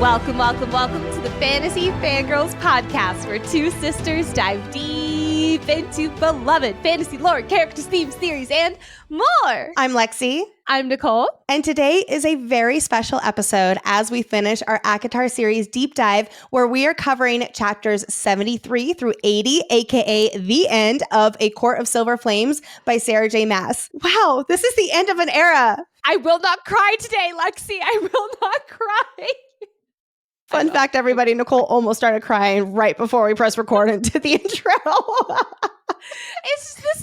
Welcome to the Fantasy Fangirls Podcast, where two sisters dive deep into beloved fantasy lore, characters, themes, theories, and more. I'm Lexi. I'm Nicole. And today is a very special episode as we finish our ACOTAR series deep dive, where we are covering chapters 73 through 80, aka the end of A Court of Silver Flames by Sarah J. Maas. Wow, this is the end of an era. I will not cry today, Lexi. I will not cry. Fun fact, everybody, Nicole almost started crying right before we pressed record into the intro. This is 11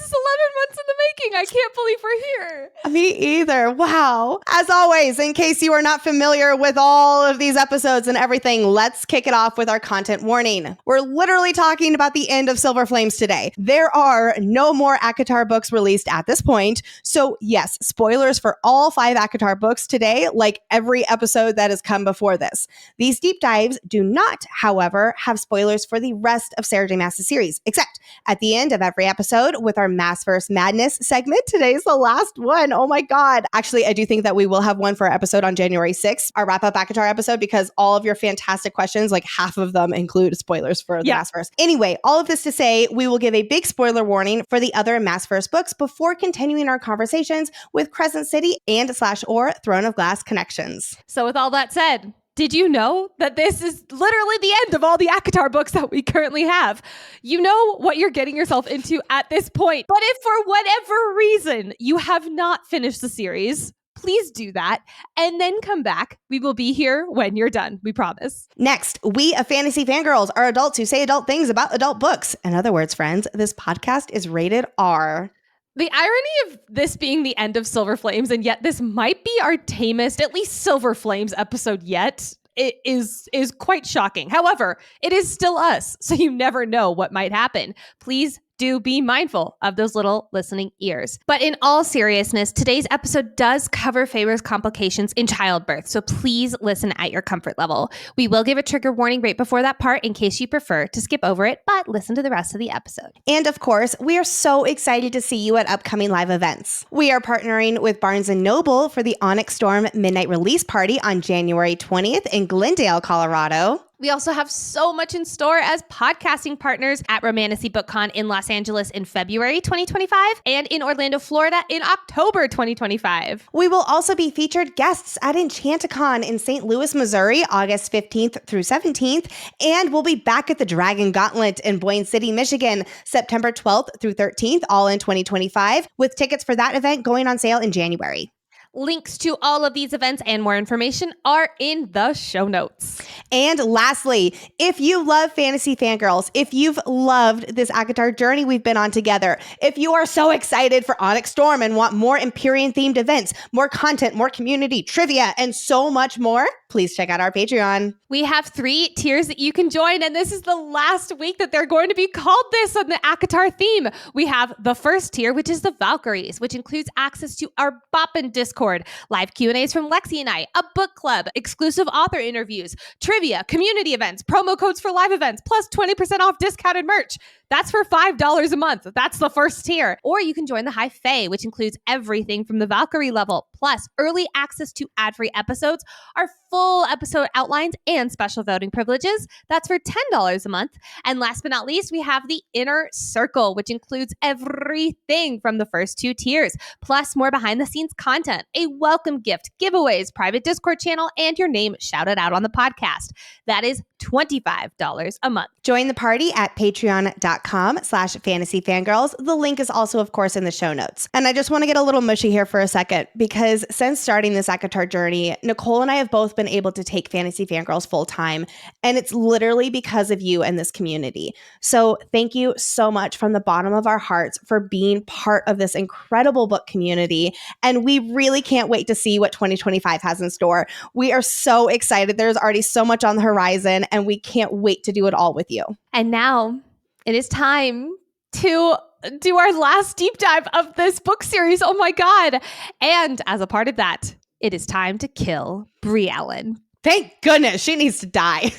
months in the making. I can't believe we're here. Me either. Wow. As always, in case you are not familiar with all of these episodes and everything, let's kick it off with our content warning. We're literally talking about the end of Silver Flames today. There are no more ACOTAR books released at this point. So yes, spoilers for all 5 ACOTAR books today, like every episode that has come before this. These deep dives do not, however, have spoilers for the rest of Sarah J. Maas' series, except at the end of every episode with our Maasverse Madness segment. Today's the last one. Oh my God. Actually, I do think that we will have one for our episode on January 6th, our wrap-up ACOTAR episode, because all of your fantastic questions, like half of them include spoilers for the Maasverse. Anyway, all of this to say, we will give a big spoiler warning for the other Maasverse books before continuing our conversations with Crescent City and /or Throne of Glass connections. So with all that said, did you know that this is literally the end of all the ACOTAR books that we currently have? You know what you're getting yourself into at this point. But if for whatever reason you have not finished the series, please do that and then come back. We will be here when you're done. We promise. Next, we of Fantasy Fangirls are adults who say adult things about adult books. In other words, friends, this podcast is rated R. The irony of this being the end of Silver Flames, and yet this might be our tamest, at least Silver Flames episode yet, it is quite shocking. However, it is still us, so you never know what might happen. Please do be mindful of those little listening ears. But in all seriousness, today's episode does cover Feyre's complications in childbirth, so please listen at your comfort level. We will give a trigger warning right before that part in case you prefer to skip over it, but listen to the rest of the episode. And of course, we are so excited to see you at upcoming live events. We are partnering with Barnes & Noble for the Onyx Storm Midnight Release Party on January 20th in Glendale, Colorado. We also have so much in store as podcasting partners at Romantasy BookCon in Los Angeles in February 2025 and in Orlando, Florida in October 2025. We will also be featured guests at Enchanticon in St. Louis, Missouri, August 15th through 17th, and we'll be back at the Dragon Gauntlet in Boyne City, Michigan, September 12th through 13th, all in 2025, with tickets for that event going on sale in January. Links to all of these events and more information are in the show notes. And lastly, if you love Fantasy Fangirls, if you've loved this ACOTAR journey we've been on together, if you are so excited for Onyx Storm and want more Empyrean-themed events, more content, more community, trivia, and so much more, please check out our Patreon. We have 3 tiers that you can join, and this is the last week that they're going to be called this on the ACOTAR theme. We have the first tier, which is the Valkyries, which includes access to our Boppin' Discord, live Q&As from Lexi and I, a book club, exclusive author interviews, trivia, community events, promo codes for live events, plus 20% off discounted merch. That's for $5 a month. That's the first tier. Or you can join the High Fae, which includes everything from the Valkyrie level, plus early access to ad-free episodes, our full episode outlines, and special voting privileges. That's for $10 a month. And last but not least, we have the Inner Circle, which includes everything from the first 2 tiers, plus more behind-the-scenes content, a welcome gift, giveaways, private Discord channel, and your name shouted out on the podcast. That is $25 a month. Join the party at patreon.com/fantasyfangirls. The link is also, of course, in the show notes. And I just want to get a little mushy here for a second, because since starting this ACOTAR journey, Nicole and I have both been able to take Fantasy Fangirls full time. And it's literally because of you and this community. So thank you so much from the bottom of our hearts for being part of this incredible book community. And we really can't wait to see what 2025 has in store. We are so excited. There's already so much on the horizon, and we can't wait to do it all with you. And now it is time to do our last deep dive of this book series. Oh my God. And as a part of that, it is time to kill Brie Allen. Thank goodness she needs to die.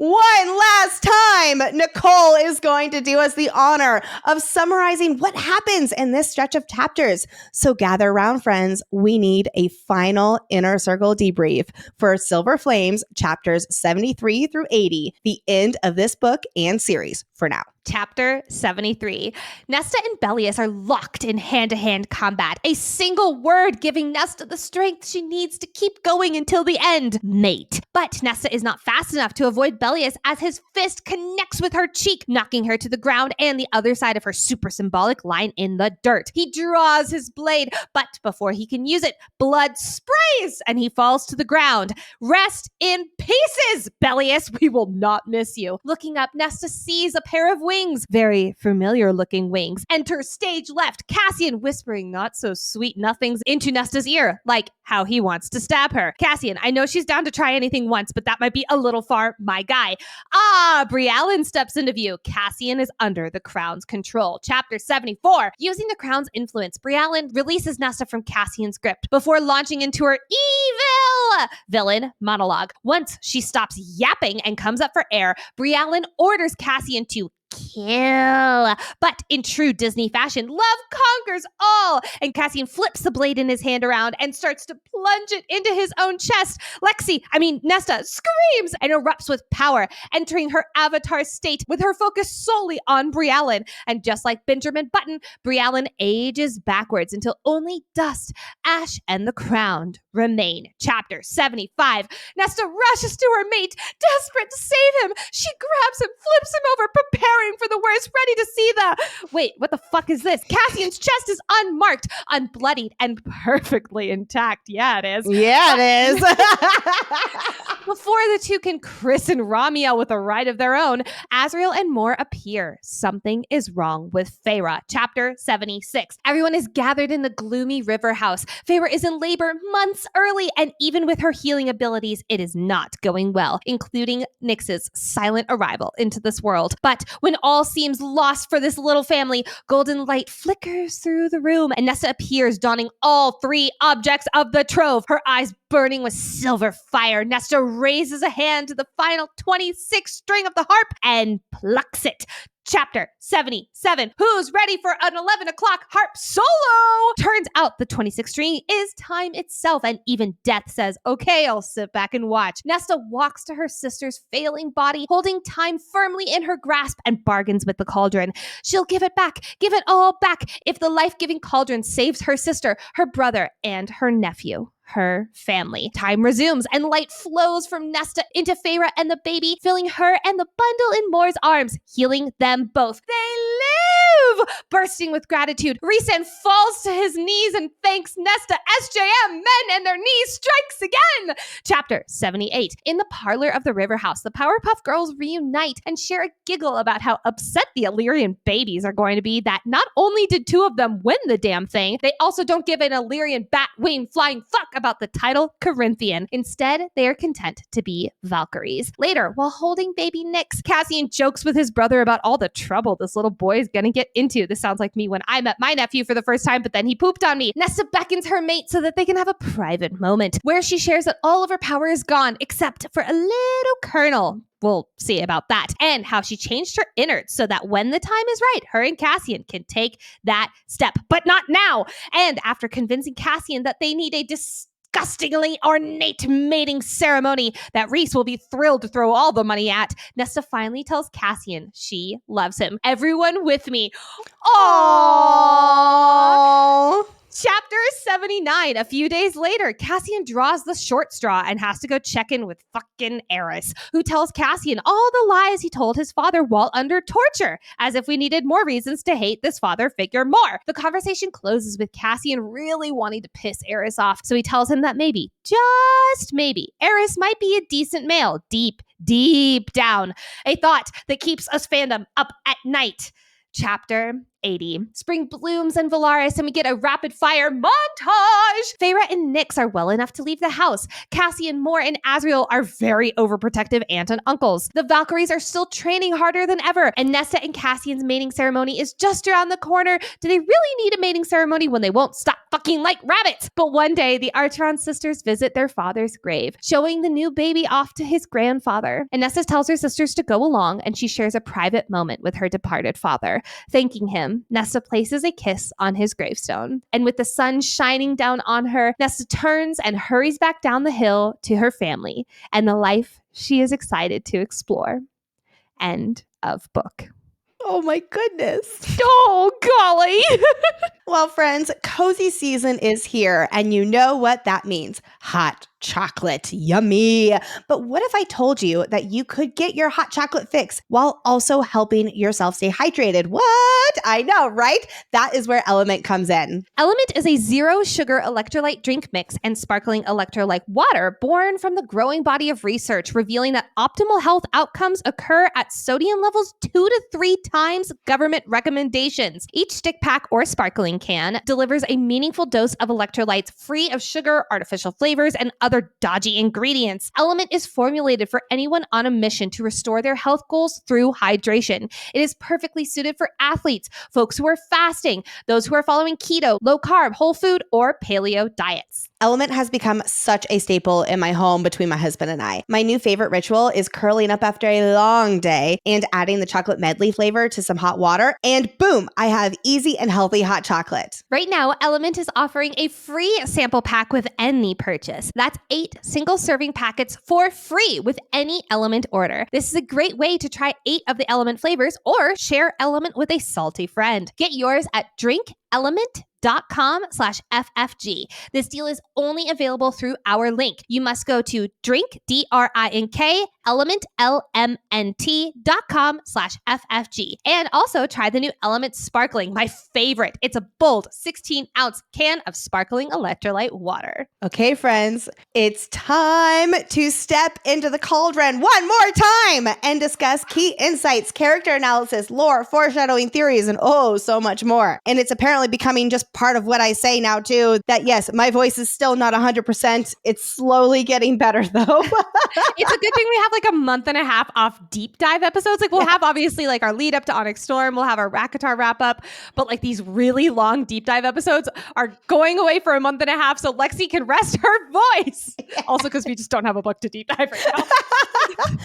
One last time, Nicole is going to do us the honor of summarizing what happens in this stretch of chapters. So gather around, friends. We need a final Inner Circle debrief for Silver Flames chapters 73 through 80, the end of this book and series for now. Chapter 73. Nesta and Bellius are locked in hand-to-hand combat. A single word giving Nesta the strength she needs to keep going until the end. Mate. But Nesta is not fast enough to avoid Bellius as his fist connects with her cheek, knocking her to the ground and the other side of her super symbolic line in the dirt. He draws his blade, but before he can use it, blood sprays and he falls to the ground. Rest in pieces, Bellius. We will not miss you. Looking up, Nesta sees a pair of wings, very familiar looking wings, enter stage left, Cassian whispering not so sweet nothings into Nesta's ear, like how he wants to stab her. Cassian, I know she's down to try anything once, but that might be a little far, my guy. Brialyn steps into view. Cassian is under the crown's control. Chapter 74. Using the crown's influence, Brialyn releases Nesta from Cassian's grip before launching into her evil villain monologue. Once she stops yapping and comes up for air, Brialyn orders Cassian to kill. But in true Disney fashion, love conquers all. And Cassian flips the blade in his hand around and starts to plunge it into his own chest. Nesta screams and erupts with power, entering her avatar state with her focus solely on Brialyn. And just like Benjamin Button, Brialyn ages backwards until only dust, ash, and the crown remain. Chapter 75. Nesta rushes to her mate, desperate to save him. She grabs him, flips him over, preparing for the worst, ready to see Wait, what the fuck is this? Cassian's chest is unmarked, unbloodied, and perfectly intact. Yeah, it is. Yeah, it is. Before the two can christen Ramiel with a ride of their own, Azrael and Moore appear. Something is wrong with Feyre. Chapter 76. Everyone is gathered in the gloomy river house. Feyre is in labor months early, and even with her healing abilities, it is not going well, including Nyx's silent arrival into this world. But when all seems lost for this little family, golden light flickers through the room, and Nesta appears, donning all three objects of the trove, her eyes burning with silver fire. Nesta raises a hand to the final 26 string of the harp and plucks it. Chapter 77. Who's ready for an 11 o'clock harp solo? Turns out the 26th string is time itself, and even death says, okay, I'll sit back and watch. Nesta walks to her sister's failing body, holding time firmly in her grasp, and bargains with the cauldron. She'll give it back, give it all back, if the life-giving cauldron saves her sister, her brother, and her nephew. Her family. Time resumes and light flows from Nesta into Feyre and the baby, filling her and the bundle in Moore's arms, healing them both. They live! Bursting with gratitude, Rhysand falls to his knees and thanks Nesta. SJM, men and their knees strikes again! Chapter 78. In the parlor of the River House, the Powerpuff Girls reunite and share a giggle about how upset the Illyrian babies are going to be that not only did two of them win the damn thing, they also don't give an Illyrian bat-wing flying fuck about the title Corinthian. Instead, they are content to be Valkyries. Later, while holding baby Nyx, Cassian jokes with his brother about all the trouble this little boy is gonna get into. This sounds like me when I met my nephew for the first time, but then he pooped on me. Nesta beckons her mate so that they can have a private moment where she shares that all of her power is gone except for a little kernel. We'll see about that. And how she changed her innards so that when the time is right, her and Cassian can take that step. But not now. And after convincing Cassian that they need a disgustingly ornate mating ceremony that Rhys will be thrilled to throw all the money at, Nesta finally tells Cassian she loves him. Everyone with me. Aww. Chapter 79. A few days later, Cassian draws the short straw and has to go check in with fucking Eris, who tells Cassian all the lies he told his father while under torture, as if we needed more reasons to hate this father figure more. The conversation closes with Cassian really wanting to piss Eris off, so he tells him that maybe, just maybe, Eris might be a decent male, deep down. A thought that keeps us fandom up at night. Chapter 80. Spring blooms in Valaris and we get a rapid fire montage. Fae-vorite and Nyx are well enough to leave the house. Cassian, Moore, and Asriel are very overprotective aunt and uncles. The Valkyries are still training harder than ever, and Nesta and Cassian's mating ceremony is just around the corner. Do they really need a mating ceremony when they won't stop fucking like rabbits? But one day, the Archeron sisters visit their father's grave, showing the new baby off to his grandfather. And Nesta tells her sisters to go along, and she shares a private moment with her departed father. Thanking him, Nesta places a kiss on his gravestone. And with the sun shining down on her, Nesta turns and hurries back down the hill to her family and the life she is excited to explore. End of book. Oh my goodness. Oh, golly. Well, friends, cozy season is here, and you know what that means. Hot chocolate. Yummy. But what if I told you that you could get your hot chocolate fix while also helping yourself stay hydrated? What? I know, right? That is where Element comes in. Element is a zero-sugar electrolyte drink mix and sparkling electrolyte water born from the growing body of research revealing that optimal health outcomes occur at sodium levels 2 to 3 times government recommendations. Each stick pack or sparkling can delivers a meaningful dose of electrolytes free of sugar, artificial flavors, and other dodgy ingredients. Element is formulated for anyone on a mission to restore their health goals through hydration. It is perfectly suited for athletes, folks who are fasting, those who are following keto, low carb, whole food, or paleo diets. Element has become such a staple in my home between my husband and I. My new favorite ritual is curling up after a long day and adding the chocolate medley flavor to some hot water, and boom, I have easy and healthy hot chocolate. Right now, Element is offering a free sample pack with any purchase. That's 8 single-serving packets for free with any Element order. This is a great way to try 8 of the Element flavors or share Element with a salty friend. Get yours at drinkelement.com/FFG. This deal is only available through our link. You must go to drinkelement.com/FFG and also try the new Element Sparkling, my favorite. It's a bold 16-ounce can of sparkling electrolyte water. Okay, friends, it's time to step into the cauldron one more time and discuss key insights, character analysis, lore, foreshadowing theories, and oh, so much more. And it's apparently becoming just part of what I say now too, that yes, my voice is still not 100%. It's slowly getting better though. It's a good thing we have like a month and a half off deep dive episodes. Like we'll have obviously like our lead up to Onyx Storm, we'll have our Rakatar wrap up, but like these really long deep dive episodes are going away for a month and a half so Lexi can rest her voice. Yeah. Also because we just don't have a book to deep dive right now.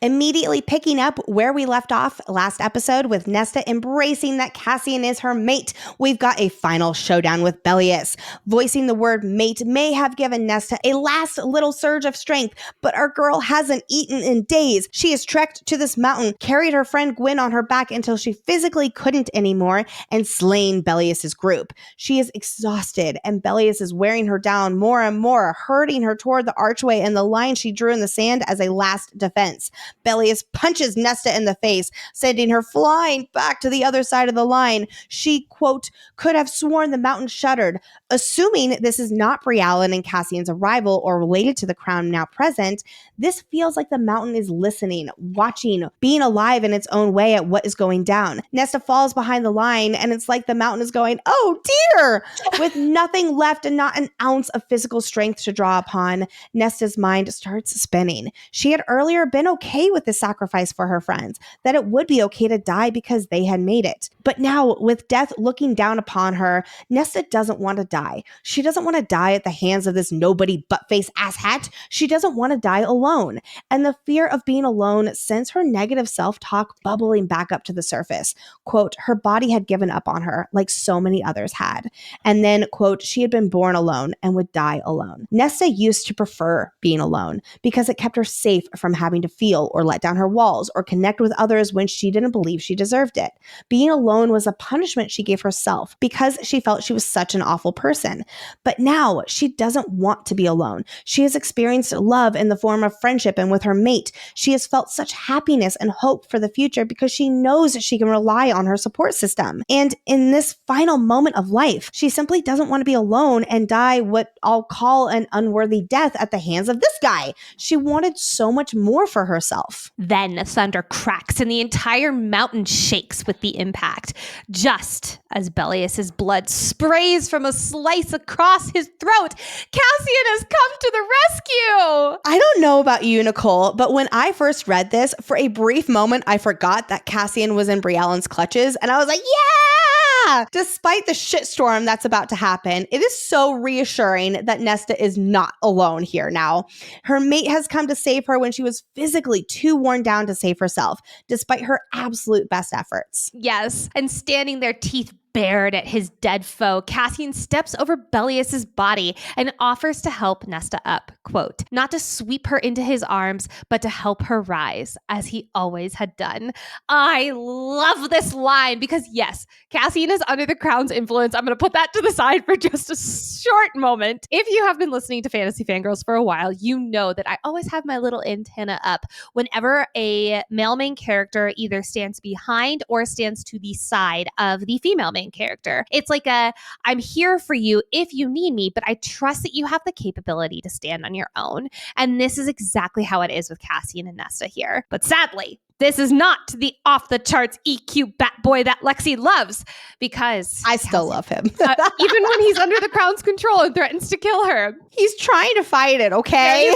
Immediately picking up where we left off last episode with Nesta embracing that Cassian is her mate, we've got a final showdown with Bellius. Voicing the word mate may have given Nesta a last little surge of strength, but our girl hasn't eaten in days. She has trekked to this mountain, carried her friend Gwyn on her back until she physically couldn't anymore, and slain Bellius's group. She is exhausted, and Bellius is wearing her down more and more, herding her toward the archway and the line she drew in the sand as a last defense. Bellius punches Nesta in the face, sending her flying back to the other side of the line. She, quote, could have sworn the mountain shuddered. Assuming this is not Brialyn and Cassian's arrival or related to the crown now present, this feels like the mountain is listening, watching, being alive in its own way at what is going down. Nesta falls behind the line, and it's like the mountain is going, oh dear! With nothing left and not an ounce of physical strength to draw upon, Nesta's mind starts spinning. She had earlier been okay with the sacrifice for her friends, that it would be okay to die because they had made it. But now, with death looking down upon her, Nesta doesn't want to die. She doesn't want to die at the hands of this nobody butt-face asshat. She doesn't want to die alone. And the fear of being alone sends her negative self-talk bubbling back up to the surface. Quote, her body had given up on her, like so many others had. And then, quote, she had been born alone and would die alone. Nesta used to prefer being alone because it kept her safe from having to feel or let down her walls or connect with others when she didn't believe she deserved it. Being alone was a punishment she gave herself because she felt she was such an awful person. But now she doesn't want to be alone. She has experienced love in the form of friendship and with her mate. She has felt such happiness and hope for the future because she knows that she can rely on her support system. And in this final moment of life, she simply doesn't want to be alone and die what I'll call an unworthy death at the hands of this guy. She wanted so much more for herself. Then thunder cracks and the entire mountain shakes with the impact. Just as Bellius's blood sprays from a slice across his throat, Cassian has come to the rescue. I don't know about you, Nicole, but when I first read this, for a brief moment, I forgot that Cassian was in Briellen's clutches, and I was like, yeah! Despite the shitstorm that's about to happen, it is so reassuring that Nesta is not alone here now. Her mate has come to save her when she was physically too worn down to save herself, despite her absolute best efforts. Yes, and standing there, teeth bared at his dead foe, Cassian steps over Bellius's body and offers to help Nesta up, quote, not to sweep her into his arms, but to help her rise, as he always had done. I love this line because, yes, Cassian is under the crown's influence. I'm going to put that to the side for just a short moment. If you have been listening to Fantasy Fangirls for a while, you know that I always have my little antenna up whenever a male main character either stands behind or stands to the side of the female main character. It's like I'm here for you if you need me, but I trust that you have the capability to stand on your own. And this is exactly how it is with Cassian and Nesta here. But sadly, this is not the off-the-charts EQ bat boy that Lexi loves, because I still love him. even when he's under the crown's control and threatens to kill her. He's trying to fight it, okay?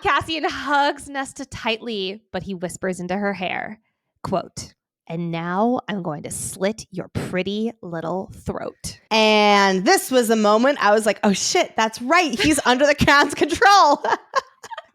Cassian hugs Nesta tightly, but he whispers into her hair, quote, and now I'm going to slit your pretty little throat. And this was the moment I was like, oh shit, that's right. He's under the crown's control.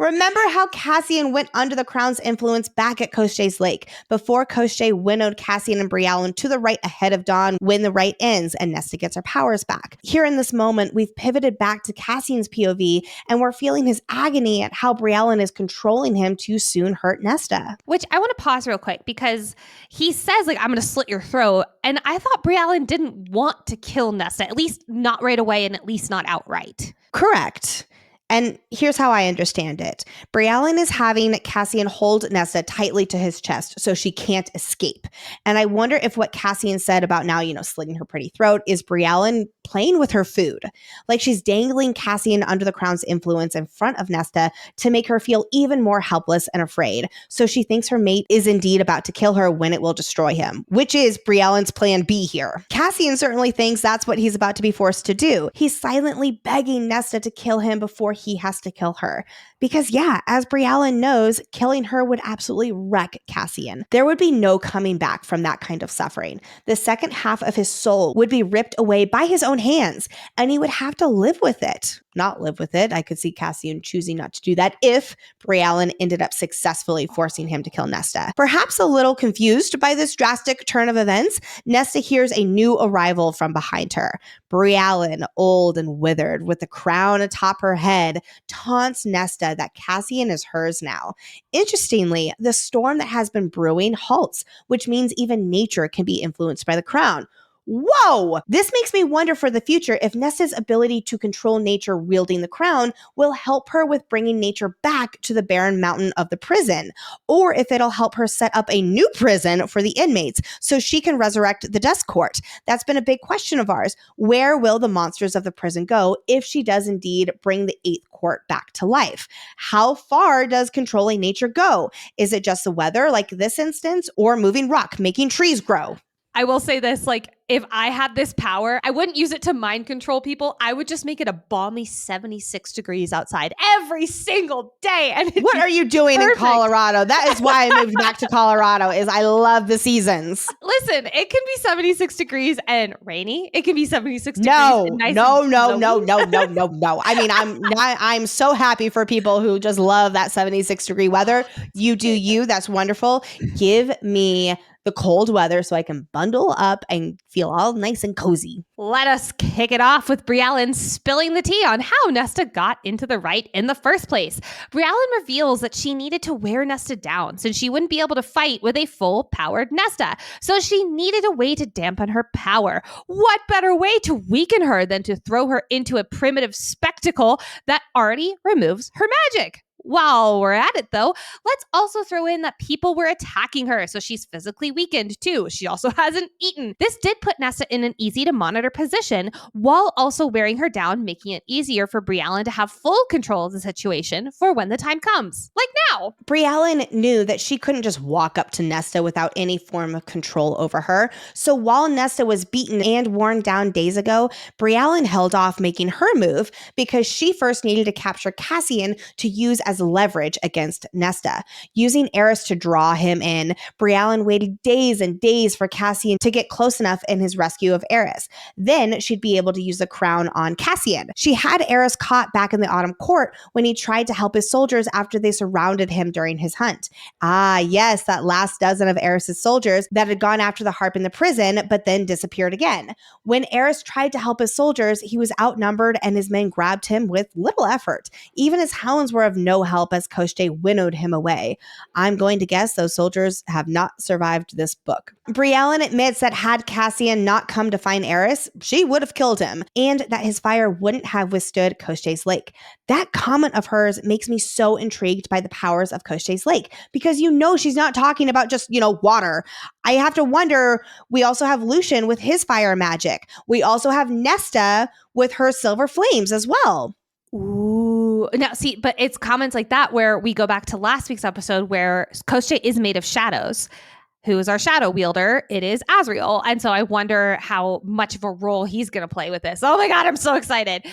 Remember how Cassian went under the crown's influence back at Koschei's Lake before Koschei winnowed Cassian and Briellen to the right ahead of dawn when the right ends and Nesta gets her powers back. Here in this moment, we've pivoted back to Cassian's POV and we're feeling his agony at how Briellen is controlling him to soon hurt Nesta. Which I want to pause real quick because he says, like, I'm going to slit your throat. And I thought Briellen didn't want to kill Nesta, at least not right away and at least not outright. Correct. And here's how I understand it. Briellen is having Cassian hold Nesta tightly to his chest so she can't escape. And I wonder if what Cassian said about now, slitting her pretty throat is Briellen playing with her food. Like she's dangling Cassian under the crown's influence in front of Nesta to make her feel even more helpless and afraid. So she thinks her mate is indeed about to kill her when it will destroy him, which is Briellen's plan B here. Cassian certainly thinks that's what he's about to be forced to do. He's silently begging Nesta to kill him before he has to kill her. Because as Briellen knows, killing her would absolutely wreck Cassian. There would be no coming back from that kind of suffering. The second half of his soul would be ripped away by his own hands, and he would have to live with it. Not live with it. I could see Cassian choosing not to do that if Briellen ended up successfully forcing him to kill Nesta. Perhaps a little confused by this drastic turn of events, Nesta hears a new arrival from behind her. Briellen, old and withered, with the crown atop her head, taunts Nesta that Cassian is hers now. Interestingly, the storm that has been brewing halts, which means even nature can be influenced by the crown. Whoa! This makes me wonder for the future if Nesta's ability to control nature wielding the crown will help her with bringing nature back to the barren mountain of the prison, or if it'll help her set up a new prison for the inmates so she can resurrect the Dust Court. That's been a big question of ours. Where will the monsters of the prison go if she does indeed bring the 8th court back to life? How far does controlling nature go? Is it just the weather, like this instance, or moving rock, making trees grow? I will say this, if I had this power, I wouldn't use it to mind control people. I would just make it a balmy 76 degrees outside every single day. And what are you doing in Colorado? That is why I moved back to Colorado, is I love the seasons. Listen, it can be 76 degrees and rainy. It can be 76 degrees. No. No. I mean, I'm so happy for people who just love that 76 degree weather. You do you. That's wonderful. Give me the cold weather so I can bundle up and feel all nice and cozy. Let us kick it off with Briellen spilling the tea on how Nesta got into the right in the first place. Briellen reveals that she needed to wear Nesta down since she wouldn't be able to fight with a full-powered Nesta. So she needed a way to dampen her power. What better way to weaken her than to throw her into a primitive spectacle that already removes her magic? While we're at it, though, let's also throw in that people were attacking her, so she's physically weakened too. She also hasn't eaten. This did put Nesta in an easy-to-monitor position while also wearing her down, making it easier for Briallen to have full control of the situation for when the time comes. Like now. Briallen knew that she couldn't just walk up to Nesta without any form of control over her, so while Nesta was beaten and worn down days ago, Briallen held off making her move because she first needed to capture Cassian to use as leverage against Nesta. Using Eris to draw him in, Briallen waited days and days for Cassian to get close enough in his rescue of Eris. Then she'd be able to use the crown on Cassian. She had Eris caught back in the Autumn Court when he tried to help his soldiers after they surrounded him during his hunt. Ah, yes, that last dozen of Eris's soldiers that had gone after the harp in the prison, but then disappeared again. When Eris tried to help his soldiers, he was outnumbered and his men grabbed him with little effort. Even his hounds were of no help as Koschei winnowed him away. I'm going to guess those soldiers have not survived this book. Briallen admits that had Cassian not come to find Eris, she would have killed him, and that his fire wouldn't have withstood Koschei's lake. That comment of hers makes me so intrigued by the powers of Koschei's lake, because she's not talking about just, water. I have to wonder, we also have Lucian with his fire magic. We also have Nesta with her silver flames as well. Ooh. Now, see, but it's comments like that where we go back to last week's episode where Koschei is made of shadows. Who is our shadow wielder? It is Azriel. And so I wonder how much of a role he's going to play with this. Oh my God, I'm so excited.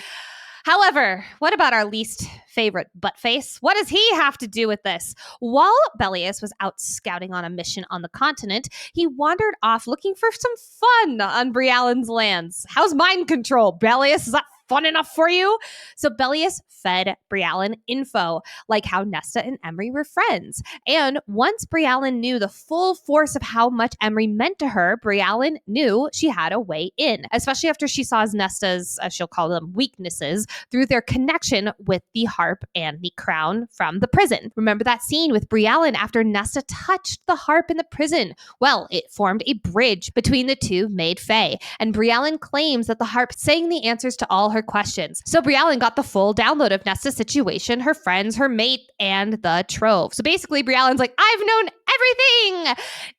However, what about our least favorite buttface? What does he have to do with this? While Bellius was out scouting on a mission on the continent, he wandered off looking for some fun on Briallen's lands. How's mind control, Bellius? Is that fun enough for you? So Bellius fed Briallen info, like how Nesta and Emery were friends. And once Briallen knew the full force of how much Emery meant to her, Briallen knew she had a way in, especially after she saw Nesta's, as she'll call them, weaknesses through their connection with the harp and the crown from the prison. Remember that scene with Briallen after Nesta touched the harp in the prison? Well, it formed a bridge between the two made Fae, and Briallen claims that the harp sang the answers to all her questions. So Briallen got the full download of Nesta's situation, her friends, her mate, and the trove. So basically, Briallen's like, I've known everything.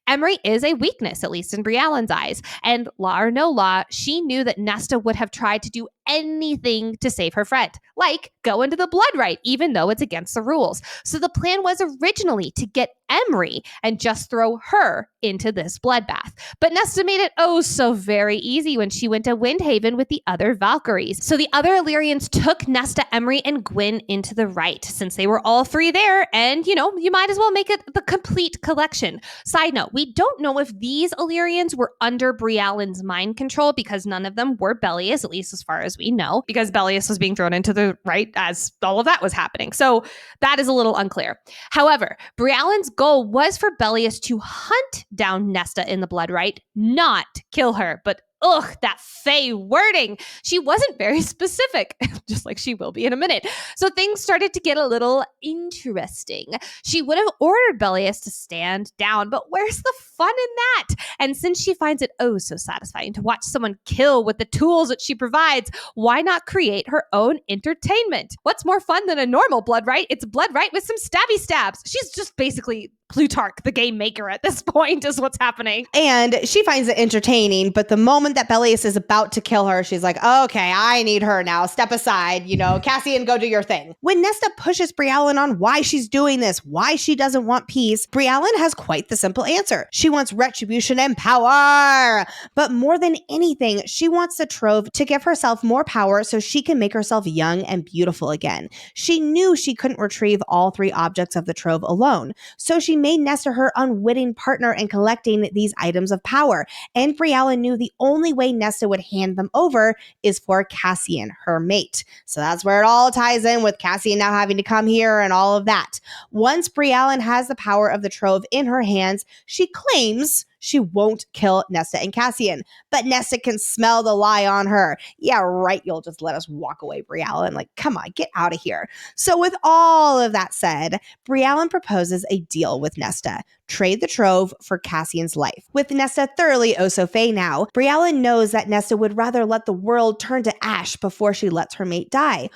Emery is a weakness, at least in Briallen's eyes. And law or no law, she knew that Nesta would have tried to do anything to save her friend, like go into the blood rite, even though it's against the rules. So the plan was originally to get Emery and just throw her into this bloodbath. But Nesta made it oh so very easy when she went to Windhaven with the other Valkyries. So the other Illyrians took Nesta, Emery, and Gwyn into the rite, since they were all three there, and you might as well make it the complete collection. Side note, we don't know if these Illyrians were under Briallen's mind control because none of them were Bellius, at least as far as we know, because Bellius was being thrown into the rite as all of that was happening. So that is a little unclear. However, Briallen's goal was for Bellius to hunt down Nesta in the blood rite, not kill her. But that Fae wording. She wasn't very specific, just like she will be in a minute. So things started to get a little interesting. She would have ordered Bellius to stand down, but where's the fun in that? And since she finds it oh so satisfying to watch someone kill with the tools that she provides, why not create her own entertainment? What's more fun than a normal blood rite? It's a blood rite with some stabby stabs. She's just basically Plutarch, the game maker at this point, is what's happening. And she finds it entertaining, but the moment that Bellius is about to kill her, she's like, okay, I need her now. Step aside, Cassian, go do your thing. When Nesta pushes Briallen on why she's doing this, why she doesn't want peace, Briallen has quite the simple answer. She wants retribution and power. But more than anything, she wants the trove to give herself more power so she can make herself young and beautiful again. She knew she couldn't retrieve all three objects of the trove alone, so she made Nesta her unwitting partner in collecting these items of power. And Briallen knew the only way Nesta would hand them over is for Cassian, her mate. So that's where it all ties in with Cassian now having to come here and all of that. Once Briallen has the power of the trove in her hands, she claims she won't kill Nesta and Cassian, but Nesta can smell the lie on her. Yeah, right, you'll just let us walk away, Briallen. Like, come on, get out of here. So with all of that said, Briallen proposes a deal with Nesta. Trade the trove for Cassian's life. With Nesta thoroughly Fae now, Briallen knows that Nesta would rather let the world turn to ash before she lets her mate die.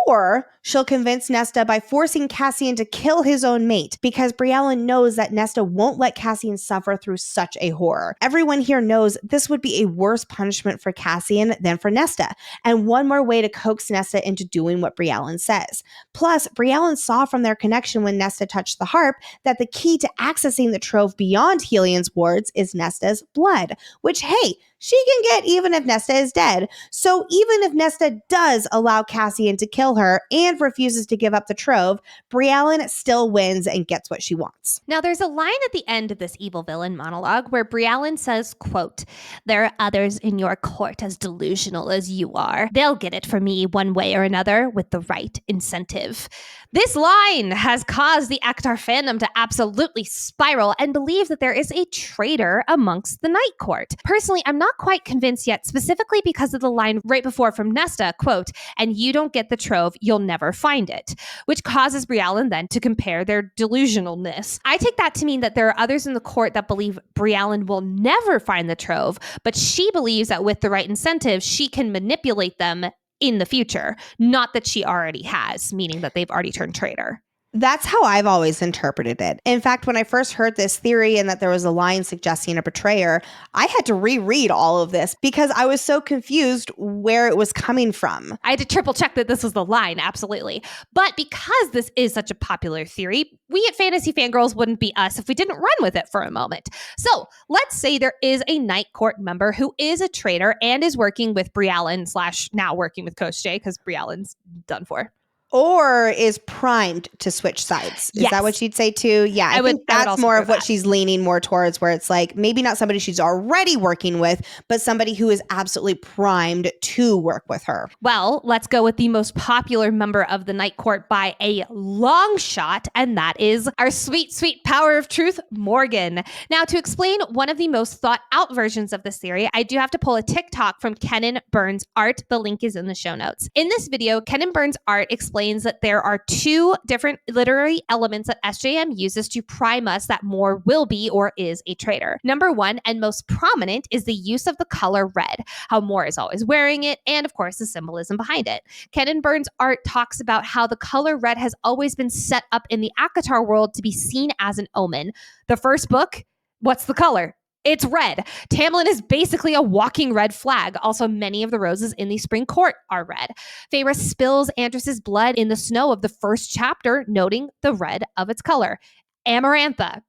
Or she'll convince Nesta by forcing Cassian to kill his own mate, because Briellen knows that Nesta won't let Cassian suffer through such a horror. Everyone here knows this would be a worse punishment for Cassian than for Nesta, and one more way to coax Nesta into doing what Briellen says. Plus, Briellen saw from their connection when Nesta touched the harp that the key to accessing the trove beyond Helian's wards is Nesta's blood, which, hey, she can get even if Nesta is dead. So even if Nesta does allow Cassian to kill her and refuses to give up the trove, Briellen still wins and gets what she wants. Now, there's a line at the end of this evil villain monologue where Briellen says, quote, "There are others in your court as delusional as you are. They'll get it from me one way or another with the right incentive." This line has caused the ACOTAR fandom to absolutely spiral and believe that there is a traitor amongst the Night Court. Personally, I'm not quite convinced yet, specifically because of the line right before from Nesta, quote, "And you don't get the trove, you'll never find it," which causes Briellen then to compare their delusionalness. I take that to mean that there are others in the court that believe Briellen will never find the trove, but she believes that with the right incentive, she can manipulate them in the future, not that she already has, meaning that they've already turned traitor. That's how I've always interpreted it. In fact, when I first heard this theory and that there was a line suggesting a betrayer, I had to reread all of this because I was so confused where it was coming from. I had to triple check that this was the line, absolutely. But because this is such a popular theory, we at Fantasy Fangirls wouldn't be us if we didn't run with it for a moment. So let's say there is a Night Court member who is a traitor and is working with Briellen / now working with Coach J because Briellen's done for. Or is primed to switch sides. Is that what she'd say too? Yeah, I think that's more of what she's leaning more towards, where it's like maybe not somebody she's already working with, but somebody who is absolutely primed to work with her. Well, let's go with the most popular member of the Night Court by a long shot, and that is our sweet, sweet power of truth, Morgan. Now, to explain one of the most thought out versions of this theory, I do have to pull a TikTok from Kenan Burns' art. The link is in the show notes. In this video, Kenan Burns' art explains that there are two different literary elements that SJM uses to prime us that Moore will be or is a traitor. Number one, and most prominent, is the use of the color red, how Moore is always wearing it, and of course the symbolism behind it. Kenan Burns' art talks about how the color red has always been set up in the ACOTAR world to be seen as an omen. The first book, what's the color? It's red. Tamlin is basically a walking red flag. Also, many of the roses in the spring court are red. Feyre spills Andros's blood in the snow of the first chapter, noting the red of its color. Amarantha.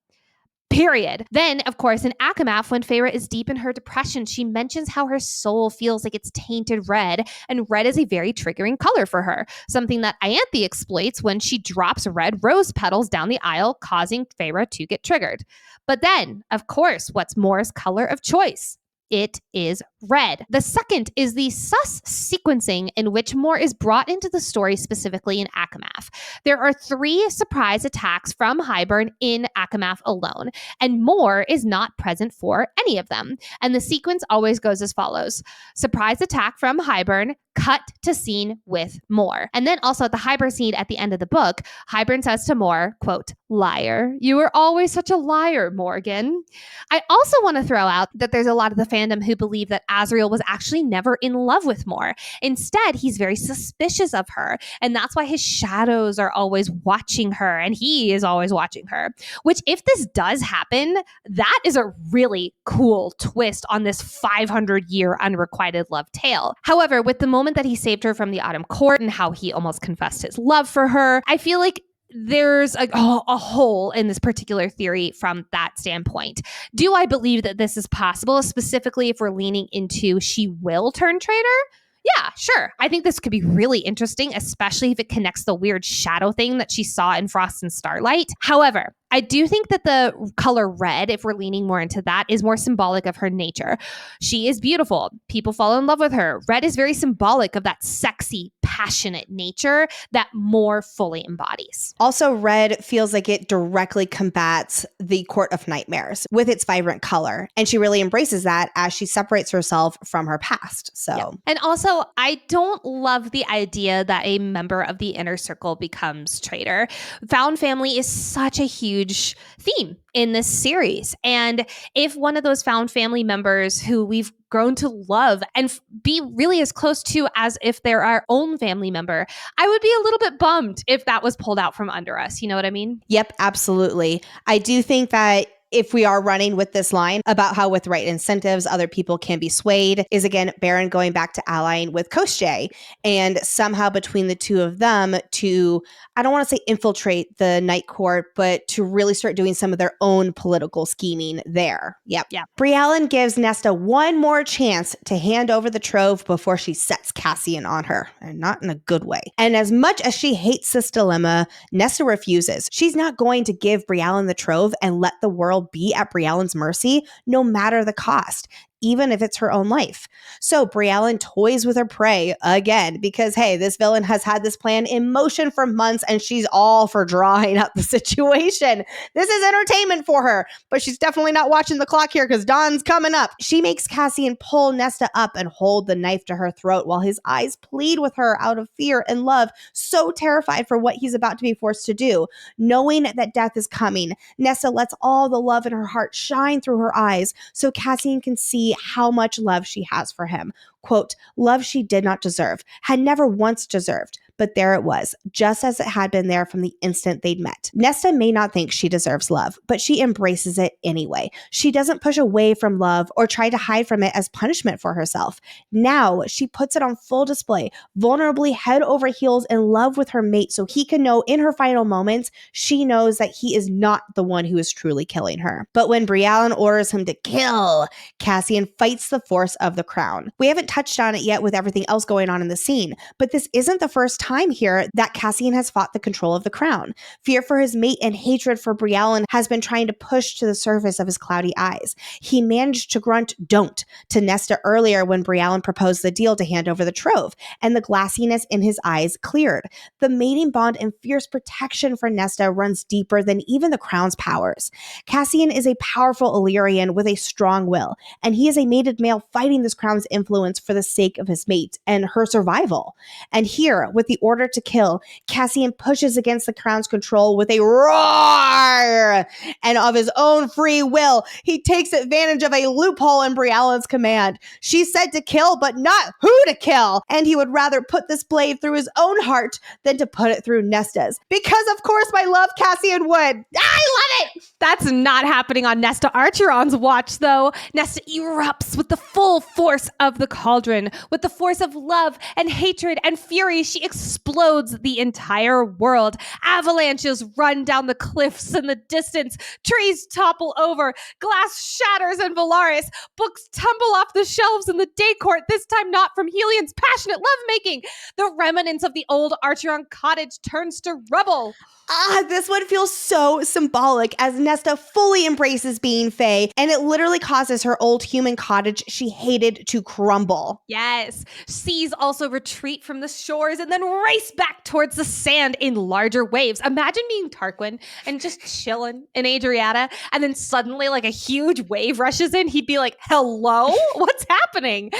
Period. Then, of course, in ACOMAF, when Feyre is deep in her depression, she mentions how her soul feels like it's tainted red, and red is a very triggering color for her, something that Ianthe exploits when she drops red rose petals down the aisle, causing Feyre to get triggered. But then, of course, what's Moore's color of choice? It is red. The second is the sus sequencing in which Moore is brought into the story, specifically in ACOMAF. There are 3 surprise attacks from Hybern in ACOMAF alone, and Moore is not present for any of them. And the sequence always goes as follows. Surprise attack from Hybern, cut to scene with Moore. And then also at the Hybern scene at the end of the book, Hybern says to Moore, quote, "Liar. You were always such a liar, Morgan." I also want to throw out that there's a lot of the fandom who believe that Azriel was actually never in love with Moore. Instead, he's very suspicious of her, and that's why his shadows are always watching her, and he is always watching her. Which, if this does happen, that is a really cool twist on this 500-year unrequited love tale. However, with the moment that he saved her from the Autumn Court and how he almost confessed his love for her, I feel like there's a hole in this particular theory from that standpoint. Do I believe that this is possible, specifically if we're leaning into she will turn traitor? Yeah, sure. I think this could be really interesting, especially if it connects the weird shadow thing that she saw in Frost and Starlight. However, I do think that the color red, if we're leaning more into that, is more symbolic of her nature. She is beautiful. People fall in love with her. Red is very symbolic of that sexy, passionate nature that Moore fully embodies. Also, red feels like it directly combats the Court of Nightmares with its vibrant color. And she really embraces that as she separates herself from her past. So, yeah. And also, I don't love the idea that a member of the Inner Circle becomes traitor. Found family is such a huge huge theme in this series. And if one of those found family members who we've grown to love and be really as close to as if they're our own family member, I would be a little bit bummed if that was pulled out from under us. You know what I mean? Yep, absolutely. I do think that if we are running with this line about how with right incentives, other people can be swayed, is again, Baron going back to allying with Koschei and somehow between the two of them to, I don't want to say infiltrate the Night Court, but to really start doing some of their own political scheming there. Yep. Briellen gives Nesta one more chance to hand over the trove before she sets Cassian on her, and not in a good way. And as much as she hates this dilemma, Nesta refuses. She's not going to give Briellen the trove and let the world be at Briellen's mercy, no matter the cost, even if it's her own life. So Briellen toys with her prey again, because hey, this villain has had this plan in motion for months and she's all for drawing out the situation. This is entertainment for her, but she's definitely not watching the clock here because dawn's coming up. She makes Cassian pull Nesta up and hold the knife to her throat while his eyes plead with her out of fear and love, so terrified for what he's about to be forced to do. Knowing that death is coming, Nesta lets all the love in her heart shine through her eyes so Cassian can see how much love she has for him. Quote, love she did not deserve, had never once deserved. But there it was, just as it had been there from the instant they'd met. Nesta may not think she deserves love, but she embraces it anyway. She doesn't push away from love or try to hide from it as punishment for herself. Now she puts it on full display, vulnerably head over heels in love with her mate so he can know in her final moments, she knows that he is not the one who is truly killing her. But when Briellen orders him to kill, Cassian fights the force of the crown. We haven't touched on it yet with everything else going on in the scene, but this isn't the first time here that Cassian has fought the control of the crown. Fear for his mate and hatred for Briellen has been trying to push to the surface of his cloudy eyes. He managed to grunt "don't" to Nesta earlier when Briellen proposed the deal to hand over the trove, and the glassiness in his eyes cleared. The mating bond and fierce protection for Nesta runs deeper than even the crown's powers. Cassian is a powerful Illyrian with a strong will, and he is a mated male fighting this crown's influence for the sake of his mate and her survival. And here, with the order to kill, Cassian pushes against the crown's control with a roar, and of his own free will, he takes advantage of a loophole in Briellen's command. She said to kill, but not who to kill, and he would rather put this blade through his own heart than to put it through Nesta's. Because of course my love Cassian would. I love it! That's not happening on Nesta Archeron's watch, though. Nesta erupts with the full force of the cauldron. With the force of love and hatred and fury, she explodes the entire world. Avalanches run down the cliffs in the distance. Trees topple over. Glass shatters in Valaris. Books tumble off the shelves in the day court, this time not from Helion's passionate lovemaking. The remnants of the old Archeron cottage turns to rubble. This one feels so symbolic as Nesta fully embraces being Fae, and it literally causes her old human cottage she hated to crumble. Yes. Seas also retreat from the shores and then race back towards the sand in larger waves. Imagine being Tarquin and just chilling in Adriata, and then suddenly like a huge wave rushes in. He'd be like, hello? What's happening?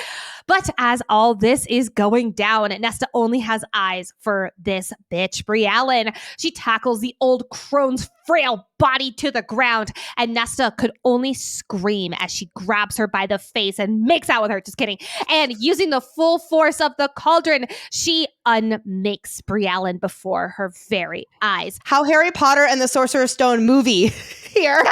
But as all this is going down, Nesta only has eyes for this bitch, Briellen. She tackles the old crone's frail body to the ground, and Nesta could only scream as she grabs her by the face and makes out with her. Just kidding. And using the full force of the cauldron, she unmakes Briellen before her very eyes. How Harry Potter and the Sorcerer's Stone movie here.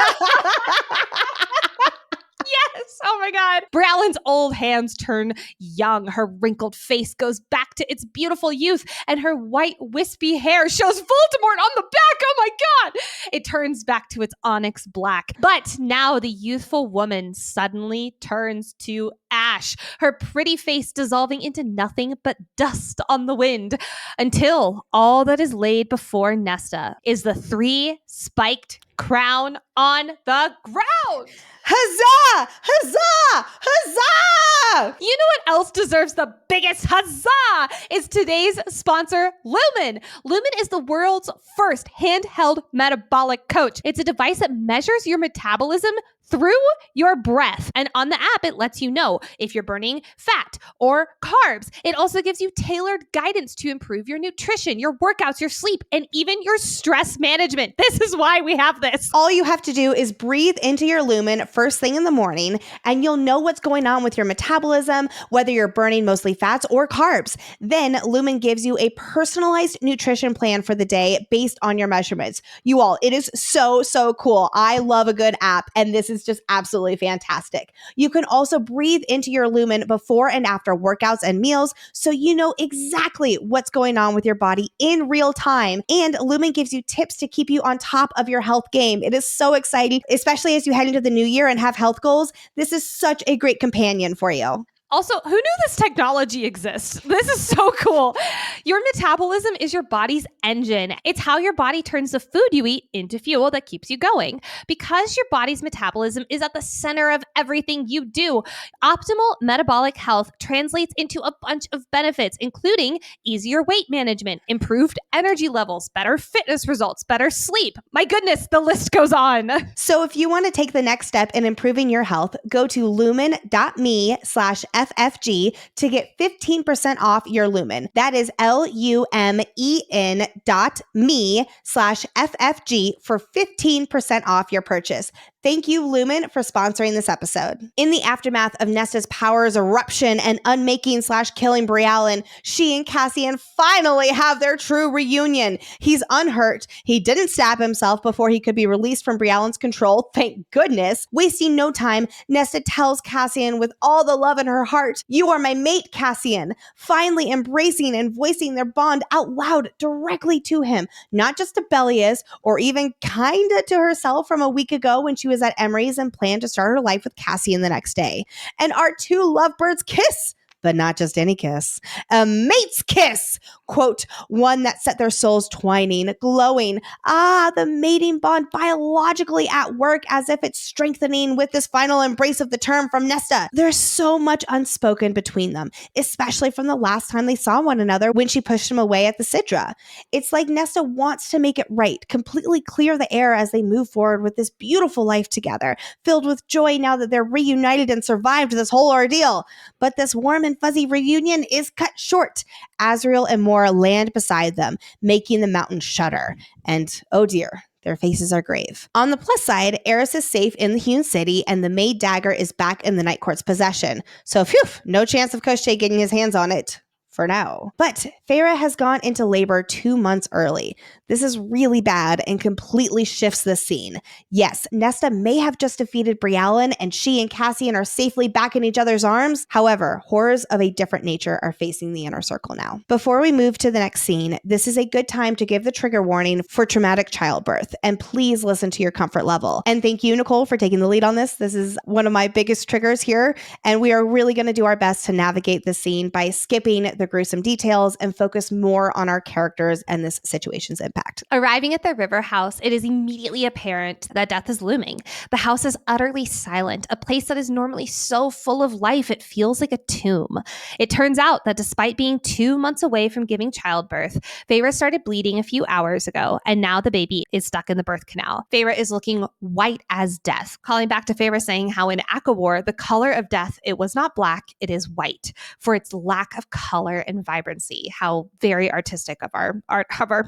Yes! Oh my God. Briellen's old hands turn young. Her wrinkled face goes back to its beautiful youth, and her white wispy hair shows Voldemort on the back. Oh my God! It turns back to its onyx black. But now the youthful woman suddenly turns to ash, her pretty face dissolving into nothing but dust on the wind, until all that is laid before Nesta is the 3 spiked crown on the ground. Huzzah! Huzzah! Huzzah! You know what else deserves the biggest huzzah? Is today's sponsor, Lumen. Lumen is the world's first handheld metabolic coach. It's a device that measures your metabolism through your breath. And on the app, it lets you know if you're burning fat or carbs. It also gives you tailored guidance to improve your nutrition, your workouts, your sleep, and even your stress management. This is why we have this. All you have to do is breathe into your Lumen first thing in the morning, and you'll know what's going on with your metabolism, whether you're burning mostly fats or carbs. Then Lumen gives you a personalized nutrition plan for the day based on your measurements. You all, it is so cool. I love a good app, and this is just absolutely fantastic. You can also breathe into your Lumen before and after workouts and meals, so you know exactly what's going on with your body in real time. And Lumen gives you tips to keep you on top of your health game. It is so exciting, especially as you head into the new year and have health goals. This is such a great companion for you. Also, who knew this technology exists? This is so cool. Your metabolism is your body's engine. It's how your body turns the food you eat into fuel that keeps you going. Because your body's metabolism is at the center of everything you do, optimal metabolic health translates into a bunch of benefits, including easier weight management, improved energy levels, better fitness results, better sleep. My goodness, the list goes on. So if you want to take the next step in improving your health, go to lumen.me/FFG to get 15% off your Lumen. That is LUMEN.me/FFG for 15% off your purchase. Thank you, Lumen, for sponsoring this episode. In the aftermath of Nesta's powers eruption and unmaking/killing Briallen, she and Cassian finally have their true reunion. He's unhurt. He didn't stab himself before he could be released from Briallen's control, thank goodness. Wasting no time, Nesta tells Cassian with all the love in her heart, "You are my mate, Cassian," finally embracing and voicing their bond out loud directly to him, not just to Bellius or even kinda to herself from a week ago when she was at Emery's and planned to start her life with Cassian the next day. And our two lovebirds kiss, but not just any kiss, a mate's kiss, quote, one that set their souls twining, glowing. The mating bond biologically at work, as if it's strengthening with this final embrace of the term from Nesta. There's so much unspoken between them, especially from the last time they saw one another when she pushed him away at the Sidra. It's like Nesta wants to make it right, completely clear the air as they move forward with this beautiful life together, filled with joy now that they're reunited and survived this whole ordeal. But this warm and fuzzy reunion is cut short. Azriel and Mora land beside them, making the mountain shudder. And oh dear, their faces are grave. On the plus side, Eris is safe in the hewn city, and the Maid dagger is back in the Night Court's possession. So phew, no chance of Koschei getting his hands on it. For now. But Feyre has gone into labor 2 months early. This is really bad and completely shifts the scene. Yes, Nesta may have just defeated Briallen and she and Cassian are safely back in each other's arms. However, horrors of a different nature are facing the Inner Circle now. Before we move to the next scene, this is a good time to give the trigger warning for traumatic childbirth. And please listen to your comfort level. And thank you, Nicole, for taking the lead on this. This is one of my biggest triggers here. And we are really going to do our best to navigate this scene by skipping the gruesome details and focus more on our characters and this situation's impact. Arriving at the river house, it is immediately apparent that death is looming. The house is utterly silent, a place that is normally so full of life it feels like a tomb. It turns out that despite being 2 months away from giving childbirth, Feyre started bleeding a few hours ago, and now the baby is stuck in the birth canal. Feyre is looking white as death, calling back to Feyre saying how in ACOWAR, the color of death, it was not black, it is white, for its lack of color and vibrancy. How very artistic of our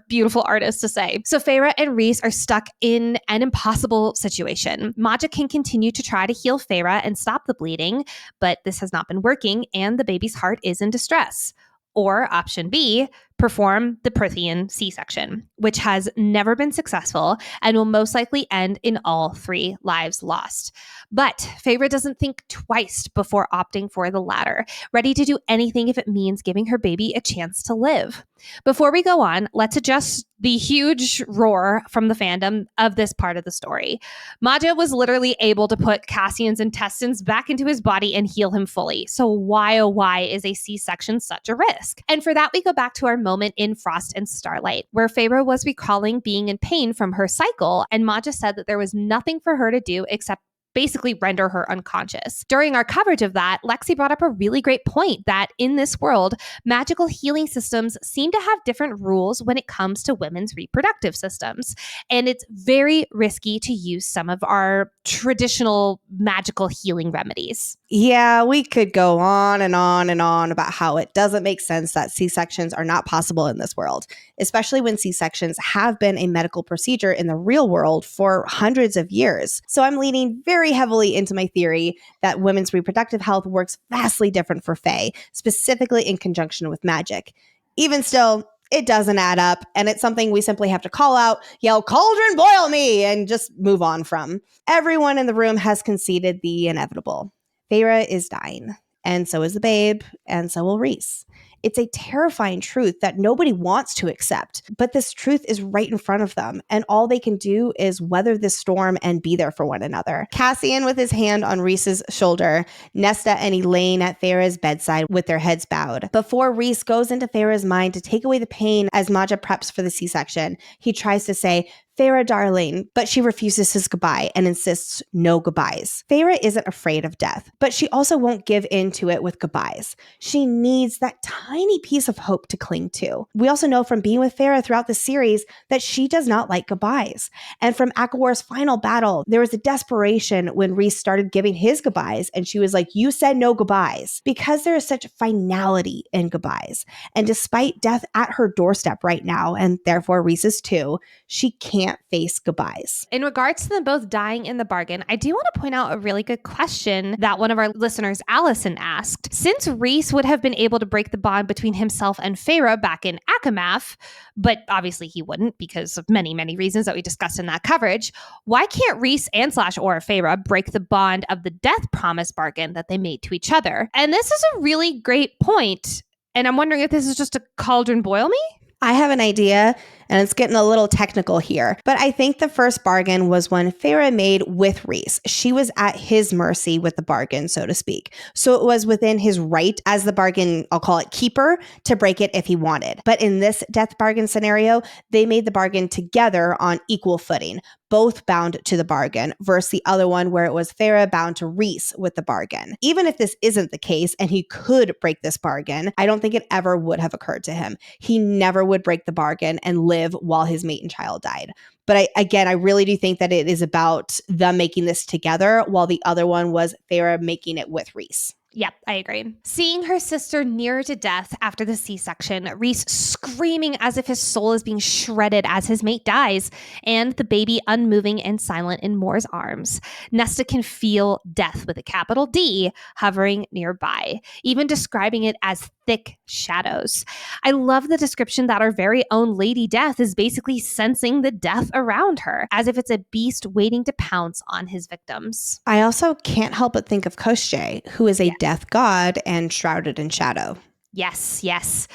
beautiful artists to say. So Feyre and Rhys are stuck in an impossible situation. Maja can continue to try to heal Feyre and stop the bleeding, but this has not been working and the baby's heart is in distress. Or option B, perform the Prithian C-section, which has never been successful and will most likely end in all 3 lives lost. But Feyre doesn't think twice before opting for the latter, ready to do anything if it means giving her baby a chance to live. Before we go on, let's adjust the huge roar from the fandom of this part of the story. Maja was literally able to put Cassian's intestines back into his body and heal him fully. So why, oh why, is a C-section such a risk? And for that, we go back to our moment in Frost and Starlight, where Feyre was recalling being in pain from her cycle, and Maja said that there was nothing for her to do except basically render her unconscious. During our coverage of that, Lexi brought up a really great point that in this world, magical healing systems seem to have different rules when it comes to women's reproductive systems. And it's very risky to use some of our traditional magical healing remedies. Yeah, we could go on and on and on about how it doesn't make sense that C-sections are not possible in this world, especially when C-sections have been a medical procedure in the real world for hundreds of years. So I'm leaning very heavily into my theory that women's reproductive health works vastly different for Fae, specifically in conjunction with magic. Even still, it doesn't add up, and it's something we simply have to call out, yell, "Cauldron, boil me," and just move on from. Everyone in the room has conceded the inevitable. Feyre is dying, and so is the babe, and so will Rhys. It's a terrifying truth that nobody wants to accept, but this truth is right in front of them, and all they can do is weather this storm and be there for one another. Cassian with his hand on Rhys's shoulder, Nesta and Elaine at Feyre's bedside with their heads bowed. Before Rhys goes into Feyre's mind to take away the pain as Maja preps for the C-section, he tries to say, "Feyre, darling," but she refuses his goodbye and insists no goodbyes. Feyre isn't afraid of death, but she also won't give in to it with goodbyes. She needs that tiny piece of hope to cling to. We also know from being with Feyre throughout the series that she does not like goodbyes. And from ACOSF's final battle, there was a desperation when Rhys started giving his goodbyes and she was like, "You said no goodbyes," because there is such finality in goodbyes. And despite death at her doorstep right now, and therefore Rhys's too, she can't face goodbyes. In regards to them both dying in the bargain, I do want to point out a really good question that one of our listeners, Allison, asked. Since Rhys would have been able to break the bond between himself and Feyre back in ACOSF, but obviously he wouldn't because of many, many reasons that we discussed in that coverage, why can't Rhys and /or Feyre break the bond of the death promise bargain that they made to each other? And this is a really great point. And I'm wondering if this is just a cauldron boil me? I have an idea, and it's getting a little technical here, but I think the first bargain was one Feyre made with Rhys. She was at his mercy with the bargain, so to speak. So it was within his right as the bargain, I'll call it keeper, to break it if he wanted. But in this death bargain scenario, they made the bargain together on equal footing, both bound to the bargain, versus the other one where it was Feyre bound to Rhys with the bargain. Even if this isn't the case and he could break this bargain, I don't think it ever would have occurred to him. He never would break the bargain and live while his mate and child died. But I really do think that it is about them making this together, while the other one was Feyre making it with Rhys. Yep, I agree. Seeing her sister near to death after the C-section, Rhys screaming as if his soul is being shredded as his mate dies, and the baby unmoving and silent in Mor's arms. Nesta can feel death with a capital D hovering nearby, even describing it as thick shadows. I love the description that our very own Lady Death is basically sensing the death around her, as if it's a beast waiting to pounce on his victims. I also can't help but think of Koschei, who is a death god and shrouded in shadow. Yes, yes.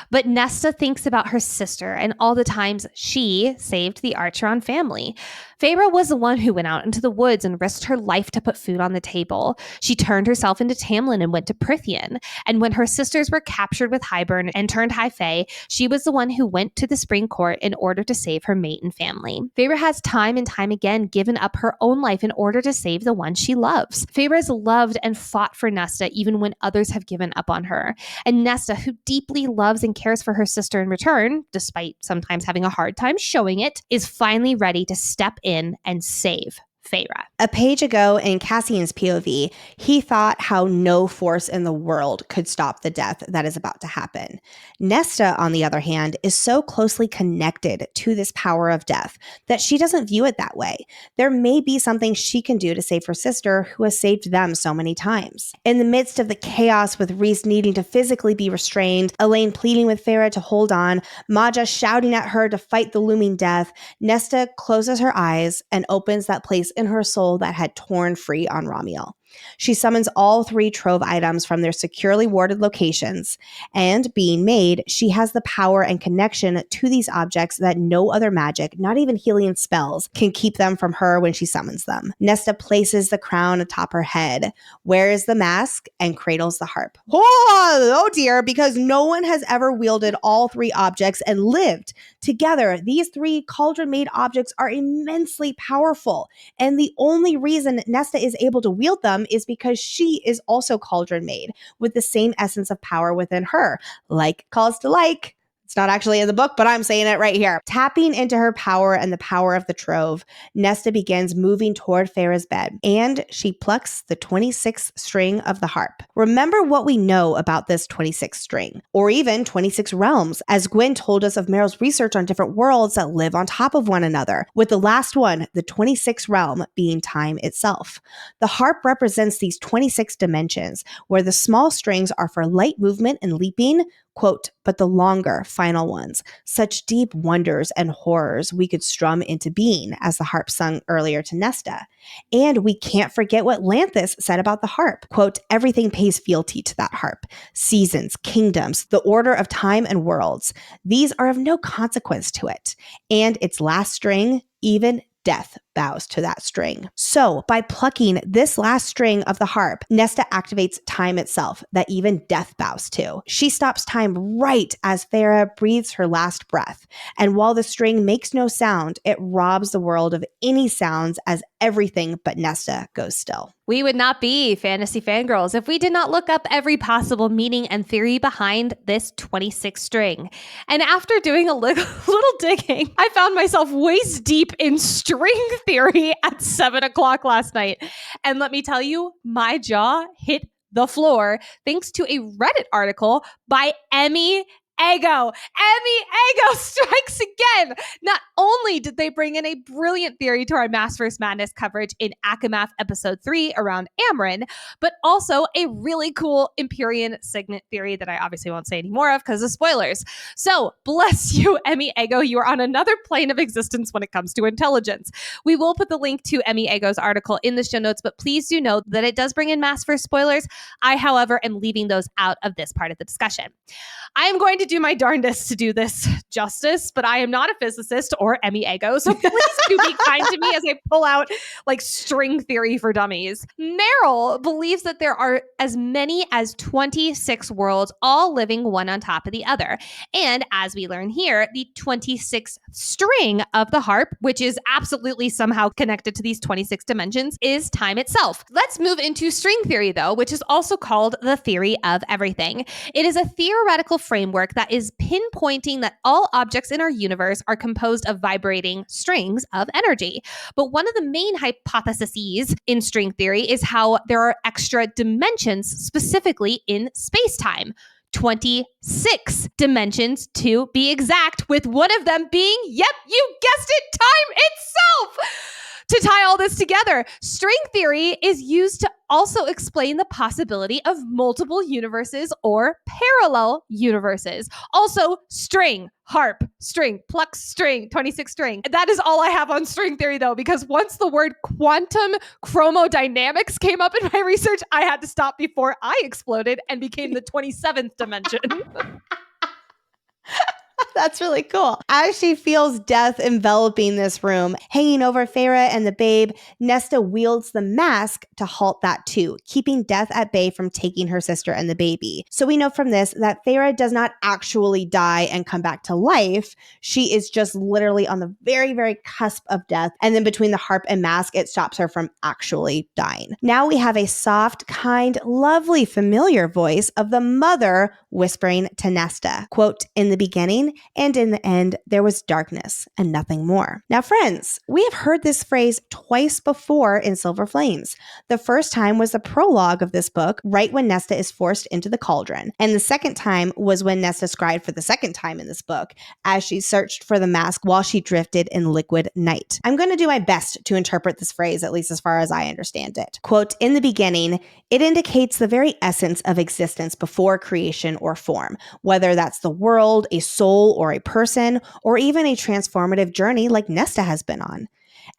But Nesta thinks about her sister and all the times she saved the Archeron family. Feyre was the one who went out into the woods and risked her life to put food on the table. She turned herself into Tamlin and went to Prythian. And when her sisters were captured with Hybern and turned High Fae, she was the one who went to the Spring Court in order to save her mate and family. Feyre has time and time again given up her own life in order to save the one she loves. Feyre has loved and fought for Nesta even when others have given up on her. And Nesta, who deeply loves and cares for her sister in return, despite sometimes having a hard time showing it, is finally ready to step in and save Feyre. A page ago in Cassian's POV, he thought how no force in the world could stop the death that is about to happen. Nesta, on the other hand, is so closely connected to this power of death that she doesn't view it that way. There may be something she can do to save her sister who has saved them so many times. In the midst of the chaos with Rhys needing to physically be restrained, Elaine pleading with Feyre to hold on, Maja shouting at her to fight the looming death, Nesta closes her eyes and opens that place in her soul that had torn free on Ramiel. She summons all 3 trove items from their securely warded locations, and being made, she has the power and connection to these objects that no other magic, not even healing spells, can keep them from her when she summons them. Nesta places the crown atop her head, wears the mask, and cradles the harp. Oh dear, because no one has ever wielded all 3 objects and lived. Together, these 3 cauldron-made objects are immensely powerful, And the only reason Nesta is able to wield them is because she is also Cauldron made with the same essence of power within her. Like calls to like. It's not actually in the book, but I'm saying it right here. Tapping into her power and the power of the trove, Nesta begins moving toward Feyre's bed, and she plucks the 26th string of the harp. Remember what we know about this 26th string, or even 26 realms, as Gwen told us of Meryl's research on different worlds that live on top of one another, with the last one, the 26th realm, being time itself. The harp represents these 26 dimensions, where the small strings are for light movement and leaping, quote, but the longer, final ones, such deep wonders and horrors we could strum into being, as the harp sung earlier to Nesta. And we can't forget what Lanthus said about the harp. Quote, everything pays fealty to that harp. Seasons, kingdoms, the order of time and worlds. These are of no consequence to it. And its last string, even death bows to that string. So by plucking this last string of the harp, Nesta activates time itself that even death bows to. She stops time right as Feyre breathes her last breath. And while the string makes no sound, it robs the world of any sounds as everything but Nesta goes still. We would not be Fantasy Fangirls if we did not look up every possible meaning and theory behind this 26 string. And after doing a little digging, I found myself waist deep in string theory at 7 o'clock last night. And let me tell you, my jaw hit the floor thanks to a Reddit article by Emmy Ego. Emmy Ego strikes again. Not only did they bring in a brilliant theory to our Maasverse Madness coverage in ACOSF episode 3 around Amryn, but also a really cool Empyrean signet theory that I obviously won't say any more of because of spoilers. So bless you, Emmy Ego. You are on another plane of existence when it comes to intelligence. We will put the link to Emmy Ego's article in the show notes, but please do note that it does bring in Maasverse spoilers. I, however, am leaving those out of this part of the discussion. I am going to do my darndest to do this justice, but I am not a physicist or Emmy Ego, so please do be kind to me as I pull out like string theory for dummies. Meryl believes that there are as many as 26 worlds, all living one on top of the other. And as we learn here, the 26th string of the harp, which is absolutely somehow connected to these 26 dimensions, is time itself. Let's move into string theory, though, which is also called the theory of everything. It is a theoretical framework that is pinpointing that all objects in our universe are composed of vibrating strings of energy. But one of the main hypotheses in string theory is how there are extra dimensions, specifically in space-time. 26 dimensions to be exact, with one of them being, yep, you guessed it, time itself! To tie all this together, string theory is used to also explain the possibility of multiple universes or parallel universes. Also, string, harp, string, pluck string, 26 string. That is all I have on string theory, though, because once the word quantum chromodynamics came up in my research, I had to stop before I exploded and became the 27th dimension. That's really cool. As she feels death enveloping this room, hanging over Feyre and the babe, Nesta wields the mask to halt that too, keeping death at bay from taking her sister and the baby. So we know from this that Feyre does not actually die and come back to life. She is just literally on the very, very cusp of death. And then between the harp and mask, it stops her from actually dying. Now we have a soft, kind, lovely, familiar voice of the mother whispering to Nesta, quote, in the beginning and in the end, there was darkness and nothing more. Now, friends, we have heard this phrase twice before in Silver Flames. The first time was the prologue of this book, right when Nesta is forced into the Cauldron. And the second time was when Nesta scried for the second time in this book, as she searched for the mask while she drifted in liquid night. I'm going to do my best to interpret this phrase, at least as far as I understand it. Quote, in the beginning, it indicates the very essence of existence before creation or form, whether that's the world, a soul, or a person, or even a transformative journey like Nesta has been on.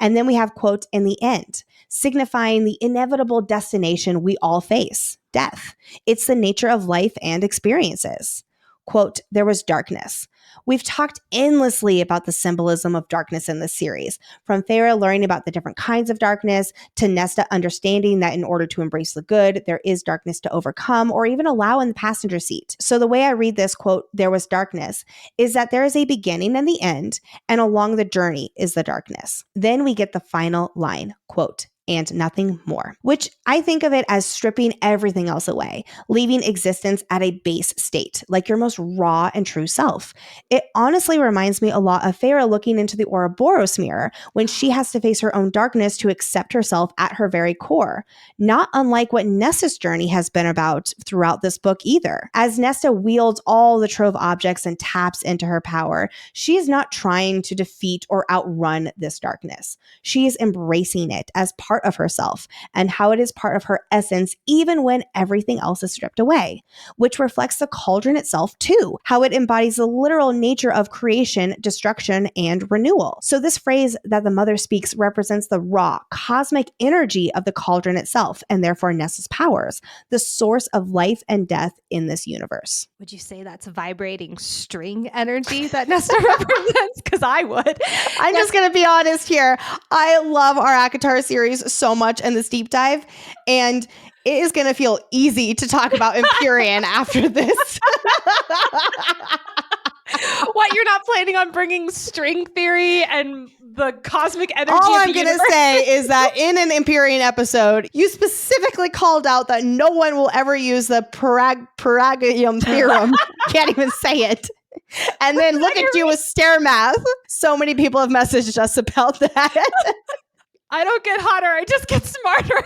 And then we have, quote, in the end, signifying the inevitable destination we all face, death. It's the nature of life and experiences. Quote, there was darkness. We've talked endlessly about the symbolism of darkness in this series, from Feyre learning about the different kinds of darkness, to Nesta understanding that in order to embrace the good, there is darkness to overcome or even allow in the passenger seat. So the way I read this quote, "there was darkness," is that there is a beginning and the end, and along the journey is the darkness. Then we get the final line, quote, "and nothing more," which I think of it as stripping everything else away, leaving existence at a base state, like your most raw and true self. It honestly reminds me a lot of Feyre looking into the Ouroboros mirror when she has to face her own darkness to accept herself at her very core, not unlike what Nesta's journey has been about throughout this book either. As Nesta wields all the trove objects and taps into her power, she is not trying to defeat or outrun this darkness. She is embracing it as part of herself and how it is part of her essence even when everything else is stripped away, which reflects the cauldron itself too, how it embodies the literal nature of creation, destruction, and renewal. So this phrase that the mother speaks represents the raw, cosmic energy of the cauldron itself, and therefore Nesta's powers, the source of life and death in this universe. Would you say that's vibrating string energy that Nesta represents? Because I would. I'm just going to be honest here. I love our ACOTAR series so much in this deep dive, and it is going to feel easy to talk about Empyrean after this. What, you're not planning on bringing string theory and the cosmic energy All of I'm the going to universe? say is that in an Empyrean episode, you specifically called out that no one will ever use the Paragium theorem. Can't even say it. And then look at you with stair math. So many people have messaged us about that. I don't get hotter, I just get smarter.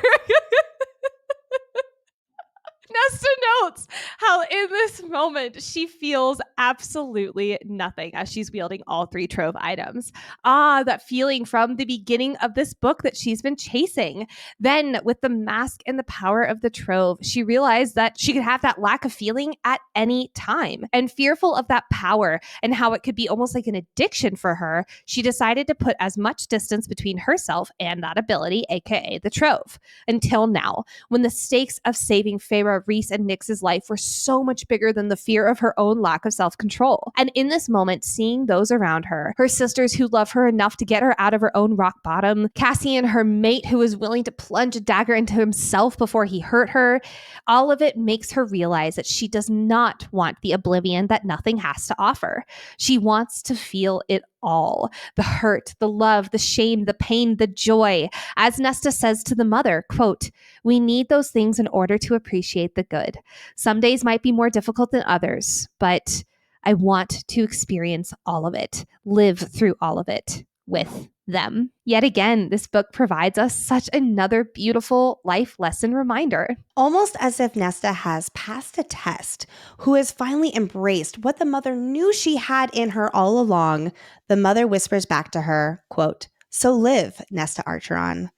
Nesta notes how in this moment she feels absolutely nothing as she's wielding all three trove items. That feeling from the beginning of this book that she's been chasing. Then with the mask and the power of the trove, she realized that she could have that lack of feeling at any time. And fearful of that power and how it could be almost like an addiction for her, she decided to put as much distance between herself and that ability, aka the trove. Until now, when the stakes of saving Feyre, Rhys, and Nyx's life were so much bigger than the fear of her own lack of self-control. And in this moment, seeing those around her, her sisters who love her enough to get her out of her own rock bottom, Cassian, her mate who is willing to plunge a dagger into himself before he hurt her, all of it makes her realize that she does not want the oblivion that nothing has to offer. She wants to feel it all. The hurt, the love, the shame, the pain, the joy. As Nesta says to the mother, quote, "We need those things in order to appreciate the good. Some days might be more difficult than others, but I want to experience all of it, live through all of it with them." Yet again, this book provides us such another beautiful life lesson reminder. Almost as if Nesta has passed a test, who has finally embraced what the mother knew she had in her all along, the mother whispers back to her, quote, "So live, Nesta Archeron."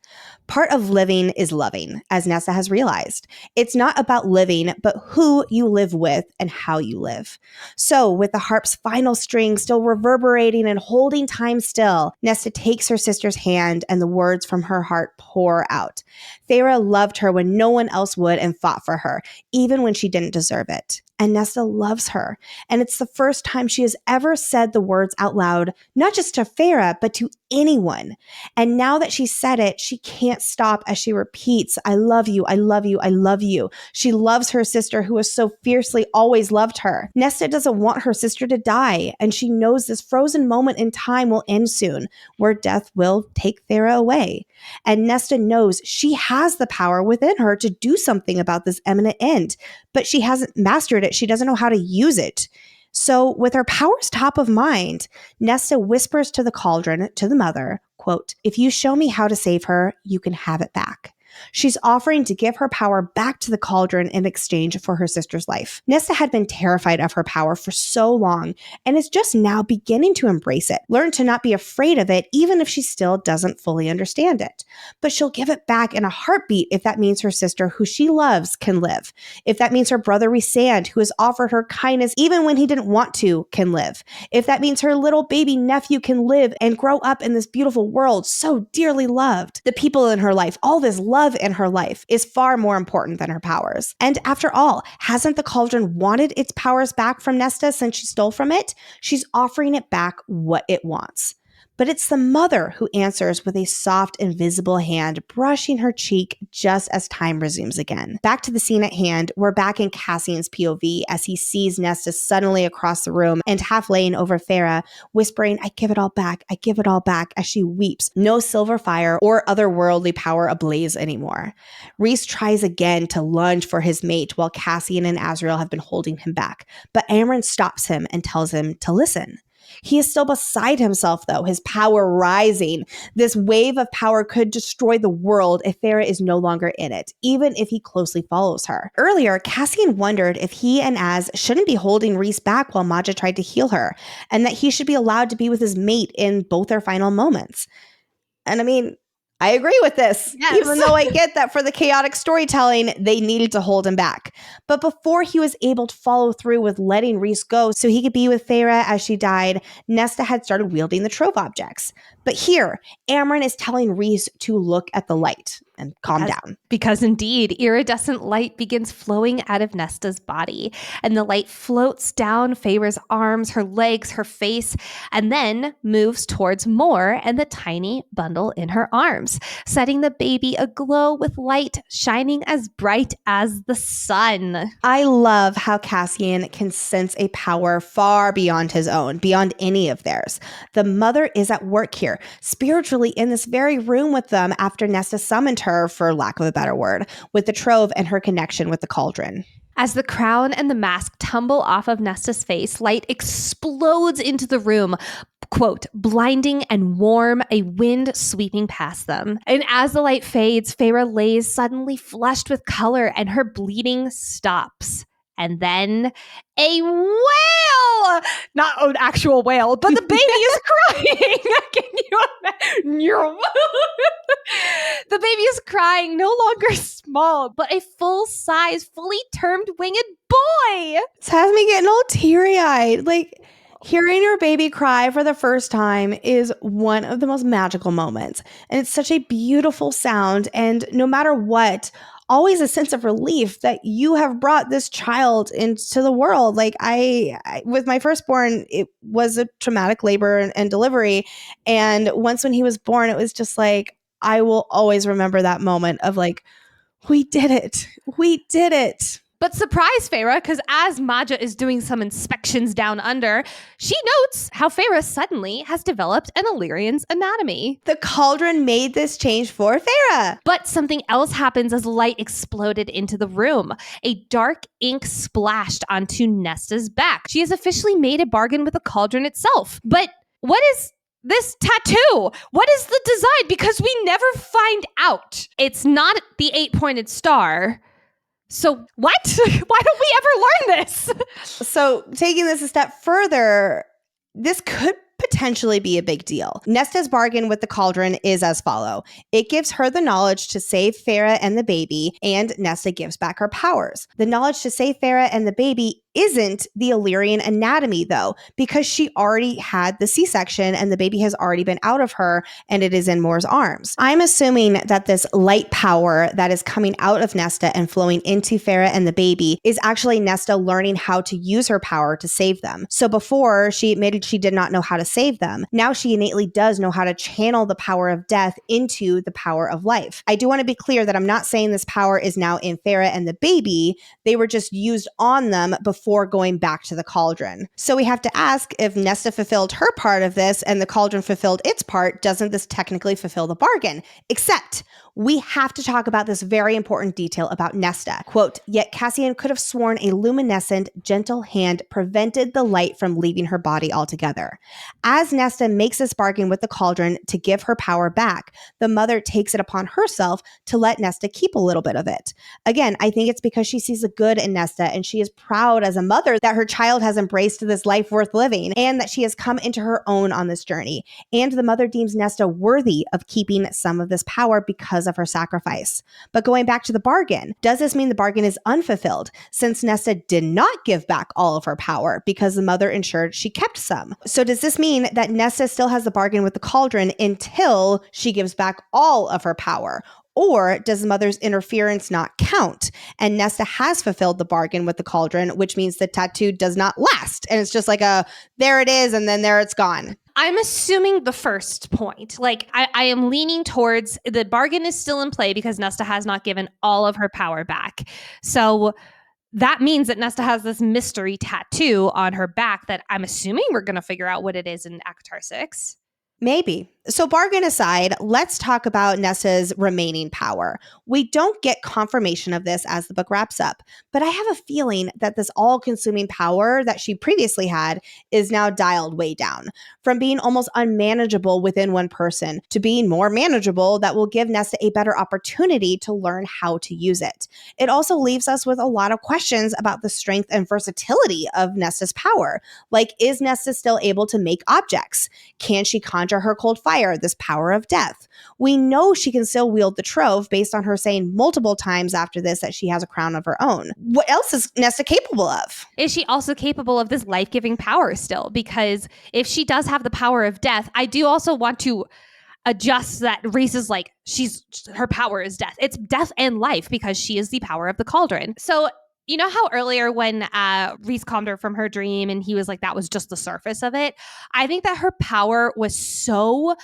Part of living is loving, as Nesta has realized. It's not about living, but who you live with and how you live. So, with the harp's final string still reverberating and holding time still, Nesta takes her sister's hand and the words from her heart pour out. Feyre loved her when no one else would and fought for her, even when she didn't deserve it. And Nesta loves her. And it's the first time she has ever said the words out loud, not just to Feyre, but to anyone. And now that she said it, she can't stop as she repeats, "I love you, I love you, I love you." She loves her sister who has so fiercely always loved her. Nesta doesn't want her sister to die, and she knows this frozen moment in time will end soon, where death will take Feyre away. And Nesta knows she has the power within her to do something about this imminent end, but she hasn't mastered it. She doesn't know how to use it. So with her powers top of mind, Nesta whispers to the cauldron, to the mother, quote, "If you show me how to save her, you can have it back." She's offering to give her power back to the cauldron in exchange for her sister's life. Nesta had been terrified of her power for so long and is just now beginning to embrace it, learn to not be afraid of it even if she still doesn't fully understand it. But she'll give it back in a heartbeat if that means her sister, who she loves, can live. If that means her brother Rhysand, who has offered her kindness even when he didn't want to, can live. If that means her little baby nephew can live and grow up in this beautiful world so dearly loved. The people in her life, all this love love in her life is far more important than her powers. And after all, hasn't the Cauldron wanted its powers back from Nesta since she stole from it? She's offering it back what it wants. But it's the mother who answers with a soft, invisible hand brushing her cheek just as time resumes again. Back to the scene at hand, we're back in Cassian's POV as he sees Nesta suddenly across the room and half laying over Farah, whispering, "I give it all back, I give it all back," as she weeps. No silver fire or otherworldly power ablaze anymore. Rhys tries again to lunge for his mate while Cassian and Azrael have been holding him back, but Amren stops him and tells him to listen. He is still beside himself, though, his power rising. This wave of power could destroy the world if Farah is no longer in it, even if he closely follows her. Earlier, Cassian wondered if he and Az shouldn't be holding Rhys back while Maja tried to heal her, and that he should be allowed to be with his mate in both their final moments. And I mean, I agree with this, even though I get that for the chaotic storytelling, they needed to hold him back. But before he was able to follow through with letting Rhys go so he could be with Farah as she died, Nesta had started wielding the trove objects. But here, Amren is telling Rhys to look at the light and calm down. Because indeed, iridescent light begins flowing out of Nesta's body, and the light floats down Feyre's arms, her legs, her face, and then moves towards Mor and the tiny bundle in her arms, setting the baby aglow with light, shining as bright as the sun. I love how Cassian can sense a power far beyond his own, beyond any of theirs. The mother is at work here, spiritually in this very room with them after Nesta summoned her, for lack of a better word, with the trove and her connection with the Cauldron. As the crown and the mask tumble off of Nesta's face, light explodes into the room, quote, blinding and warm, a wind sweeping past them. And as the light fades, Feyre lays suddenly flushed with color and her bleeding stops. And then a whale, not an actual whale, but the baby is crying. Can you imagine? The baby is crying, no longer small, but a full-size, fully termed winged boy. This has me getting all teary-eyed. Like, hearing your baby cry for the first time is one of the most magical moments. And it's such a beautiful sound. And no matter what, always a sense of relief that you have brought this child into the world. Like I with my firstborn, it was a traumatic labor and delivery. And once when he was born, it was just like, I will always remember that moment of like, we did it. We did it. But surprise, Feyre, because as Maja is doing some inspections down under, she notes how Feyre suddenly has developed an Illyrian's anatomy. The Cauldron made this change for Feyre. But something else happens as light exploded into the room. A dark ink splashed onto Nesta's back. She has officially made a bargain with the Cauldron itself. But what is this tattoo? What is the design? Because we never find out. It's not the 8-pointed star. So what? Why don't we ever learn this? So taking this a step further, this could potentially be a big deal. Nesta's bargain with the Cauldron is as follow. It gives her the knowledge to save Feyre and the baby, and Nesta gives back her powers. The knowledge to save Feyre and the baby isn't the Illyrian anatomy, though, because she already had the C-section and the baby has already been out of her and it is in Mor's arms. I'm assuming that this light power that is coming out of Nesta and flowing into Feyre and the baby is actually Nesta learning how to use her power to save them. So before, she admitted she did not know how to save them. Now she innately does know how to channel the power of death into the power of life. I do want to be clear that I'm not saying this power is now in Feyre and the baby. They were just used on them before going back to the Cauldron. So we have to ask, if Nesta fulfilled her part of this and the Cauldron fulfilled its part, doesn't this technically fulfill the bargain? Except we have to talk about this very important detail about Nesta. Quote, yet Cassian could have sworn a luminescent, gentle hand prevented the light from leaving her body altogether. As Nesta makes this bargain with the Cauldron to give her power back, the mother takes it upon herself to let Nesta keep a little bit of it. Again, I think it's because she sees the good in Nesta and she is proud as a mother that her child has embraced this life worth living and that she has come into her own on this journey. And the mother deems Nesta worthy of keeping some of this power because of her sacrifice. But going back to the bargain, does this mean the bargain is unfulfilled since Nesta did not give back all of her power because the mother ensured she kept some? So does this mean that Nesta still has the bargain with the Cauldron until she gives back all of her power? Or does Mother's interference not count? And Nesta has fulfilled the bargain with the Cauldron, which means the tattoo does not last. And it's just like there it is, and then there it's gone. I'm assuming the first point. Like, I am leaning towards the bargain is still in play because Nesta has not given all of her power back. So that means that Nesta has this mystery tattoo on her back that I'm assuming we're going to figure out what it is in ACOTAR 6. Maybe. So bargain aside, let's talk about Nesta's remaining power. We don't get confirmation of this as the book wraps up, but I have a feeling that this all-consuming power that she previously had is now dialed way down. From being almost unmanageable within one person to being more manageable that will give Nesta a better opportunity to learn how to use it. It also leaves us with a lot of questions about the strength and versatility of Nesta's power. Like, is Nesta still able to make objects? Can she conjure her cold fire, this power of death? We know she can still wield the trove based on her saying multiple times after this that she has a crown of her own. What else is Nesta capable of? Is she also capable of this life-giving power still? Because if she does have the power of death, I do also want to adjust that Rhys is like, her power is death. It's death and life because she is the power of the Cauldron. So you know how earlier when Rhys calmed her from her dream and he was like, that was just the surface of it? I think that her power was so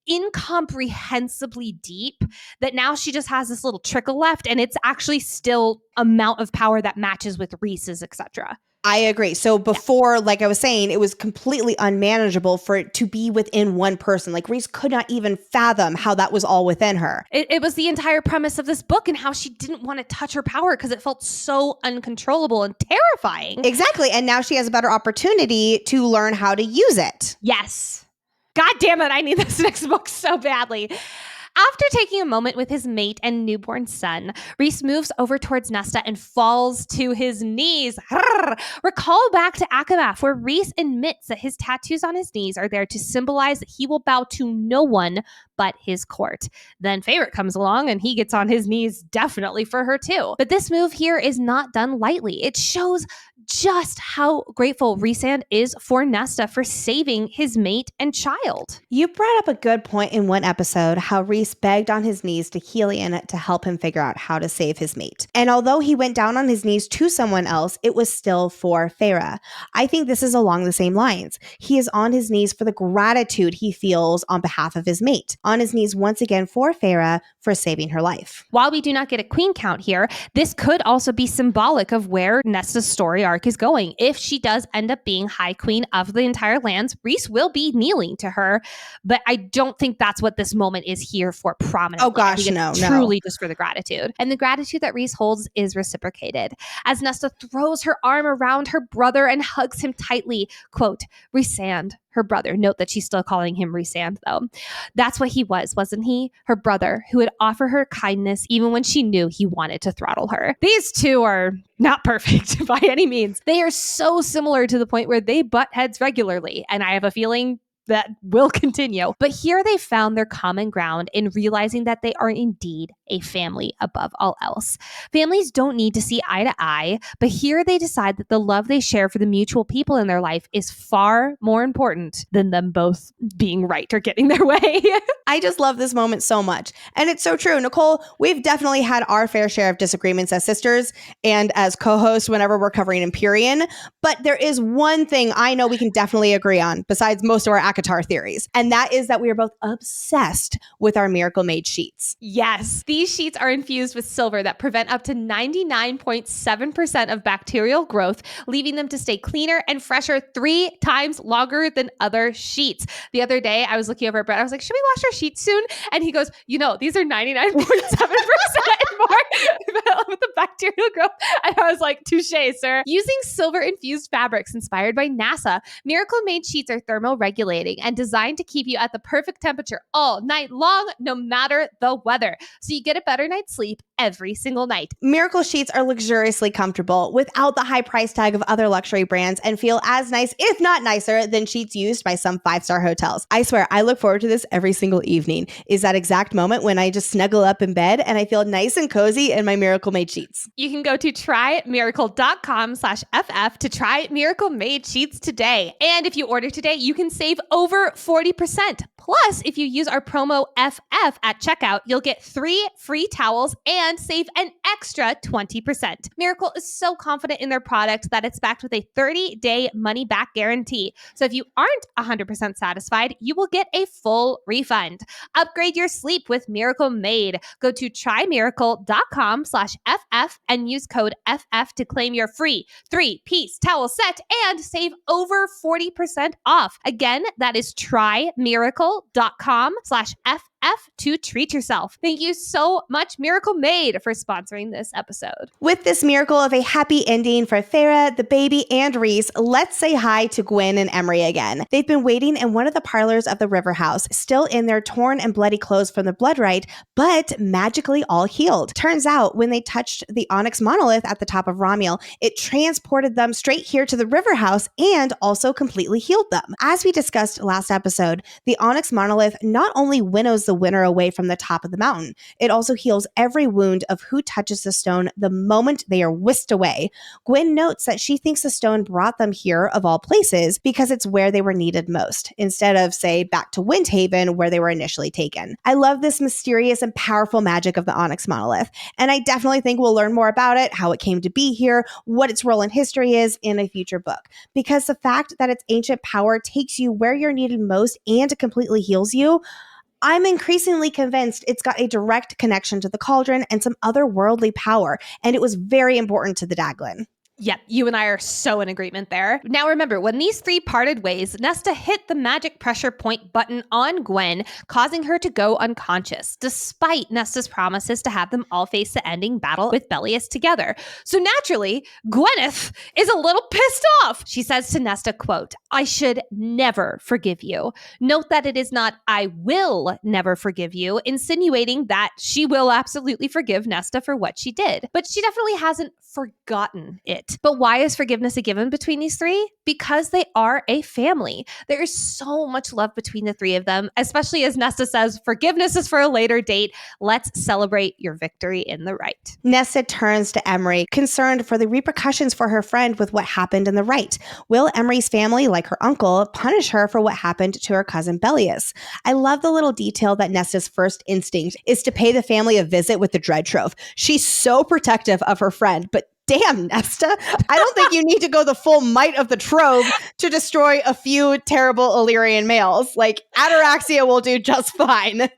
incomprehensibly deep that now she just has this little trickle left, and it's actually still amount of power that matches with Rhys's, etc. I agree. So before, like I was saying, it was completely unmanageable for it to be within one person. Like Rhys could not even fathom how that was all within her. It was the entire premise of this book and how she didn't want to touch her power because it felt so uncontrollable and terrifying. Exactly. And now she has a better opportunity to learn how to use it. Yes. God damn it, I need this next book so badly. After taking a moment with his mate and newborn son, Rhys moves over towards Nesta and falls to his knees. Recall back to ACOSF, where Rhys admits that his tattoos on his knees are there to symbolize that he will bow to no one but his court. Then Favorite comes along and he gets on his knees definitely for her too. But this move here is not done lightly. It shows just how grateful Rhysand is for Nesta for saving his mate and child. You brought up a good point in one episode, how Rhys begged on his knees to Helion to help him figure out how to save his mate. And although he went down on his knees to someone else, it was still for Feyre. I think this is along the same lines. He is on his knees for the gratitude he feels on behalf of his mate. On his knees once again for Feyre for saving her life. While we do not get a queen count here, this could also be symbolic of where Nesta's story arc is going. If she does end up being High Queen of the entire lands, Rhys will be kneeling to her, but I don't think that's what this moment is here for prominently. Oh gosh, no. Truly just for the gratitude. And the gratitude that Rhys holds is reciprocated. As Nesta throws her arm around her brother and hugs him tightly, quote, Rhysand, her brother. Note that she's still calling him Rhysand, though. That's what he was, wasn't he? Her brother, who would offer her kindness even when she knew he wanted to throttle her. These two are not perfect by any means. They are so similar to the point where they butt heads regularly, and I have a feeling that will continue. But here they found their common ground in realizing that they are indeed a family above all else. Families don't need to see eye to eye, but here they decide that the love they share for the mutual people in their life is far more important than them both being right or getting their way. I just love this moment so much. And it's so true. Nicole, we've definitely had our fair share of disagreements as sisters and as co-hosts whenever we're covering Empyrean. But there is one thing I know we can definitely agree on, besides most of our ACOTAR theories, and that is that we are both obsessed with our Miracle Made sheets. Yes, these sheets are infused with silver that prevent up to 99.7% of bacterial growth, leaving them to stay cleaner and fresher 3 times longer than other sheets. The other day, I was looking over at Brett. I was like, should we wash our sheets soon? And he goes, you know, these are 99.7% more with the bacterial growth. And I was like, touche, sir. Using silver-infused fabrics inspired by NASA, Miracle Made sheets are thermoregulating and designed to keep you at the perfect temperature all night long, no matter the weather. So you get a better night's sleep every single night. Miracle sheets are luxuriously comfortable without the high price tag of other luxury brands and feel as nice, if not nicer, than sheets used by some 5-star hotels. I swear, I look forward to this every single evening. Is that exact moment when I just snuggle up in bed and I feel nice and cozy in my Miracle Made sheets. sheets. You can go to trymiracle.com/FF to try Miracle Made sheets today. And if you order today, you can save over 40%. Plus, if you use our promo FF at checkout, you'll get 3 free towels and save an extra 20%. Miracle is so confident in their product that it's backed with a 30-day money-back guarantee. So if you aren't 100% satisfied, you will get a full refund. Upgrade your sleep with Miracle Made. Go to trymiracle.com/FF and use code FF to claim your free 3-piece towel set and save over 40% off. Again, that is trymiracle.com/FF to treat yourself. Thank you so much, Miracle Made, for sponsoring this episode. With this miracle of a happy ending for Farah, the baby, and Reese, let's say hi to Gwen and Emery again. They've been waiting in one of the parlors of the River House, still in their torn and bloody clothes from the blood rite, but magically all healed. Turns out, when they touched the onyx monolith at the top of Romuel, it transported them straight here to the River House and also completely healed them. As we discussed last episode, the onyx monolith not only winnows the winner away from the top of the mountain, it also heals every wound of who touches the stone the moment they are whisked away. Gwen notes that she thinks the stone brought them here of all places because it's where they were needed most, instead of, say, back to Windhaven where they were initially taken. I love this mysterious and powerful magic of the onyx monolith, and I definitely think we'll learn more about it, how it came to be here, what its role in history is in a future book, because the fact that its ancient power takes you where you're needed most and completely heals you, I'm increasingly convinced it's got a direct connection to the Cauldron and some otherworldly power, and it was very important to the Daglin. Yep, you and I are so in agreement there. Now remember, when these 3 parted ways, Nesta hit the magic pressure point button on Gwen, causing her to go unconscious, despite Nesta's promises to have them all face the ending battle with Belius together. So naturally, Gwyneth is a little pissed off. She says to Nesta, quote, "I should never forgive you." Note that it is not "I will never forgive you," insinuating that she will absolutely forgive Nesta for what she did. But she definitely hasn't forgotten it. But why is forgiveness a given between these 3? Because they are a family. There is so much love between the 3 of them, especially as Nesta says, forgiveness is for a later date. Let's celebrate your victory in the rite. Nesta turns to Emery, concerned for the repercussions for her friend with what happened in the rite. Will Emery's family, like her uncle, punish her for what happened to her cousin Belius? I love the little detail that Nesta's first instinct is to pay the family a visit with the Dread Trove. She's so protective of her friend, but damn, Nesta, I don't think you need to go the full might of the trove to destroy a few terrible Illyrian males. Like, Ataraxia will do just fine.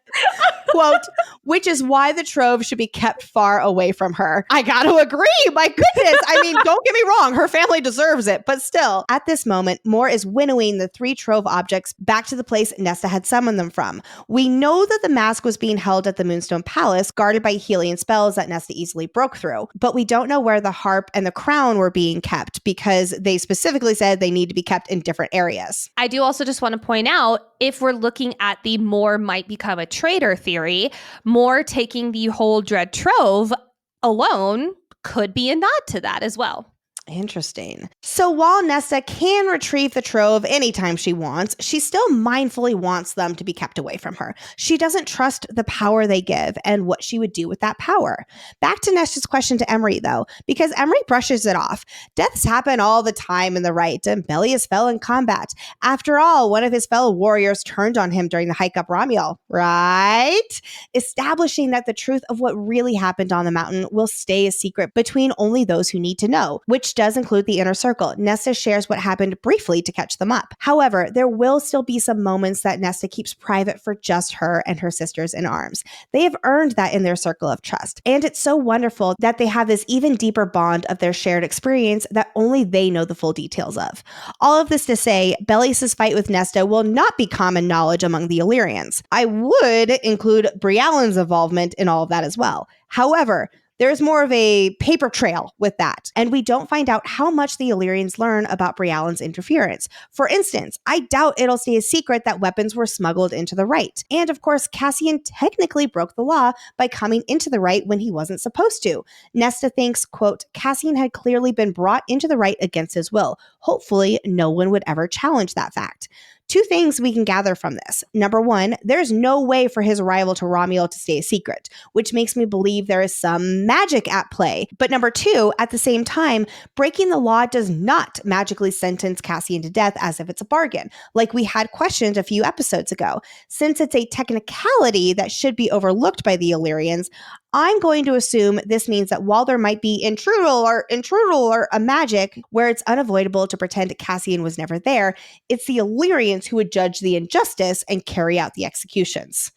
Quote, "which is why the trove should be kept far away from her." I got to agree. My goodness. I mean, don't get me wrong. Her family deserves it. But still, at this moment, Moore is winnowing the 3 trove objects back to the place Nesta had summoned them from. We know that the mask was being held at the Moonstone Palace, guarded by healing spells that Nesta easily broke through. But we don't know where the harp and the crown were being kept because they specifically said they need to be kept in different areas. I do also just want to point out, if we're looking at the Moore might become a traitor theory, Moore taking the whole Dread Trove alone could be a nod to that as well. Interesting. So while Nesta can retrieve the trove anytime she wants, she still mindfully wants them to be kept away from her. She doesn't trust the power they give and what she would do with that power. Back to Nesta's question to Emery, though, because Emery brushes it off. Deaths happen all the time in the rite, and Belius fell in combat. After all, one of his fellow warriors turned on him during the hike up Romuel, right? Establishing that the truth of what really happened on the mountain will stay a secret between only those who need to know, which does include the Inner Circle. Nesta shares what happened briefly to catch them up. However, there will still be some moments that Nesta keeps private for just her and her sisters in arms. They have earned that in their circle of trust. And it's so wonderful that they have this even deeper bond of their shared experience that only they know the full details of. All of this to say, Belius' fight with Nesta will not be common knowledge among the Illyrians. I would include Briallen's involvement in all of that as well. However, there's more of a paper trail with that, and we don't find out how much the Illyrians learn about Briallen's interference. For instance, I doubt it'll stay a secret that weapons were smuggled into the rite. And of course, Cassian technically broke the law by coming into the rite when he wasn't supposed to. Nesta thinks, quote, Cassian had clearly been brought into the rite against his will. Hopefully, no one would ever challenge that fact. Two things we can gather from this. Number one, there's no way for his arrival to Romulo to stay a secret, which makes me believe there is some magic at play. But number two, at the same time, breaking the law does not magically sentence Cassian to death as if it's a bargain, like we had questioned a few episodes ago. Since it's a technicality that should be overlooked by the Illyrians, I'm going to assume this means that while there might be intrudal or a magic where it's unavoidable to pretend Cassian was never there, it's the Illyrians who would judge the injustice and carry out the executions,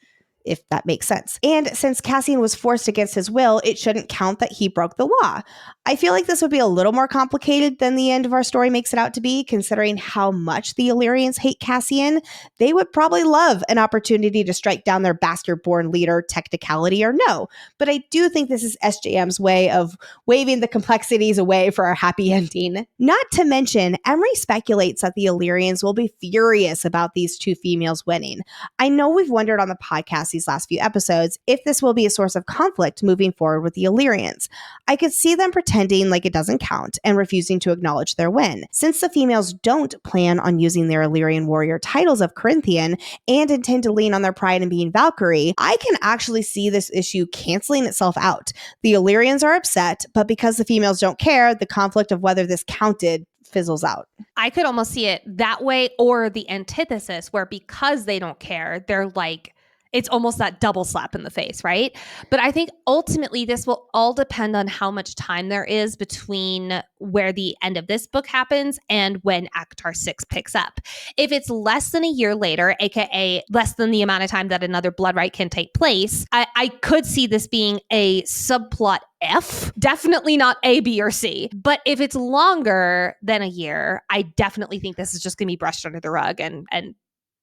if that makes sense. And since Cassian was forced against his will, it shouldn't count that he broke the law. I feel like this would be a little more complicated than the end of our story makes it out to be, considering how much the Illyrians hate Cassian. They would probably love an opportunity to strike down their bastard-born leader, technicality or no. But I do think this is SJM's way of waving the complexities away for a happy ending. Not to mention, Emery speculates that the Illyrians will be furious about these two females winning. I know we've wondered on the podcast these last few episodes if this will be a source of conflict moving forward with the Illyrians. I could see them pretending like it doesn't count and refusing to acknowledge their win. Since the females don't plan on using their Illyrian warrior titles of Corinthian and intend to lean on their pride in being Valkyrie, I can actually see this issue canceling itself out. The Illyrians are upset, but because the females don't care, the conflict of whether this counted fizzles out. I could almost see it that way, or the antithesis where because they don't care, they're like, it's almost that double slap in the face, right? But I think ultimately this will all depend on how much time there is between where the end of this book happens and when ACOTAR 6 picks up. If it's less than a year later, aka less than the amount of time that another blood right can take place, I could see this being a subplot F, definitely not A, B, or C. But if it's longer than a year, I definitely think this is just going to be brushed under the rug and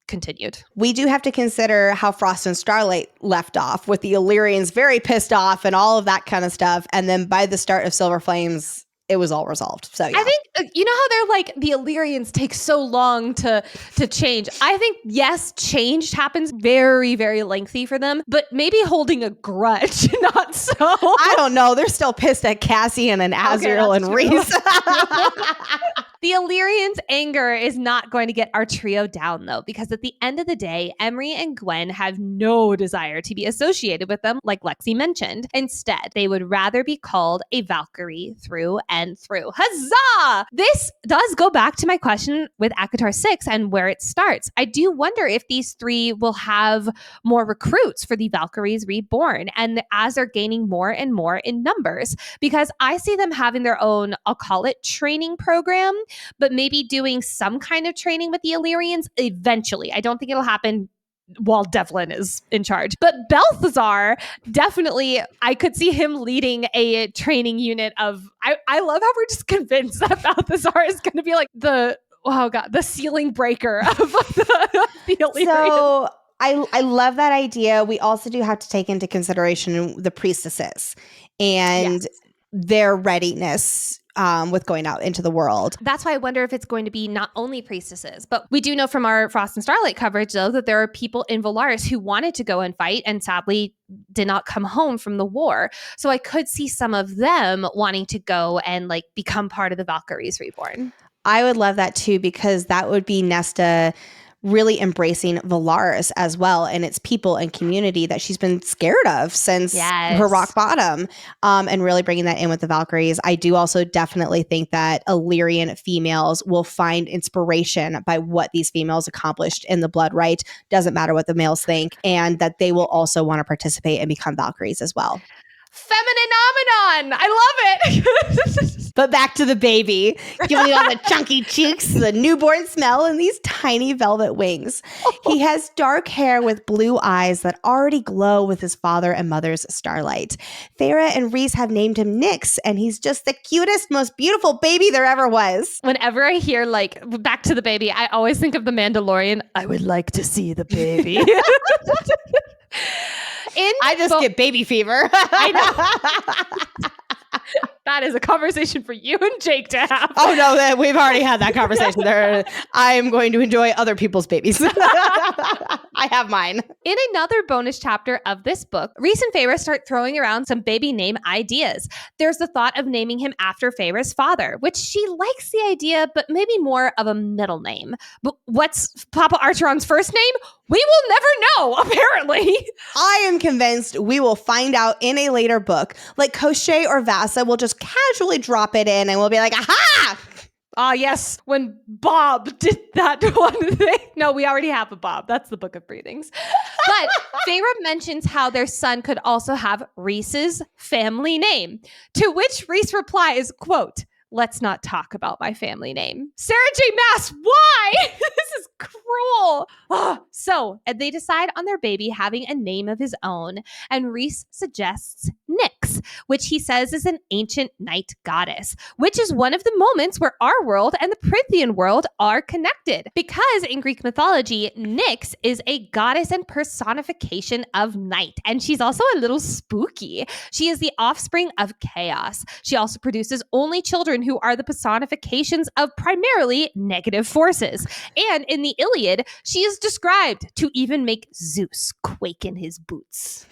continued. We do have to consider how Frost and Starlight left off, with the Illyrians very pissed off and all of that kind of stuff. And then by the start of Silver Flames, it was all resolved. So yeah. I think, you know how they're like, the Illyrians take so long to change. I think, yes, change happens very, very lengthy for them, but maybe holding a grudge, not so. I don't know. They're still pissed at Cassian and Azrael and Reese. The Illyrians' anger is not going to get our trio down, though, because at the end of the day, Emery and Gwen have no desire to be associated with them, like Lexi mentioned. Instead, they would rather be called a Valkyrie through and through. Huzzah! This does go back to my question with ACOTAR 6 and where it starts. I do wonder if these three will have more recruits for the Valkyries Reborn, and as they're gaining more and more in numbers, because I see them having their own, I'll call it, training program, but maybe doing some kind of training with the Illyrians eventually. I don't think it'll happen while Devlin is in charge. But Balthazar, definitely, I could see him leading a training unit of, I love how we're just convinced that Balthazar is going to be like the ceiling breaker of the Illyrians. So I love that idea. We also do have to take into consideration the priestesses and their readiness with going out into the world. That's why I wonder if it's going to be not only priestesses, but we do know from our Frost and Starlight coverage, though, that there are people in Valaris who wanted to go and fight and sadly did not come home from the war. So I could see some of them wanting to go and like become part of the Valkyries Reborn. I would love that too, because that would be Nesta really embracing Valaris as well and its people and community that she's been scared of since her rock bottom, and really bringing that in with the Valkyries. I do also definitely think that Illyrian females will find inspiration by what these females accomplished in the Blood Rite. Doesn't matter what the males think, and that they will also want to participate and become Valkyries as well. Femininomenon! I love it! But back to the baby, giving you all the chunky cheeks, the newborn smell, and these tiny velvet wings. He has dark hair with blue eyes that already glow with his father and mother's starlight. Farah and Reese have named him Nyx, and he's just the cutest, most beautiful baby there ever was. Whenever I hear, like, back to the baby, I always think of The Mandalorian. I would like to see the baby. I just get baby fever. I know. That is a conversation for you and Jake to have. Oh, no, we've already had that conversation there. I am going to enjoy other people's babies. I have mine. In another bonus chapter of this book, Rhys and Feyre start throwing around some baby name ideas. There's the thought of naming him after Feyre's father, which she likes the idea, but maybe more of a middle name. But what's Papa Archeron's first name? We will never know, apparently. I am convinced we will find out in a later book. Like Koschei or Vasa will just casually drop it in and we'll be like, aha! Ah, yes, when Bob did that one thing. No, we already have a Bob. That's the Book of Breathings. But Feyre mentions how their son could also have Rhys's family name, to which Rhys replies, quote, "Let's not talk about my family name." Sarah J. Maas, why? This is cruel. So they decide on their baby having a name of his own, and Rhys suggests Nyx, which he says is an ancient night goddess, which is one of the moments where our world and the Prythian world are connected. Because in Greek mythology, Nyx is a goddess and personification of night, and she's also a little spooky. She is the offspring of chaos. She also produces only children who are the personifications of primarily negative forces. And in the Iliad, she is described to even make Zeus quake in his boots.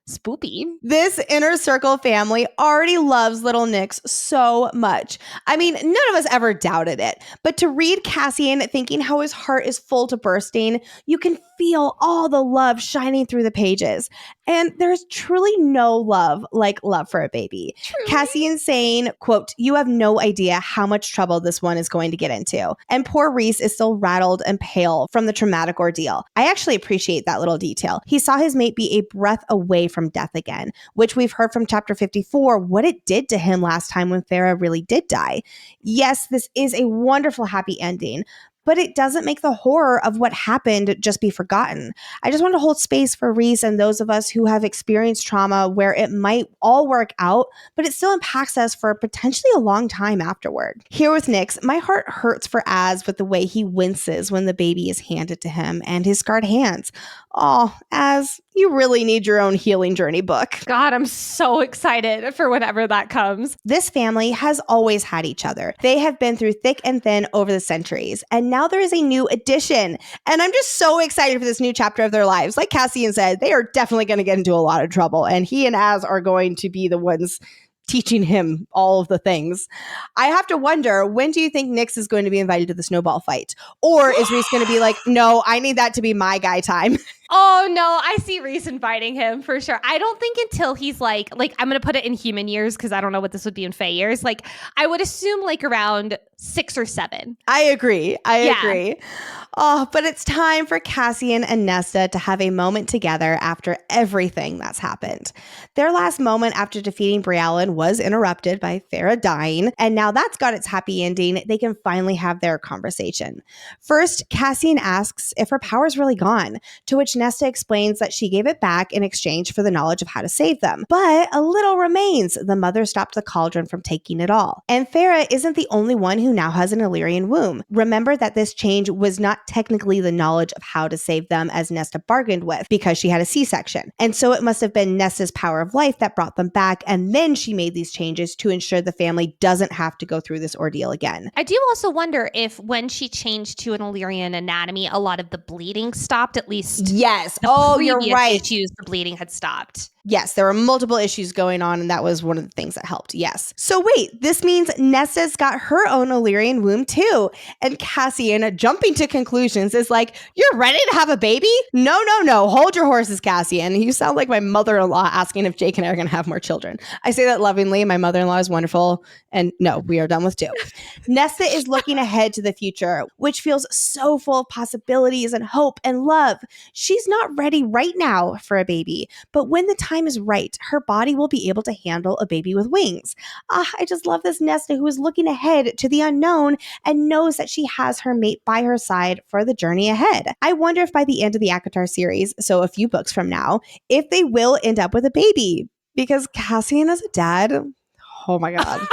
Spoopy. This Inner Circle family already loves little Nyx so much. I mean, none of us ever doubted it. But to read Cassian thinking how his heart is full to bursting, you can feel all the love shining through the pages. And there's truly no love like love for a baby. Truly. Cassian saying, quote, "You have no idea how much trouble this one is going to get into." And poor Rhys is still rattled and pale from the traumatic ordeal. I actually appreciate that little detail. He saw his mate be a breath away from death again, which we've heard from chapter 54, what it did to him last time when Feyre really did die. Yes, this is a wonderful happy ending, but it doesn't make the horror of what happened just be forgotten. I just want to hold space for Rhys and those of us who have experienced trauma where it might all work out, but it still impacts us for potentially a long time afterward. Here with Nyx, my heart hurts for Az with the way he winces when the baby is handed to him and his scarred hands. Oh, Az, you really need your own healing journey book. God, I'm so excited for whatever that comes. This family has always had each other. They have been through thick and thin over the centuries, and now there is a new addition. And I'm just so excited for this new chapter of their lives. Like Cassian said, they are definitely going to get into a lot of trouble, and he and Az are going to be the ones teaching him all of the things. I have to wonder, when do you think Nyx is going to be invited to the snowball fight? Or is Rhys going to be like, no, I need that to be my guy time? Oh, no, I see Rhys inviting him for sure. I don't think until he's like I'm going to put it in human years because I don't know what this would be in Fae years. Like, I would assume like around 6 or 7. I agree. I agree. Oh, but it's time for Cassian and Nesta to have a moment together after everything that's happened. Their last moment after defeating Brialyn was interrupted by Feyre dying, and now that's got its happy ending. They can finally have their conversation. First, Cassian asks if her power's really gone, to which Nesta explains that she gave it back in exchange for the knowledge of how to save them. But a little remains. The mother stopped the Cauldron from taking it all. And Feyre isn't the only one who now has an Illyrian womb. Remember that this change was not technically the knowledge of how to save them as Nesta bargained with, because she had a C-section. And so it must have been Nesta's power of life that brought them back, and then she made these changes to ensure the family doesn't have to go through this ordeal again. I do also wonder if when she changed to an Illyrian anatomy, a lot of the bleeding stopped, at least. Yes. Oh, you're right. Issues, the bleeding had stopped. Yes, there were multiple issues going on, and that was one of the things that helped. Yes. So wait, this means Nesta's got her own Illyrian womb too. And Cassian, jumping to conclusions, is like, "You're ready to have a baby? No. Hold your horses, Cassian. You sound like my mother-in-law asking if Jake and I are going to have more children." I say that lovingly. My mother-in-law is wonderful. And no, we are done with 2. Nesta is looking ahead to the future, which feels so full of possibilities and hope and love. She's not ready right now for a baby, but when the time is right, her body will be able to handle a baby with wings. I just love this Nesta who is looking ahead to the unknown and knows that she has her mate by her side for the journey ahead. I wonder if by the end of the ACOTAR series, so a few books from now, if they will end up with a baby. Because Cassian as a dad, oh my God.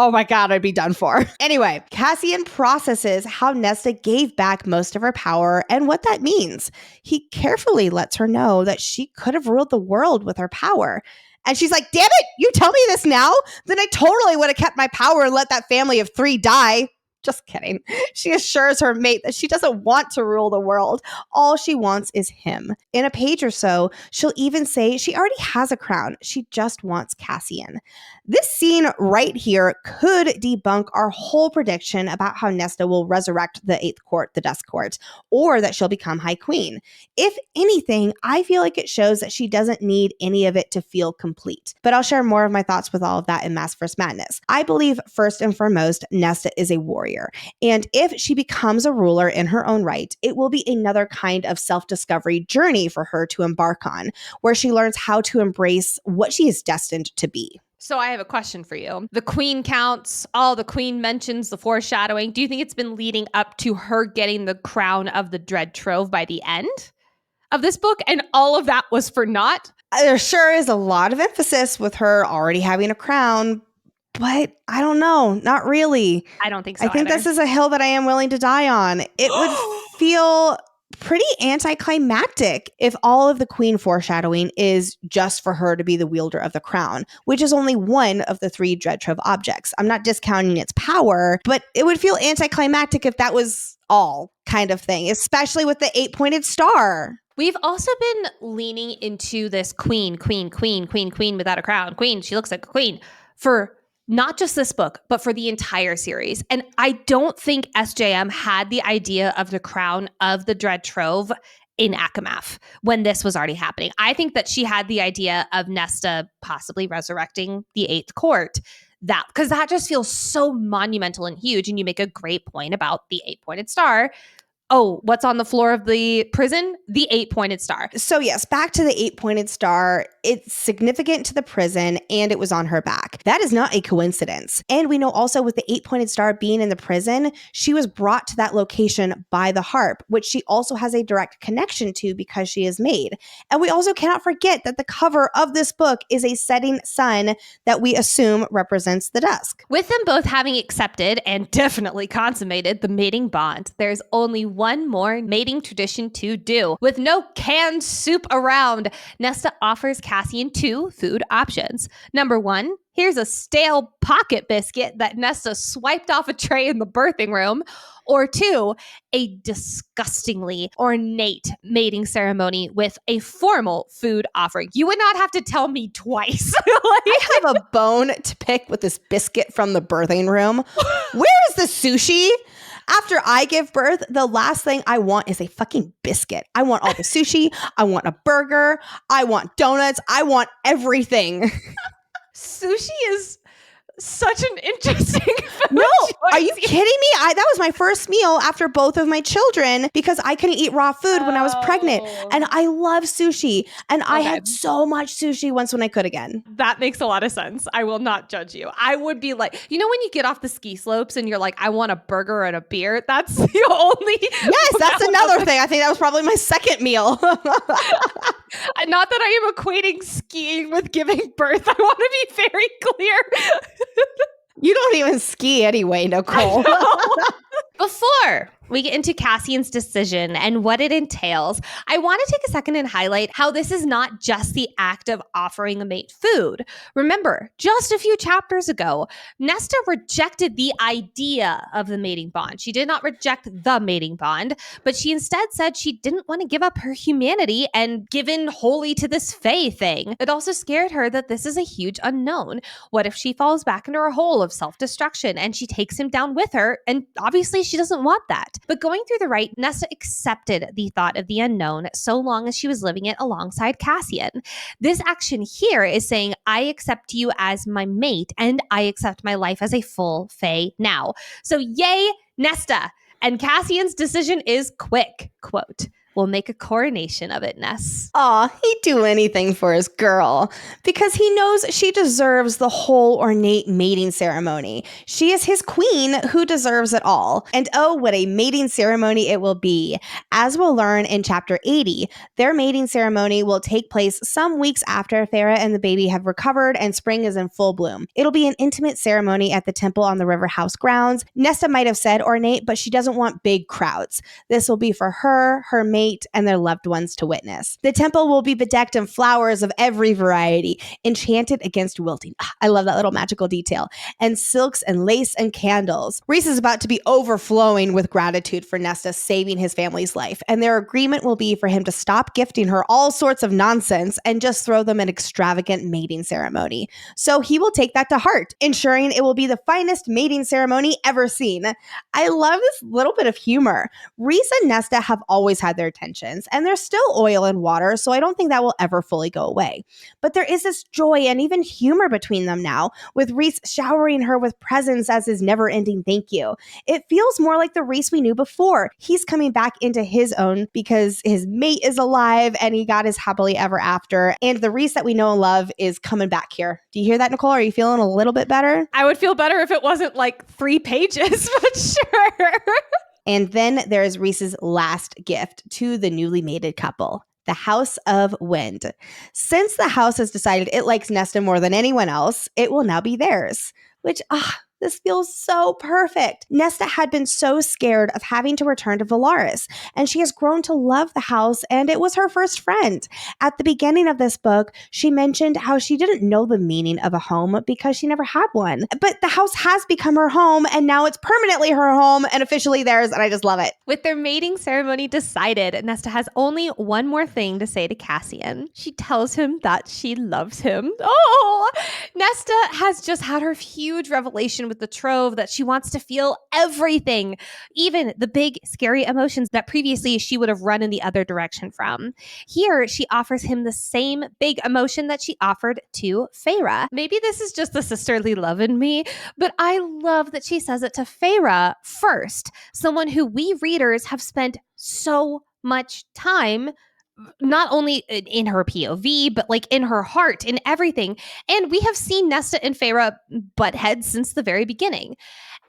Oh my God, I'd be done for. Anyway, Cassian processes how Nesta gave back most of her power and what that means. He carefully lets her know that she could have ruled the world with her power. And she's like, damn it, you tell me this now? Then I totally would have kept my power and let that family of 3 die. Just kidding. She assures her mate that she doesn't want to rule the world. All she wants is him. In a page or so, she'll even say she already has a crown. She just wants Cassian. This scene right here could debunk our whole prediction about how Nesta will resurrect the 8th Court, the Dusk Court, or that she'll become High Queen. If anything, I feel like it shows that she doesn't need any of it to feel complete. But I'll share more of my thoughts with all of that in Maasverse Madness. I believe, first and foremost, Nesta is a warrior. And if she becomes a ruler in her own right, it will be another kind of self-discovery journey for her to embark on, where she learns how to embrace what she is destined to be. So I have a question for you. The queen counts, all the queen mentions, the foreshadowing. Do you think it's been leading up to her getting the crown of the Dread Trove by the end of this book? And all of that was for naught? There sure is a lot of emphasis with her already having a crown, but I don't know. Not really. I don't think so. I think either. this is a hill that I am willing to die on. It would feel pretty anticlimactic if all of the queen foreshadowing is just for her to be the wielder of the crown, which is only one of the 3 Dread Trove objects. I'm not discounting its power, but it would feel anticlimactic if that was all kind of thing, especially with the 8-pointed star. We've also been leaning into this queen without a crown. Queen, she looks like a queen for not just this book, but for the entire series. And I don't think SJM had the idea of the crown of the Dread Trove in ACOSF when this was already happening. I think that she had the idea of Nesta possibly resurrecting the 8th Court. Because that just feels so monumental and huge. And you make a great point about the 8-pointed star. Oh, what's on the floor of the prison? The 8-pointed star. So yes, back to the 8-pointed star. It's significant to the prison and it was on her back. That is not a coincidence. And we know also with the 8-pointed star being in the prison, she was brought to that location by the harp, which she also has a direct connection to because she is made. And we also cannot forget that the cover of this book is a setting sun that we assume represents the dusk. With them both having accepted and definitely consummated the mating bond, there's only one more mating tradition to do. With no canned soup around, Nesta offers Cassian 2 food options. Number 1, here's a stale pocket biscuit that Nesta swiped off a tray in the birthing room. Or 2, a disgustingly ornate mating ceremony with a formal food offering. You would not have to tell me twice. I have a bone to pick with this biscuit from the birthing room. Where is the sushi? After I give birth, the last thing I want is a fucking biscuit. I want all the sushi. I want a burger. I want donuts. I want everything. Sushi is such an interesting food No, choice. are you kidding me? That was my first meal after both of my children because I couldn't eat raw food when I was pregnant. And I love sushi. And I had so much sushi once when I could again. That makes a lot of sense. I will not judge you. I would be like, you know, when you get off the ski slopes and you're like, I want a burger and a beer. That's the only. Yes, that's another thing. I think that was probably my second meal. Not that I am equating skiing with giving birth. I want to be very clear. You don't even ski anyway, Nicole. Before we get into Cassian's decision and what it entails, I want to take a second and highlight how this is not just the act of offering a mate food. Remember, just a few chapters ago, Nesta rejected the idea of the mating bond. She did not reject the mating bond, but she instead said she didn't want to give up her humanity and give in wholly to this Fae thing. It also scared her that this is a huge unknown. What if she falls back into her hole of self-destruction and she takes him down with her? And obviously she doesn't want that. But going through the rite, Nesta accepted the thought of the unknown so long as she was living it alongside Cassian. This action here is saying, I accept you as my mate and I accept my life as a full Fae now. So yay, Nesta. And Cassian's decision is quick. Quote, we'll make a coronation of it, Ness. Aw, he'd do anything for his girl because he knows she deserves the whole ornate mating ceremony. She is his queen who deserves it all. And oh, what a mating ceremony it will be. As we'll learn in chapter 80, their mating ceremony will take place some weeks after Farah and the baby have recovered and spring is in full bloom. It'll be an intimate ceremony at the temple on the river house grounds. Nesta might have said ornate, but she doesn't want big crowds. This will be for her, her mate, mate and their loved ones to witness. The temple will be bedecked in flowers of every variety, enchanted against wilting. I love that little magical detail. And silks and lace and candles. Rhys is about to be overflowing with gratitude for Nesta saving his family's life, and their agreement will be for him to stop gifting her all sorts of nonsense and just throw them an extravagant mating ceremony. So he will take that to heart, ensuring it will be the finest mating ceremony ever seen. I love this little bit of humor. Rhys and Nesta have always had their tensions, and there's still oil and water, so I don't think that will ever fully go away. But there is this joy and even humor between them now, with Rhys showering her with presents as his never-ending thank you. It feels more like the Rhys we knew before. He's coming back into his own because his mate is alive and he got his happily ever after. And the Rhys that we know and love is coming back here. Do you hear that, Nicole? Are you feeling a little bit better? I would feel better if it wasn't like 3 pages, but sure. And then there's Rhys's last gift to the newly mated couple. The House of Wind. Since the house has decided it likes Nesta more than anyone else, it will now be theirs. Which, this feels so perfect. Nesta had been so scared of having to return to Valaris, and she has grown to love the house, and it was her first friend. At the beginning of this book, she mentioned how she didn't know the meaning of a home because she never had one. But the house has become her home, and now it's permanently her home and officially theirs, and I just love it. With their mating ceremony decided, Nesta has only one more thing to say to Cassian. She tells him that she loves him. Oh! Nesta has just had her huge revelation with the trove that she wants to feel everything, even the big, scary emotions that previously she would have run in the other direction from. Here, she offers him the same big emotion that she offered to Feyre. Maybe this is just the sisterly love in me, but I love that she says it to Feyre first, someone who we readers have spent so much time not only in her POV, but like in her heart, in everything. And we have seen Nesta and Feyre butt heads since the very beginning.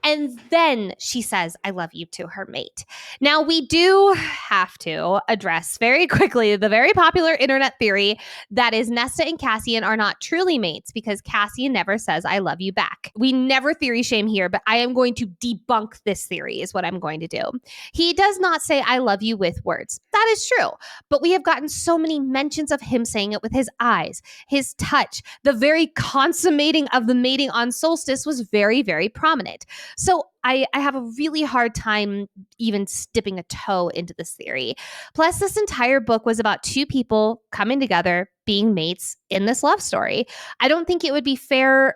And then she says, I love you to her mate. Now, we do have to address very quickly the very popular internet theory that is Nesta and Cassian are not truly mates because Cassian never says, I love you back. We never theory shame here, but I am going to debunk this theory is what I'm going to do. He does not say, I love you with words. That is true. But we have gotten so many mentions of him saying it with his eyes, his touch. The very consummating of the mating on Solstice was very, very prominent. So I have a really hard time even dipping a toe into this theory. Plus, this entire book was about 2 people coming together, being mates in this love story. I don't think it would be fair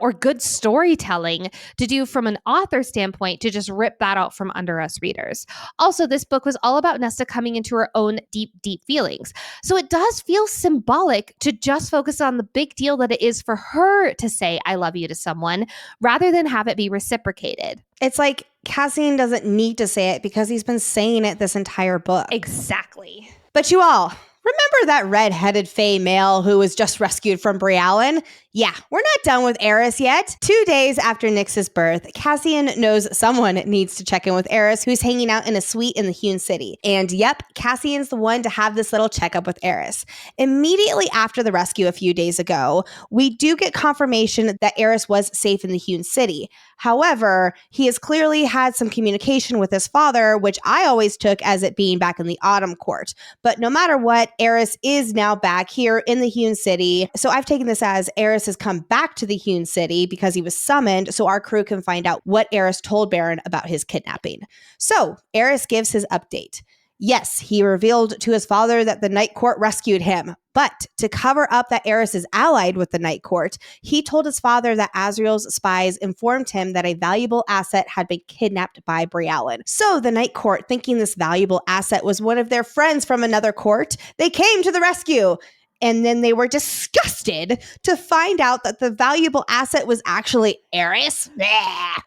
or good storytelling to do from an author standpoint to just rip that out from under us readers. Also, this book was all about Nesta coming into her own deep, deep feelings. So it does feel symbolic to just focus on the big deal that it is for her to say, I love you to someone, rather than have it be reciprocated. It's like Cassian doesn't need to say it because he's been saying it this entire book. Exactly. But you all, remember that red-headed Fae male who was just rescued from Briallen? Yeah, we're not done with Eris yet. 2 days after Nyx's birth, Cassian knows someone needs to check in with Eris, who's hanging out in a suite in the Hewn City. And yep, Cassian's the one to have this little checkup with Eris. Immediately after the rescue a few days ago, we do get confirmation that Eris was safe in the Hewn City. However, he has clearly had some communication with his father, which I always took as it being back in the Autumn Court. But no matter what, Eris is now back here in the Hewn City. So I've taken this as Eris has come back to the Hewn City because he was summoned so our crew can find out what Eris told Baron about his kidnapping. So Eris gives his update. Yes, he revealed to his father that the Night Court rescued him, but to cover up that Eris is allied with the Night Court, he told his father that Azriel's spies informed him that a valuable asset had been kidnapped by Briallen. So the Night Court, thinking this valuable asset was one of their friends from another court, they came to the rescue. And then they were disgusted to find out that the valuable asset was actually Eris.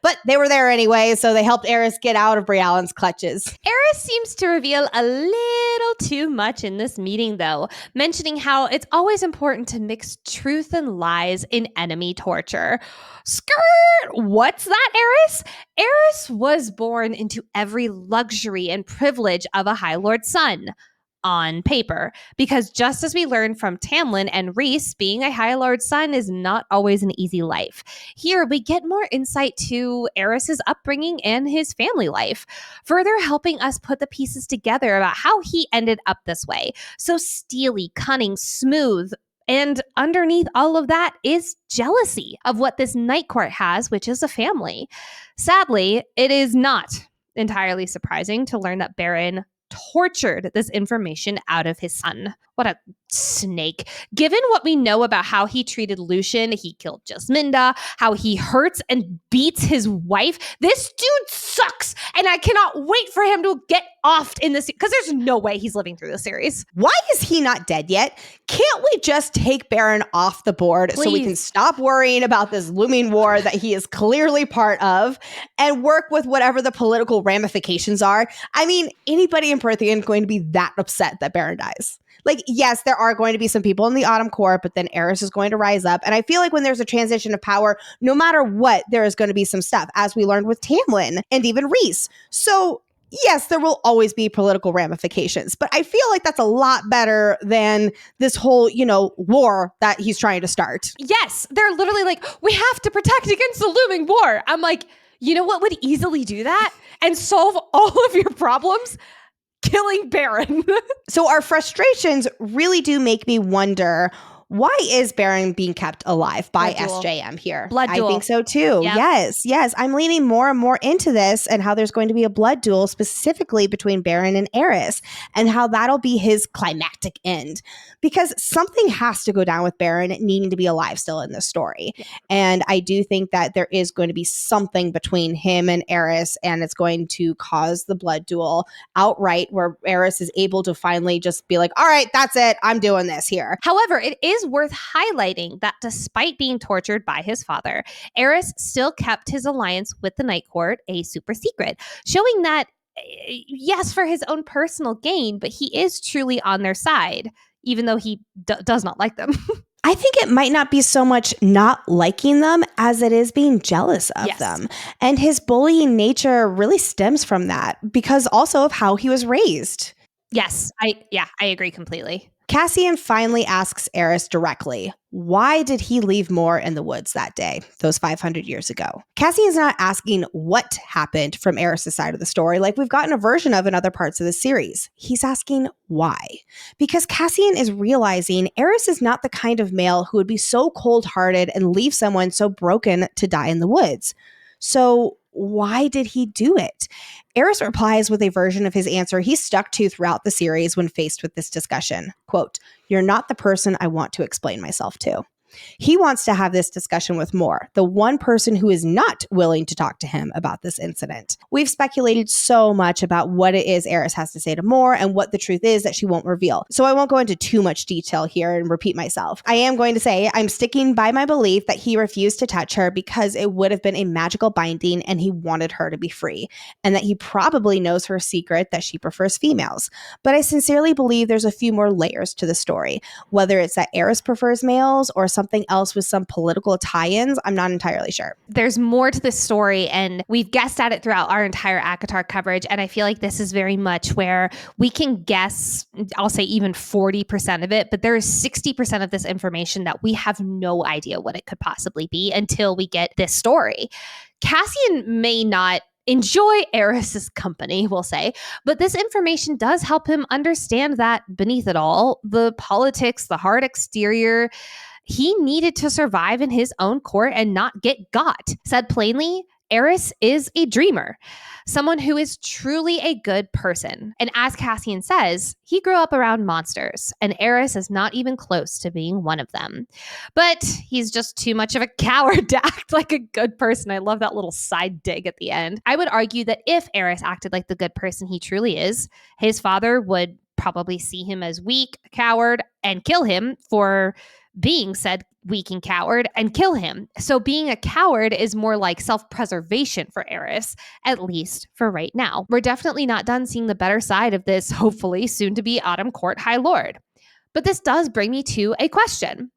But they were there anyway, so they helped Eris get out of Briallen's clutches. Eris seems to reveal a little too much in this meeting, though, mentioning how it's always important to mix truth and lies in enemy torture. Skirt! What's that, Eris? Eris was born into every luxury and privilege of a High Lord's son. on paper, because just as we learned from Tamlin and Rhys, being a High Lord's son is not always an easy life. Here, we get more insight to Aerys's upbringing and his family life, further helping us put the pieces together about how he ended up this way. So steely, cunning, smooth, and underneath all of that is jealousy of what this Night Court has, which is a family. Sadly, it is not entirely surprising to learn that Baron tortured this information out of his son. What a snake. Given what we know about how he treated Lucian, he killed Jasminda, how he hurts and beats his wife, this dude sucks. And I cannot wait for him to get offed in this, because there's no way he's living through this series. Why is he not dead yet? Can't we just take Baron off the board so we can stop worrying about this looming war that he is clearly part of and work with whatever the political ramifications are? I mean, anybody in Prythian is going to be that upset that Baron dies. Like, yes, there are going to be some people in the Autumn Court, but then Aerys is going to rise up. And I feel like when there's a transition of power, no matter what, there is going to be some stuff, as we learned with Tamlin and even Rhys. So yes, there will always be political ramifications, but I feel like that's a lot better than this whole, war that he's trying to start. Yes, they're literally like, we have to protect against the looming war. I'm like, you know what would easily do that and solve all of your problems? Killing Baron. So our frustrations really do make me wonder, why is Baron being kept alive by SJM here? Blood duel. I think so too. Yep. Yes. I'm leaning more and more into this and how there's going to be a blood duel specifically between Baron and Aerys and how that'll be his climactic end. Because something has to go down with Baron needing to be alive still in this story. Yeah. And I do think that there is going to be something between him and Aerys, and it's going to cause the blood duel outright, where Aerys is able to finally just be like, all right, that's it. I'm doing this here. However, it is worth highlighting that despite being tortured by his father, Aerys still kept his alliance with the Night Court a super secret, showing that, yes, for his own personal gain, but he is truly on their side, even though he does not like them. I think it might not be so much not liking them as it is being jealous of them. And his bullying nature really stems from that, because also of how he was raised. Yes, I agree completely. Cassian finally asks Aerys directly, why did he leave Moor in the woods that day, those 500 years ago? Cassian's not asking what happened from Aerys' side of the story like we've gotten a version of in other parts of the series. He's asking why. Because Cassian is realizing Aerys is not the kind of male who would be so cold-hearted and leave someone so broken to die in the woods. So why did he do it? Aerys replies with a version of his answer he stuck to throughout the series when faced with this discussion. Quote, "You're not the person I want to explain myself to." He wants to have this discussion with Moor, the one person who is not willing to talk to him about this incident. We've speculated so much about what it is Aerys has to say to Moor and what the truth is that she won't reveal. So I won't go into too much detail here and repeat myself. I am going to say I'm sticking by my belief that he refused to touch her because it would have been a magical binding and he wanted her to be free, and that he probably knows her secret that she prefers females. But I sincerely believe there's a few more layers to the story, whether it's that Aerys prefers males or something else with some political tie-ins. I'm not entirely sure. There's more to this story, and we've guessed at it throughout our entire ACOTAR coverage, and I feel like this is very much where we can guess, I'll say even 40% of it, but there is 60% of this information that we have no idea what it could possibly be until we get this story. Cassian may not enjoy Aerys' company, we'll say, but this information does help him understand that beneath it all, the politics, the hard exterior, he needed to survive in his own court and not get got. Said plainly, Aerys is a dreamer, someone who is truly a good person. And as Cassian says, he grew up around monsters, and Aerys is not even close to being one of them. But he's just too much of a coward to act like a good person. I love that little side dig at the end. I would argue that if Aerys acted like the good person he truly is, his father would probably see him as weak, a coward, and kill him for being said weak and coward and kill him. So being a coward is more like self-preservation for Aerys, at least for right now. We're definitely not done seeing the better side of this, hopefully soon to be Autumn Court High Lord. But this does bring me to a question.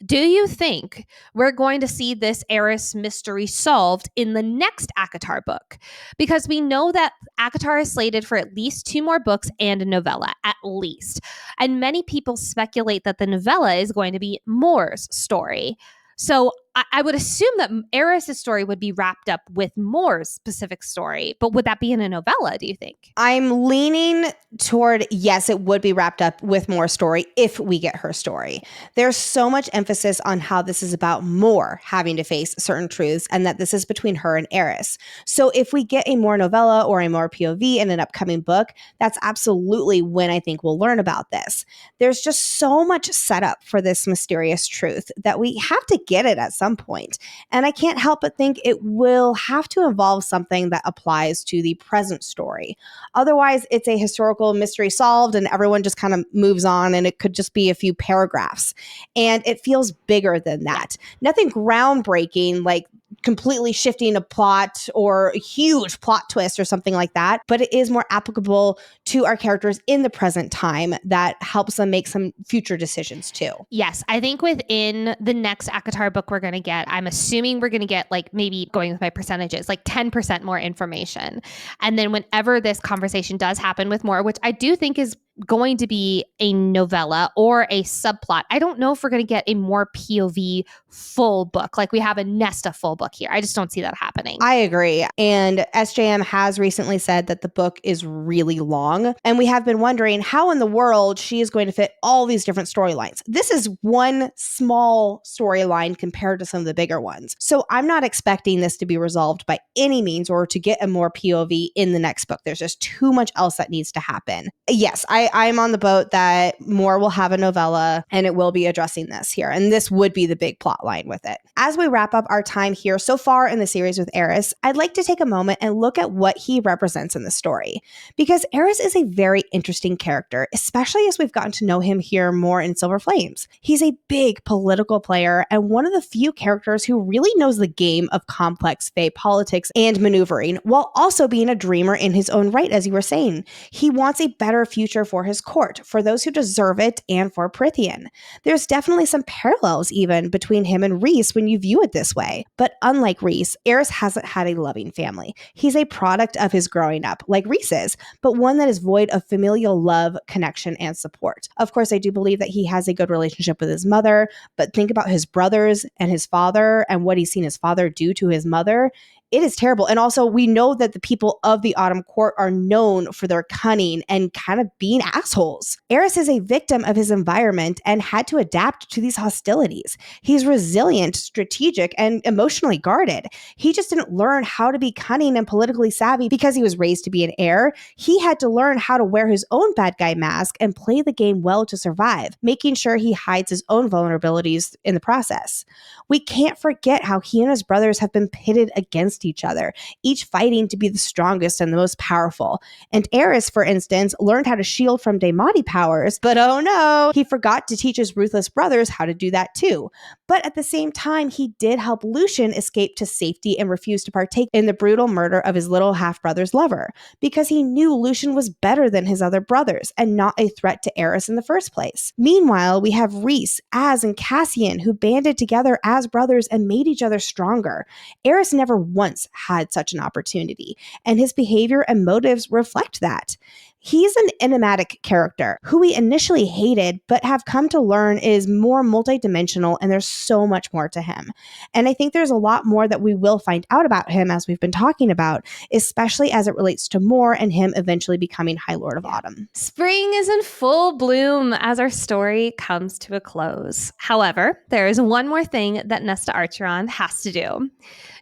Do you think we're going to see this Eris mystery solved in the next ACOTAR book? Because we know that ACOTAR is slated for at least 2 more books and a novella, at least. And many people speculate that the novella is going to be Moore's story. So I would assume that Eris' story would be wrapped up with Moore's specific story, but would that be in a novella, do you think? I'm leaning toward, yes, it would be wrapped up with Moore's story if we get her story. There's so much emphasis on how this is about Moore having to face certain truths and that this is between her and Eris. So if we get a Moore novella or a Moore POV in an upcoming book, that's absolutely when I think we'll learn about this. There's just so much setup for this mysterious truth that we have to get it at some point. And I can't help but think it will have to involve something that applies to the present story. Otherwise, it's a historical mystery solved and everyone just kind of moves on and it could just be a few paragraphs. And it feels bigger than that. Nothing groundbreaking like completely shifting a plot or a huge plot twist or something like that, but it is more applicable to our characters in the present time that helps them make some future decisions too. Yes, I think within the next ACOTAR book we're going to get, I'm assuming we're going to get like maybe going with my percentages, like 10% more information. And then whenever this conversation does happen with Moore, which I do think is going to be a novella or a subplot. I don't know if we're going to get a more POV full book, like we have a Nesta full book here. I just don't see that happening. I agree. And SJM has recently said that the book is really long. And we have been wondering how in the world she is going to fit all these different storylines. This is one small storyline compared to some of the bigger ones. So I'm not expecting this to be resolved by any means or to get a more POV in the next book. There's just too much else that needs to happen. Yes, I'm on the boat that Moore will have a novella and it will be addressing this here. And this would be the big plot line with it. As we wrap up our time here so far in the series with Eris, I'd like to take a moment and look at what he represents in the story. Because Eris is a very interesting character, especially as we've gotten to know him here more in Silver Flames. He's a big political player and one of the few characters who really knows the game of complex Fae politics and maneuvering, while also being a dreamer in his own right, as you were saying. He wants a better future for his court, for those who deserve it, and for Prythian. There's definitely some parallels even between him and Rhys when you view it this way. But unlike Rhys, Eris hasn't had a loving family. He's a product of his growing up, like Rhys is, but one that is void of familial love, connection, and support. Of course, I do believe that he has a good relationship with his mother, but think about his brothers and his father and what he's seen his father do to his mother. It is terrible. And also, we know that the people of the Autumn Court are known for their cunning and kind of being assholes. Eris is a victim of his environment and had to adapt to these hostilities. He's resilient, strategic, and emotionally guarded. He just didn't learn how to be cunning and politically savvy because he was raised to be an heir. He had to learn how to wear his own bad guy mask and play the game well to survive, making sure he hides his own vulnerabilities in the process. We can't forget how he and his brothers have been pitted against each other, each fighting to be the strongest and the most powerful. And Eris, for instance, learned how to shield from Daemati powers, but oh no, he forgot to teach his ruthless brothers how to do that too. But at the same time, he did help Lucian escape to safety and refuse to partake in the brutal murder of his little half-brother's lover, because he knew Lucian was better than his other brothers and not a threat to Eris in the first place. Meanwhile, we have Rhys, Az, and Cassian, who banded together as brothers and made each other stronger. Eris never once had such an opportunity, and his behavior and motives reflect that. He's an enigmatic character who we initially hated, but have come to learn is more multidimensional, and there's so much more to him. And I think there's a lot more that we will find out about him as we've been talking about, especially as it relates to Moore and him eventually becoming High Lord of Autumn. Spring is in full bloom as our story comes to a close. However, there is one more thing that Nesta Archeron has to do.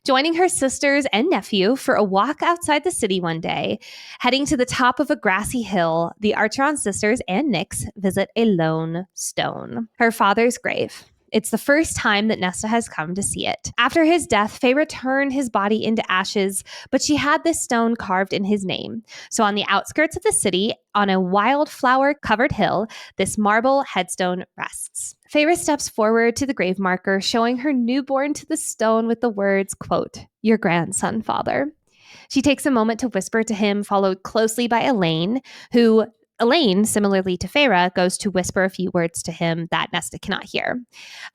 Joining her sisters and nephew for a walk outside the city one day, heading to the top of a grassy hill, the Archeron sisters and Nyx visit a lone stone, her father's grave. It's the first time that Nesta has come to see it. After his death, Fae returned his body into ashes, but she had this stone carved in his name. So on the outskirts of the city, on a wildflower-covered hill, this marble headstone rests. Fae steps forward to the grave marker, showing her newborn to the stone with the words, quote, "Your grandson, father." She takes a moment to whisper to him, followed closely by Elaine, who Elaine, similarly to Feyre, goes to whisper a few words to him that Nesta cannot hear.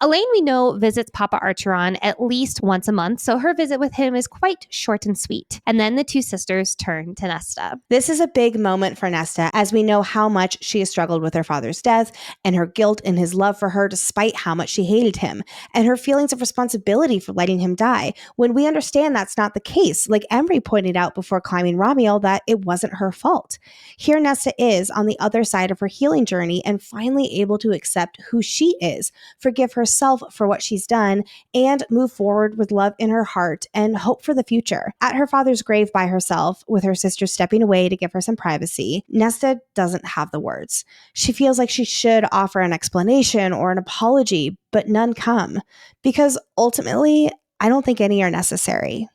Elaine, we know, visits Papa Archeron at least once a month, so her visit with him is quite short and sweet. And then the two sisters turn to Nesta. This is a big moment for Nesta, as we know how much she has struggled with her father's death and her guilt and his love for her despite how much she hated him, and her feelings of responsibility for letting him die, when we understand that's not the case. Like Emery pointed out before climbing Ramiel, that it wasn't her fault. Here Nesta is on the other side of her healing journey and finally able to accept who she is, forgive herself for what she's done, and move forward with love in her heart and hope for the future. At her father's grave by herself, with her sister stepping away to give her some privacy, Nesta doesn't have the words. She feels like she should offer an explanation or an apology, but none come, because ultimately, I don't think any are necessary.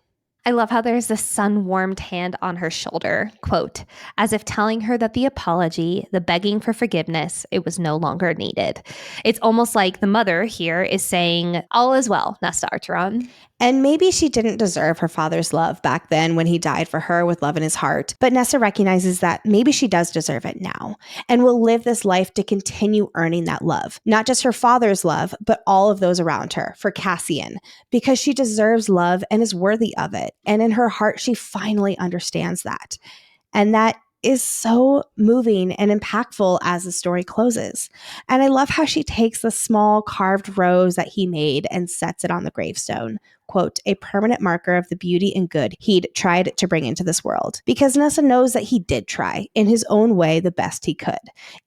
I love how there's this sun-warmed hand on her shoulder, quote, as if telling her that the apology, the begging for forgiveness, it was no longer needed. It's almost like the mother here is saying, all is well, Nesta Archeron. And maybe she didn't deserve her father's love back then when he died for her with love in his heart. But Nesta recognizes that maybe she does deserve it now and will live this life to continue earning that love. Not just her father's love, but all of those around her, for Cassian, because she deserves love and is worthy of it. And in her heart, she finally understands that. And that is so moving and impactful as the story closes. And I love how she takes the small carved rose that he made and sets it on the gravestone. Quote, a permanent marker of the beauty and good he'd tried to bring into this world. Because Nesta knows that he did try, in his own way, the best he could.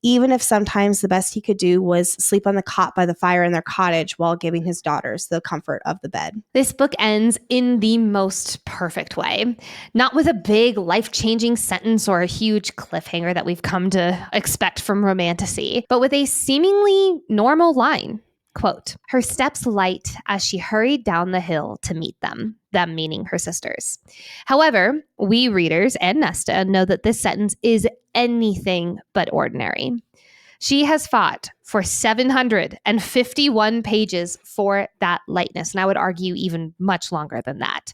Even if sometimes the best he could do was sleep on the cot by the fire in their cottage while giving his daughters the comfort of the bed. This book ends in the most perfect way. Not with a big, life-changing sentence or a huge cliffhanger that we've come to expect from romantasy, but with a seemingly normal line. Quote, her steps light as she hurried down the hill to meet them meaning her sisters. However, we readers and Nesta know that this sentence is anything but ordinary. She has fought for 751 pages for that lightness, and I would argue even much longer than that.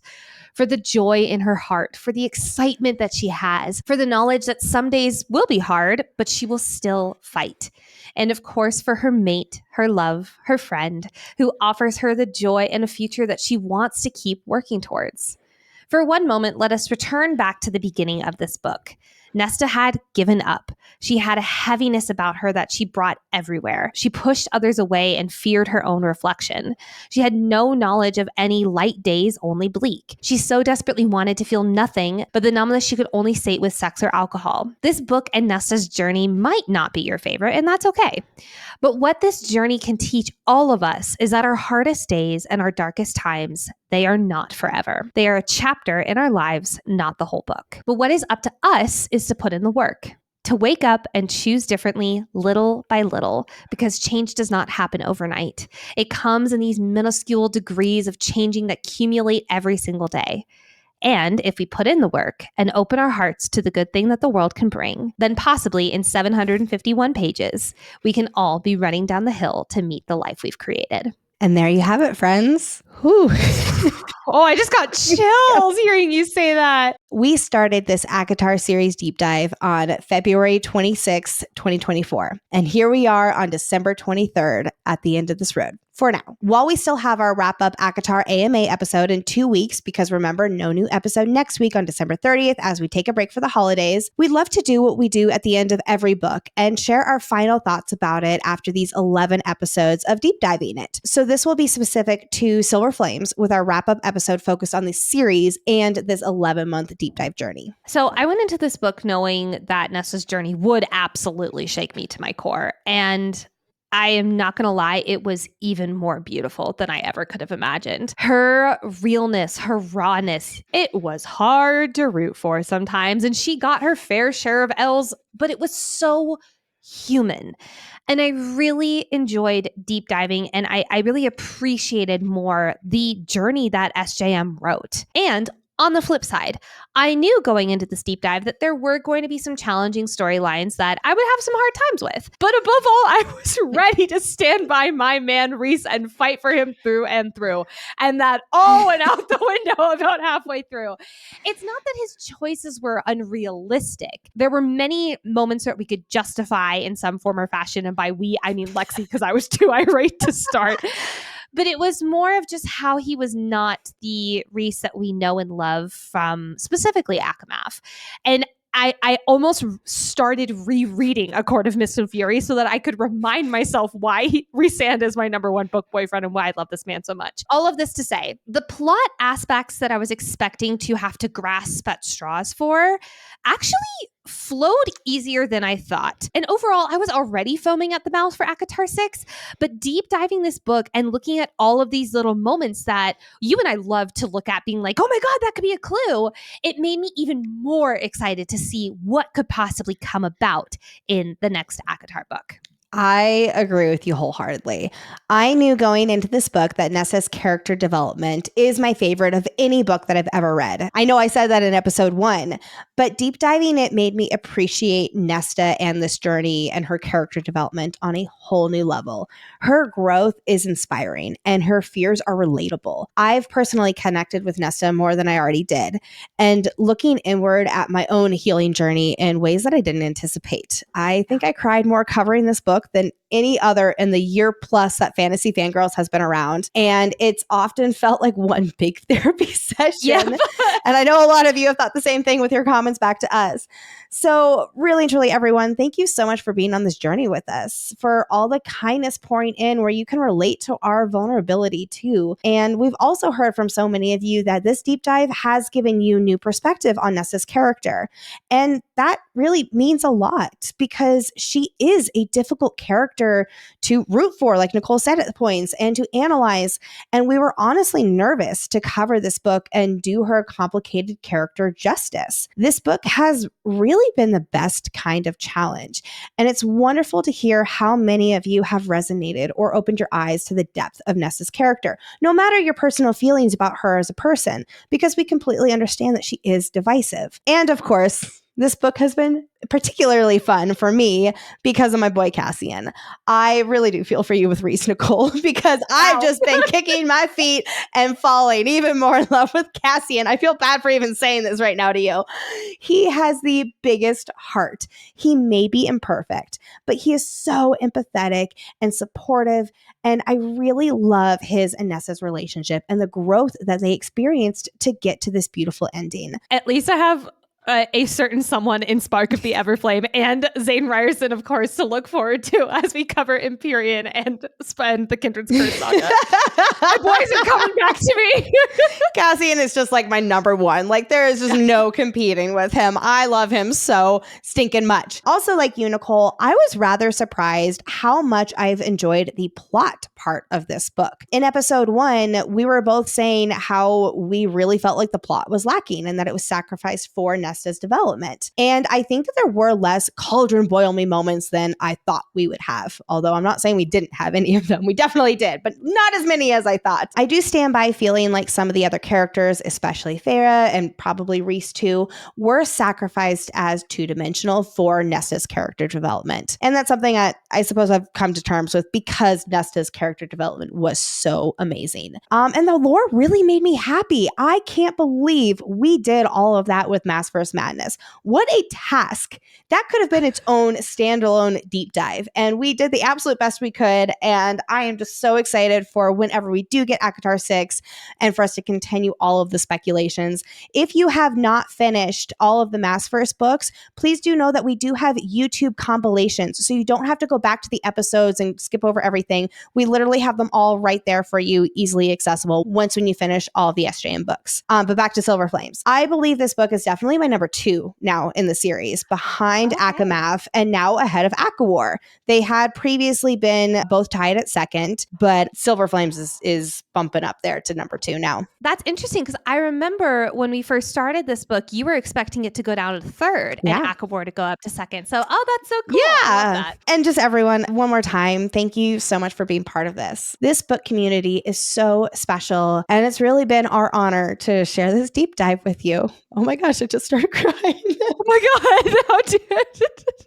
For the joy in her heart, for the excitement that she has, for the knowledge that some days will be hard, but she will still fight. And of course, for her mate, her love, her friend, who offers her the joy and a future that she wants to keep working towards. For one moment, let us return back to the beginning of this book. Nesta had given up. She had a heaviness about her that she brought everywhere. She pushed others away and feared her own reflection. She had no knowledge of any light days, only bleak. She so desperately wanted to feel nothing, but the numbness she could only sate with sex or alcohol. This book and Nesta's journey might not be your favorite, and that's okay. But what this journey can teach all of us is that our hardest days and our darkest times, they are not forever. They are a chapter in our lives, not the whole book. But what is up to us is to put in the work, to wake up and choose differently little by little, because change does not happen overnight. It comes in these minuscule degrees of changing that accumulate every single day. And if we put in the work and open our hearts to the good thing that the world can bring, then possibly in 751 pages, we can all be running down the hill to meet the life we've created. And there you have it, friends. Whew. Oh, I just got chills hearing you say that. We started this ACOTAR series deep dive on February 26, 2024. And here we are on December 23rd at the end of this road. For now, while we still have our wrap-up ACOTAR AMA episode in 2 weeks, because remember, no new episode next week on December 30th as we take a break for the holidays, we'd love to do what we do at the end of every book and share our final thoughts about it after these 11 episodes of deep diving it. So this will be specific to Silver Flames, with our wrap-up episode focused on the series and this 11-month deep dive journey. So I went into this book knowing that Nesta's journey would absolutely shake me to my core. And I am not going to lie, it was even more beautiful than I ever could have imagined. Her realness, her rawness, it was hard to root for sometimes. And she got her fair share of L's, but it was so human. And I really enjoyed deep diving, and I really appreciated more the journey that SJM wrote. And On the flip side, I knew going into this deep dive that there were going to be some challenging storylines that I would have some hard times with. But above all, I was ready to stand by my man Rhys and fight for him through and through. And that all went out the window about halfway through. It's not that his choices were unrealistic. There were many moments that we could justify in some form or fashion. And by we, I mean Lexi, because I was too irate to start. But it was more of just how he was not the Rhys that we know and love from specifically ACOMF. And I almost started rereading A Court of Mist and Fury so that I could remind myself why Rhysand is my number one book boyfriend and why I love this man so much. All of this to say, the plot aspects that I was expecting to have to grasp at straws for actually flowed easier than I thought. And overall, I was already foaming at the mouth for ACOTAR 6, but deep diving this book and looking at all of these little moments that you and I love to look at, being like, oh my God, that could be a clue, it made me even more excited to see what could possibly come about in the next ACOTAR book. I agree with you wholeheartedly. I knew going into this book that Nesta's character development is my favorite of any book that I've ever read. I know I said that in episode 1, but deep diving it made me appreciate Nesta and this journey and her character development on a whole new level. Her growth is inspiring and her fears are relatable. I've personally connected with Nesta more than I already did, and looking inward at my own healing journey in ways that I didn't anticipate. I think I cried more covering this book than any other in the year plus that Fantasy Fangirls has been around. And it's often felt like one big therapy session. Yep. And I know a lot of you have thought the same thing with your comments back to us. So really and truly, everyone, thank you so much for being on this journey with us, for all the kindness pouring in where you can relate to our vulnerability too. And we've also heard from so many of you that this deep dive has given you new perspective on Nesta's character. And that really means a lot because she is a difficult character to root for, like Nicole said at points, and to analyze. And we were honestly nervous to cover this book and do her complicated character justice. This book has really been the best kind of challenge. And it's wonderful to hear how many of you have resonated or opened your eyes to the depth of Nesta's character, no matter your personal feelings about her as a person, because we completely understand that she is divisive. And of course, this book has been particularly fun for me because of my boy Cassian. I really do feel for you with Rhys, Nicole, because I've just been kicking my feet and falling even more in love with Cassian. I feel bad for even saying this right now to you. He has the biggest heart. He may be imperfect, but he is so empathetic and supportive. And I really love his and Nesta's relationship and the growth that they experienced to get to this beautiful ending. At least I have a certain someone in Spark of the Everflame and Zane Ryerson, of course, to look forward to as we cover Empyrean and the Kindred's Curse saga. My boys are coming back to me. Cassian is just like my number one. Like there is just no competing with him. I love him so stinking much. Also, like you, Nicole, I was rather surprised how much I've enjoyed the plot part of this book. In episode 1, we were both saying how we really felt like the plot was lacking and that it was sacrificed for Nesta's development. And I think that there were less cauldron boil me moments than I thought we would have. Although I'm not saying we didn't have any of them. We definitely did, but not as many as I thought. I do stand by feeling like some of the other characters, especially Farah and probably Rhys too, were sacrificed as two-dimensional for Nesta's character development. And that's something I suppose I've come to terms with because Nesta's character development was so amazing. And the lore really made me happy. I can't believe we did all of that with Maasverse Madness. What a task. That could have been its own standalone deep dive. And we did the absolute best we could. And I am just so excited for whenever we do get ACOTAR 6 and for us to continue all of the speculations. If you have not finished all of the Maasverse books, please do know that we do have YouTube compilations. So you don't have to go back to the episodes and skip over everything. We literally have them all right there for you, easily accessible once when you finish all of the SJM books. But back to Silver Flames. I believe this book is definitely my number 2 now in the series, behind ACOMAF and now ahead of ACOWAR. They had previously been both tied at second, but Silver Flames is bumping up there to number 2 now. That's interesting because I remember when we first started this book, you were expecting it to go down to third and ACOWAR to go up to second. So, that's so cool. Yeah. I love that. And just everyone, one more time, thank you so much for being part of this. This book community is so special, and it's really been our honor to share this deep dive with you. Oh my gosh, I just started crying. Oh my God. How did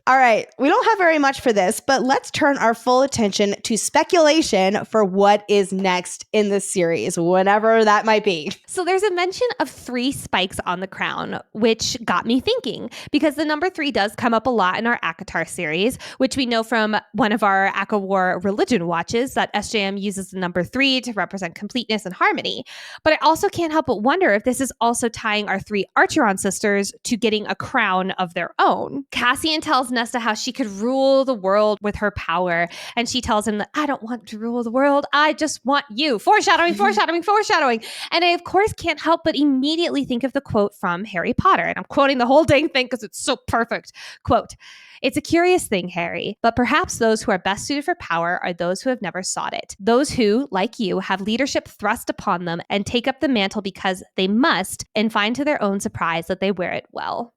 All right, we don't have very much for this, but let's turn our full attention to speculation for what is next in the series, whatever that might be. So there's a mention of 3 spikes on the crown, which got me thinking, because the number 3 does come up a lot in our ACOTAR series, which we know from one of our ACOWAR religion watches that SJM uses the number 3 to represent completeness and harmony. But I also can't help but wonder if this is also tying our 3 Archeron sisters to getting a crown of their own. Cassian tells Nesta how she could rule the world with her power, and she tells him that I don't want to rule the world, I just want you. Foreshadowing, foreshadowing, foreshadowing. And I, of course, can't help but immediately think of the quote from Harry Potter. And I'm quoting the whole dang thing because it's so perfect. Quote, "It's a curious thing, Harry, but perhaps those who are best suited for power are those who have never sought it. Those who, like you, have leadership thrust upon them and take up the mantle because they must and find to their own surprise that they wear it well."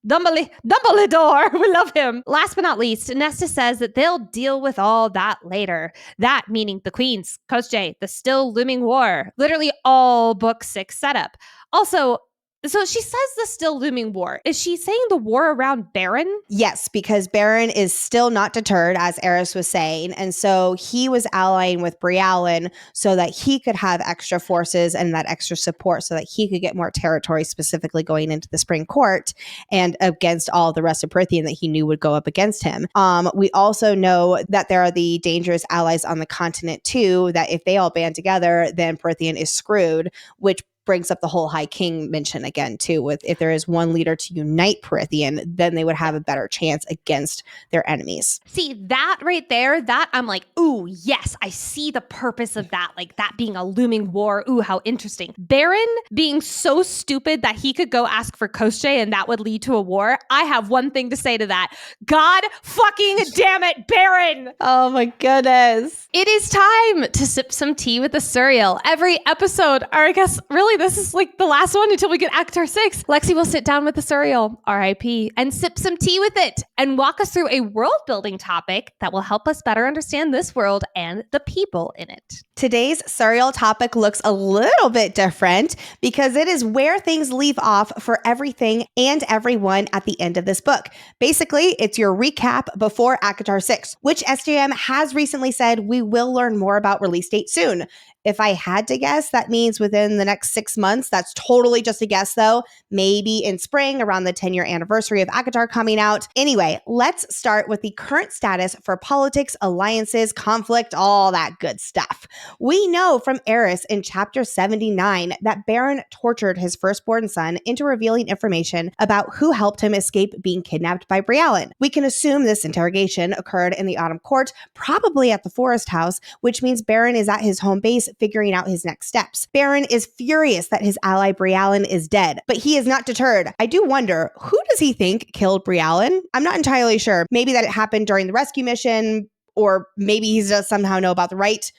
Dumbledore, we love him. Last but not least, Nesta says that they'll deal with all that later. That meaning the Queens, Kosje, the still looming war, literally all book 6 setup. Also, so she says the still looming war. Is she saying the war around Baron? Yes, because Baron is still not deterred, as Eris was saying. And so he was allying with Brialyn so that he could have extra forces and that extra support so that he could get more territory, specifically going into the Spring Court and against all the rest of Prythian that he knew would go up against him. We also know that there are the dangerous allies on the continent too, that if they all band together, then Prythian is screwed, which brings up the whole High King mention again too, with if there is one leader to unite Prythian, then they would have a better chance against their enemies. See, that right there, that I'm like, ooh, yes, I see the purpose of that, like that being a looming war. Ooh, how interesting. Baron being so stupid that he could go ask for Kosje and that would lead to a war. I have one thing to say to that. God fucking damn it, Baron. Oh my goodness. It is time to sip some tea with the Suriel. Every episode, or I guess really this is like the last one until we get ACOTAR 6. Lexi will sit down with the Suriel, RIP, and sip some tea with it and walk us through a world building topic that will help us better understand this world and the people in it. Today's Suriel topic looks a little bit different because it is where things leave off for everything and everyone at the end of this book. Basically, it's your recap before ACOTAR 6, which SJM has recently said we will learn more about release date soon. If I had to guess, that means within the next 6 months. That's totally just a guess, though. Maybe in spring, around the 10-year anniversary of ACOTAR coming out. Anyway, let's start with the current status for politics, alliances, conflict, all that good stuff. We know from Eris in chapter 79 that Baron tortured his firstborn son into revealing information about who helped him escape being kidnapped by Brialyn. We can assume this interrogation occurred in the Autumn Court, probably at the Forest House, which means Baron is at his home base figuring out his next steps. Baron is furious that his ally Brialyn is dead, but he is not deterred. I do wonder, who does he think killed Brialyn? I'm not entirely sure. Maybe that it happened during the rescue mission, or maybe he does somehow know about the right.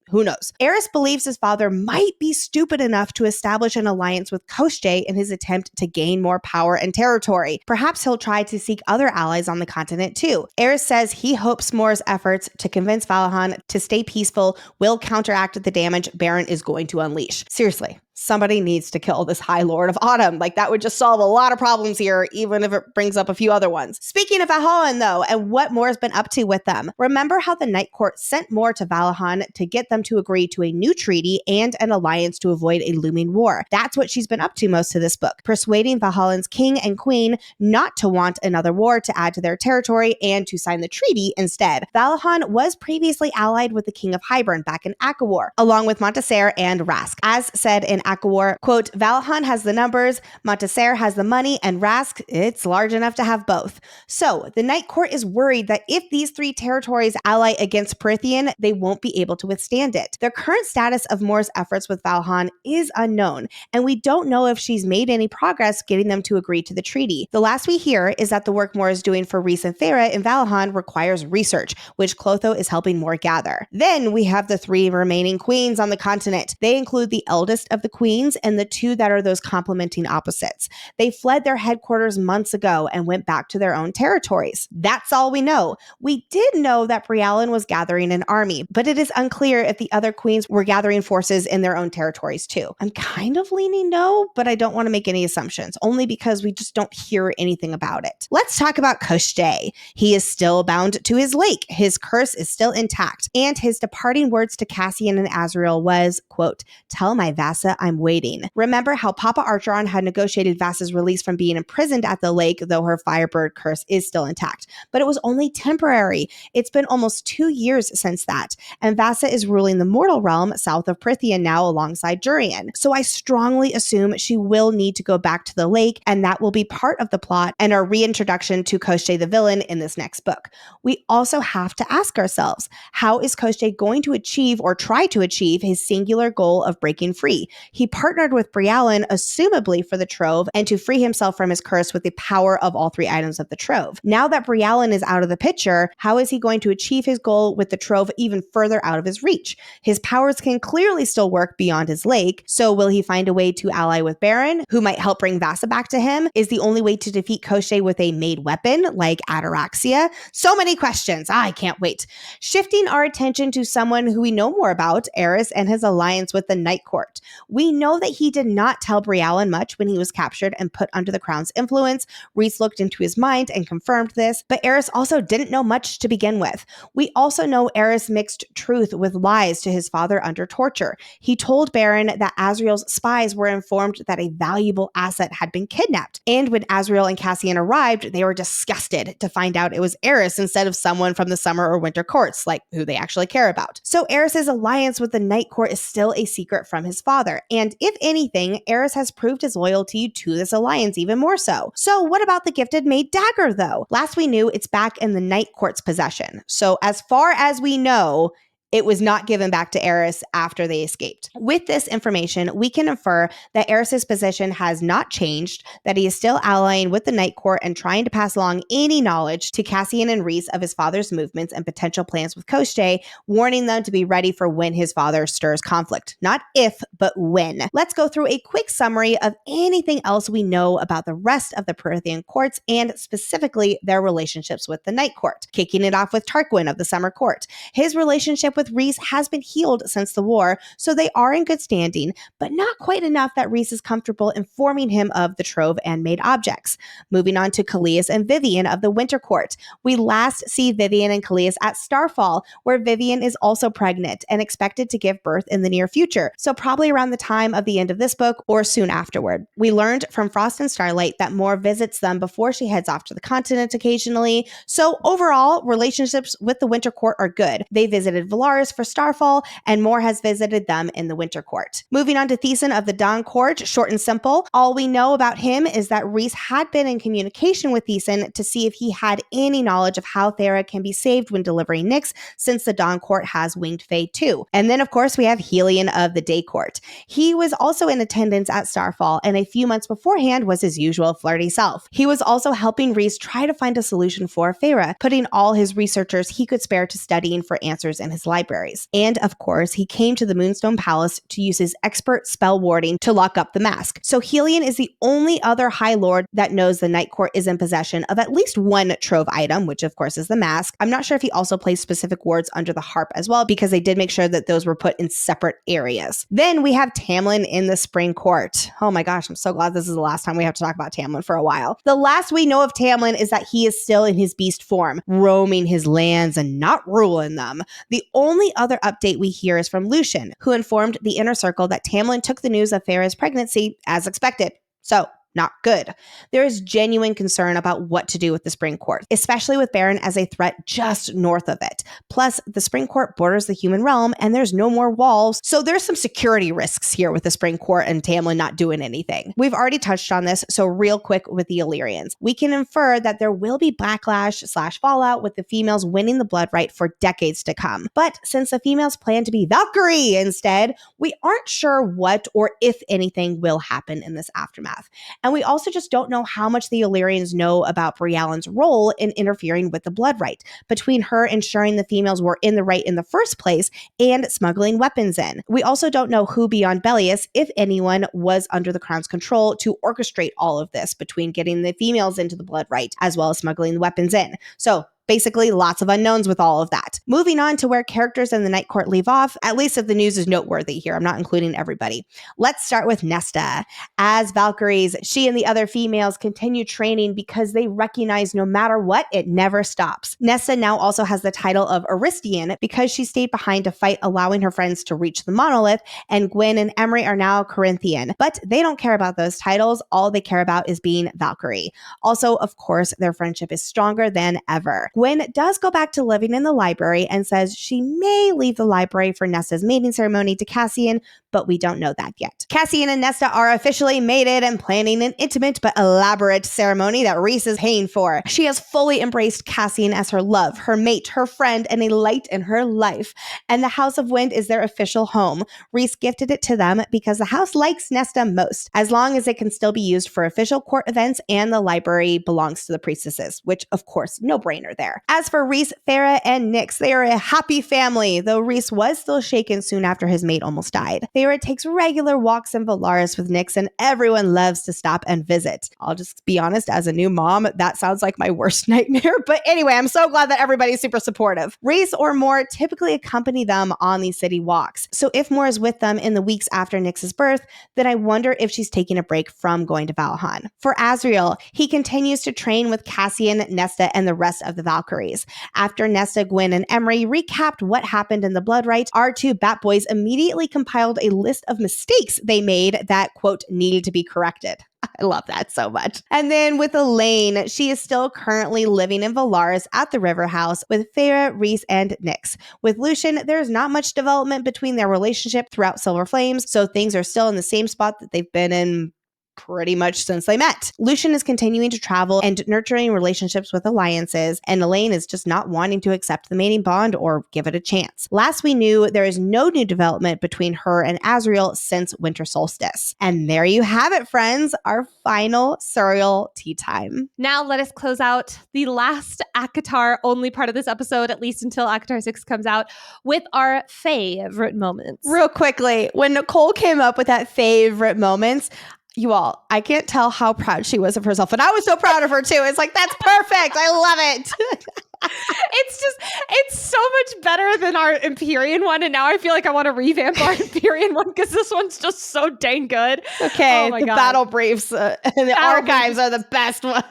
Who knows? Eris believes his father might be stupid enough to establish an alliance with Kosje in his attempt to gain more power and territory. Perhaps he'll try to seek other allies on the continent too. Eris says he hopes Mor's efforts to convince Valahan to stay peaceful will counteract the damage Baron is going to unleash. Seriously. Somebody needs to kill this High Lord of Autumn. Like, that would just solve a lot of problems here, even if it brings up a few other ones. Speaking of Valahan, though, and what Mor's been up to with them, remember how the Night Court sent Mor to Valahan to get them to agree to a new treaty and an alliance to avoid a looming war. That's what she's been up to most of this book, persuading Valhallan's king and queen not to want another war to add to their territory and to sign the treaty instead. Valahan was previously allied with the king of Hybern back in ACOWAR, along with Monteser and Rask. As said in Akawar, quote, Valahan has the numbers, Monteser has the money, and Rask, it's large enough to have both. So the Night Court is worried that if these 3 territories ally against Prythian, they won't be able to withstand it. The current status of Mor's efforts with Valahan is unknown, and we don't know if she's made any progress getting them to agree to the treaty. The last we hear is that the work Mor is doing for Rhys and Feyre in Valahan requires research, which Clotho is helping Mor gather. Then we have the 3 remaining queens on the continent. They include the eldest of the queens and the 2 that are those complementing opposites. They fled their headquarters months ago and went back to their own territories. That's all we know. We did know that Brialyn was gathering an army, but it is unclear if the other queens were gathering forces in their own territories too. I'm kind of leaning no, but I don't want to make any assumptions, only because we just don't hear anything about it. Let's talk about Koshte. He is still bound to his lake. His curse is still intact, and his departing words to Cassian and Azriel was, quote, tell my Vassa I'm waiting. Remember how Papa Archeron had negotiated Vassa's release from being imprisoned at the lake, though her Firebird curse is still intact, but it was only temporary. It's been almost 2 years since that, and Vassa is ruling the mortal realm south of Prythian now alongside Jurian. So I strongly assume she will need to go back to the lake, and that will be part of the plot and our reintroduction to Koshte the villain in this next book. We also have to ask ourselves, how is Koshte going to achieve or try to achieve his singular goal of breaking free? He partnered with Brialyn, assumably for the Trove, and to free himself from his curse with the power of all 3 items of the Trove. Now that Brialyn is out of the picture, how is he going to achieve his goal with the Trove even further out of his reach? His powers can clearly still work beyond his lake, so will he find a way to ally with Baron, who might help bring Vassa back to him? Is the only way to defeat Koshte with a made weapon like Ataraxia? So many questions. I can't wait. Shifting our attention to someone who we know more about, Eris and his alliance with the Night Court. We know that he did not tell Brialyn much when he was captured and put under the Crown's influence. Rhys looked into his mind and confirmed this, but Eris also didn't know much to begin with. We also know Eris mixed truth with lies to his father under torture. He told Baron that Azriel's spies were informed that a valuable asset had been kidnapped, and when Azriel and Cassian arrived, they were disgusted to find out it was Eris instead of someone from the summer or winter courts, like who they actually care about. So Eris's alliance with the Night Court is still a secret from his father, and if anything, Eris has proved his loyalty to this alliance even more so. So what about the gifted maid dagger though? Last we knew, it's back in the Night Court's possession. So as far as we know, it was not given back to Eris after they escaped. With this information, we can infer that Eris's position has not changed, that he is still allying with the Night Court and trying to pass along any knowledge to Cassian and Rhys of his father's movements and potential plans with Koshte, warning them to be ready for when his father stirs conflict. Not if, but when. Let's go through a quick summary of anything else we know about the rest of the Prythian courts and specifically their relationships with the Night Court. Kicking it off with Tarquin of the Summer Court. His relationship with Rhys has been healed since the war, so they are in good standing, but not quite enough that Rhys is comfortable informing him of the Trove and made objects. Moving on to Callias and Vivian of the Winter Court. We last see Vivian and Callias at Starfall, where Vivian is also pregnant and expected to give birth in the near future, so probably around the time of the end of this book or soon afterward. We learned from Frost and Starlight that Mor visits them before she heads off to the continent occasionally, so overall, relationships with the Winter Court are good. They visited Valaris for Starfall, and Mor has visited them in the Winter Court. Moving on to Thesan of the Dawn Court, short and simple. All we know about him is that Rhys had been in communication with Thesan to see if he had any knowledge of how Thera can be saved when delivering Nyx, since the Dawn Court has winged Fae too. And then of course we have Helion of the Day Court. He was also in attendance at Starfall, and a few months beforehand was his usual flirty self. He was also helping Rhys try to find a solution for Feyre, putting all his researchers he could spare to studying for answers in his libraries. And of course, he came to the Moonstone Palace to use his expert spell warding to lock up the mask. So Helion is the only other High Lord that knows the Night Court is in possession of at least one Trove item, which of course is the mask. I'm not sure if he also placed specific wards under the harp as well, because they did make sure that those were put in separate areas. Then we have Tamlin in the Spring Court. Oh my gosh, I'm so glad this is the last time we have to talk about Tamlin for a while. The last we know of Tamlin is that he is still in his beast form, roaming his lands and not ruling them. The only other update we hear is from Lucian, who informed the Inner Circle that Tamlin took the news of Feyre's pregnancy as expected. So not good. There is genuine concern about what to do with the Spring Court, especially with Baron as a threat just north of it. Plus, the Spring Court borders the human realm and there's no more walls, so there's some security risks here with the Spring Court and Tamlin not doing anything. We've already touched on this, so real quick with the Illyrians. We can infer that there will be backlash/fallout with the females winning the blood right for decades to come. But since the females plan to be Valkyrie instead, we aren't sure what or if anything will happen in this aftermath. And we also just don't know how much the Illyrians know about Briellen's role in interfering with the blood right, between her ensuring the females were in the right in the first place and smuggling weapons in. We also don't know who beyond Bellius, if anyone, was under the crown's control to orchestrate all of this between getting the females into the blood right as well as smuggling the weapons in. So basically, lots of unknowns with all of that. Moving on to where characters in the Night Court leave off, at least if the news is noteworthy here. I'm not including everybody. Let's start with Nesta. As Valkyries, she and the other females continue training because they recognize no matter what, it never stops. Nesta now also has the title of Aristian because she stayed behind to fight, allowing her friends to reach the monolith, and Gwen and Emery are now Corinthian. But they don't care about those titles. All they care about is being Valkyrie. Also, of course, their friendship is stronger than ever. Gwen does go back to living in the library and says she may leave the library for Nesta's mating ceremony to Cassian, but we don't know that yet. Cassian and Nesta are officially mated and planning an intimate but elaborate ceremony that Rhys is paying for. She has fully embraced Cassian as her love, her mate, her friend, and a light in her life. And the House of Wind is their official home. Rhys gifted it to them because the house likes Nesta most, as long as it can still be used for official court events and the library belongs to the priestesses, which of course, no brainer there. As for Rhys, Farah, and Nyx, they are a happy family, though Rhys was still shaken soon after his mate almost died. Farah takes regular walks in Valaris with Nyx, and everyone loves to stop and visit. I'll just be honest, as a new mom, that sounds like my worst nightmare. But anyway, I'm so glad that everybody's super supportive. Rhys or Mor typically accompany them on these city walks. So if Mor is with them in the weeks after Nyx's birth, then I wonder if she's taking a break from going to Valhan. For Azriel, he continues to train with Cassian, Nesta, and the rest of the Valkyries. After Nesta, Gwen, and Emery recapped what happened in the Blood Rite, our two Bat Boys immediately compiled a list of mistakes they made that, quote, needed to be corrected. I love that so much. And then with Elaine, she is still currently living in Valaris at the River House with Farah, Rhys, and Nyx. With Lucian, there's not much development between their relationship throughout Silver Flames, so things are still in the same spot that they've been in pretty much since they met. Lucian is continuing to travel and nurturing relationships with alliances, and Elaine is just not wanting to accept the mating bond or give it a chance. Last we knew, there is no new development between her and Azriel since Winter Solstice. And there you have it, friends, our final Suriel Teatime. Now let us close out the last ACOTAR only part of this episode, at least until ACOTAR 6 comes out, with our favorite moments. Real quickly, when Nicole came up with that favorite moments, you all, I can't tell how proud she was of herself. And I was so proud of her too. It's like, that's perfect. I love it. It's so much better than our Empyrean one. And now I feel like I want to revamp our Empyrean one because this one's just so dang good. Okay. Oh my the God. battle briefs and the archives are the best one.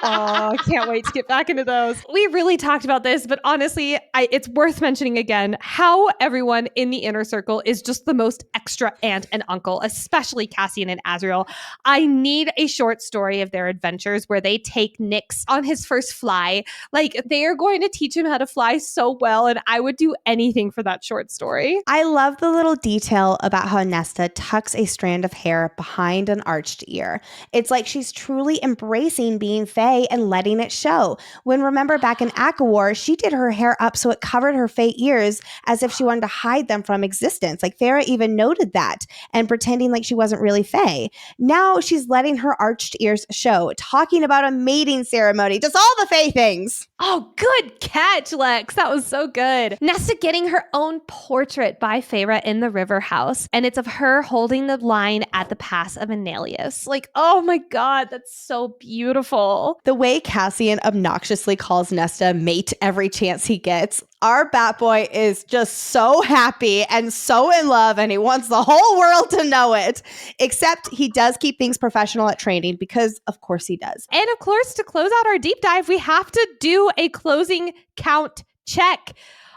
Oh, I can't wait to get back into those. We really talked about this, but honestly, it's worth mentioning again how everyone in the Inner Circle is just the most extra aunt and uncle, especially Cassian and Azriel. I need a short story of their adventures where they take Nyx on his first fly. Like, they are going to teach him how to fly so well, and I would do anything for that short story. I love the little detail about how Nesta tucks a strand of hair behind an arched ear. It's like she's truly embracing being Fae and letting it show. When remember back in ACOWAR, she did her hair up so it covered her Fae ears as if she wanted to hide them from existence. Like Farah even noted that and pretending like she wasn't really Fae. Now she's letting her arched ears show, talking about a mating ceremony, just all the Fae things. Oh, good catch, Lex. That was so good. Nesta getting her own portrait by Farah in the River House, and it's of her holding the line at the Pass of Annelius. Like, oh my God, that's so beautiful. The way Cassian obnoxiously calls Nesta mate every chance he gets, our Bat Boy is just so happy and so in love, and he wants the whole world to know it. Except he does keep things professional at training because, of course, he does. And of course, to close out our deep dive, we have to do a closing count check.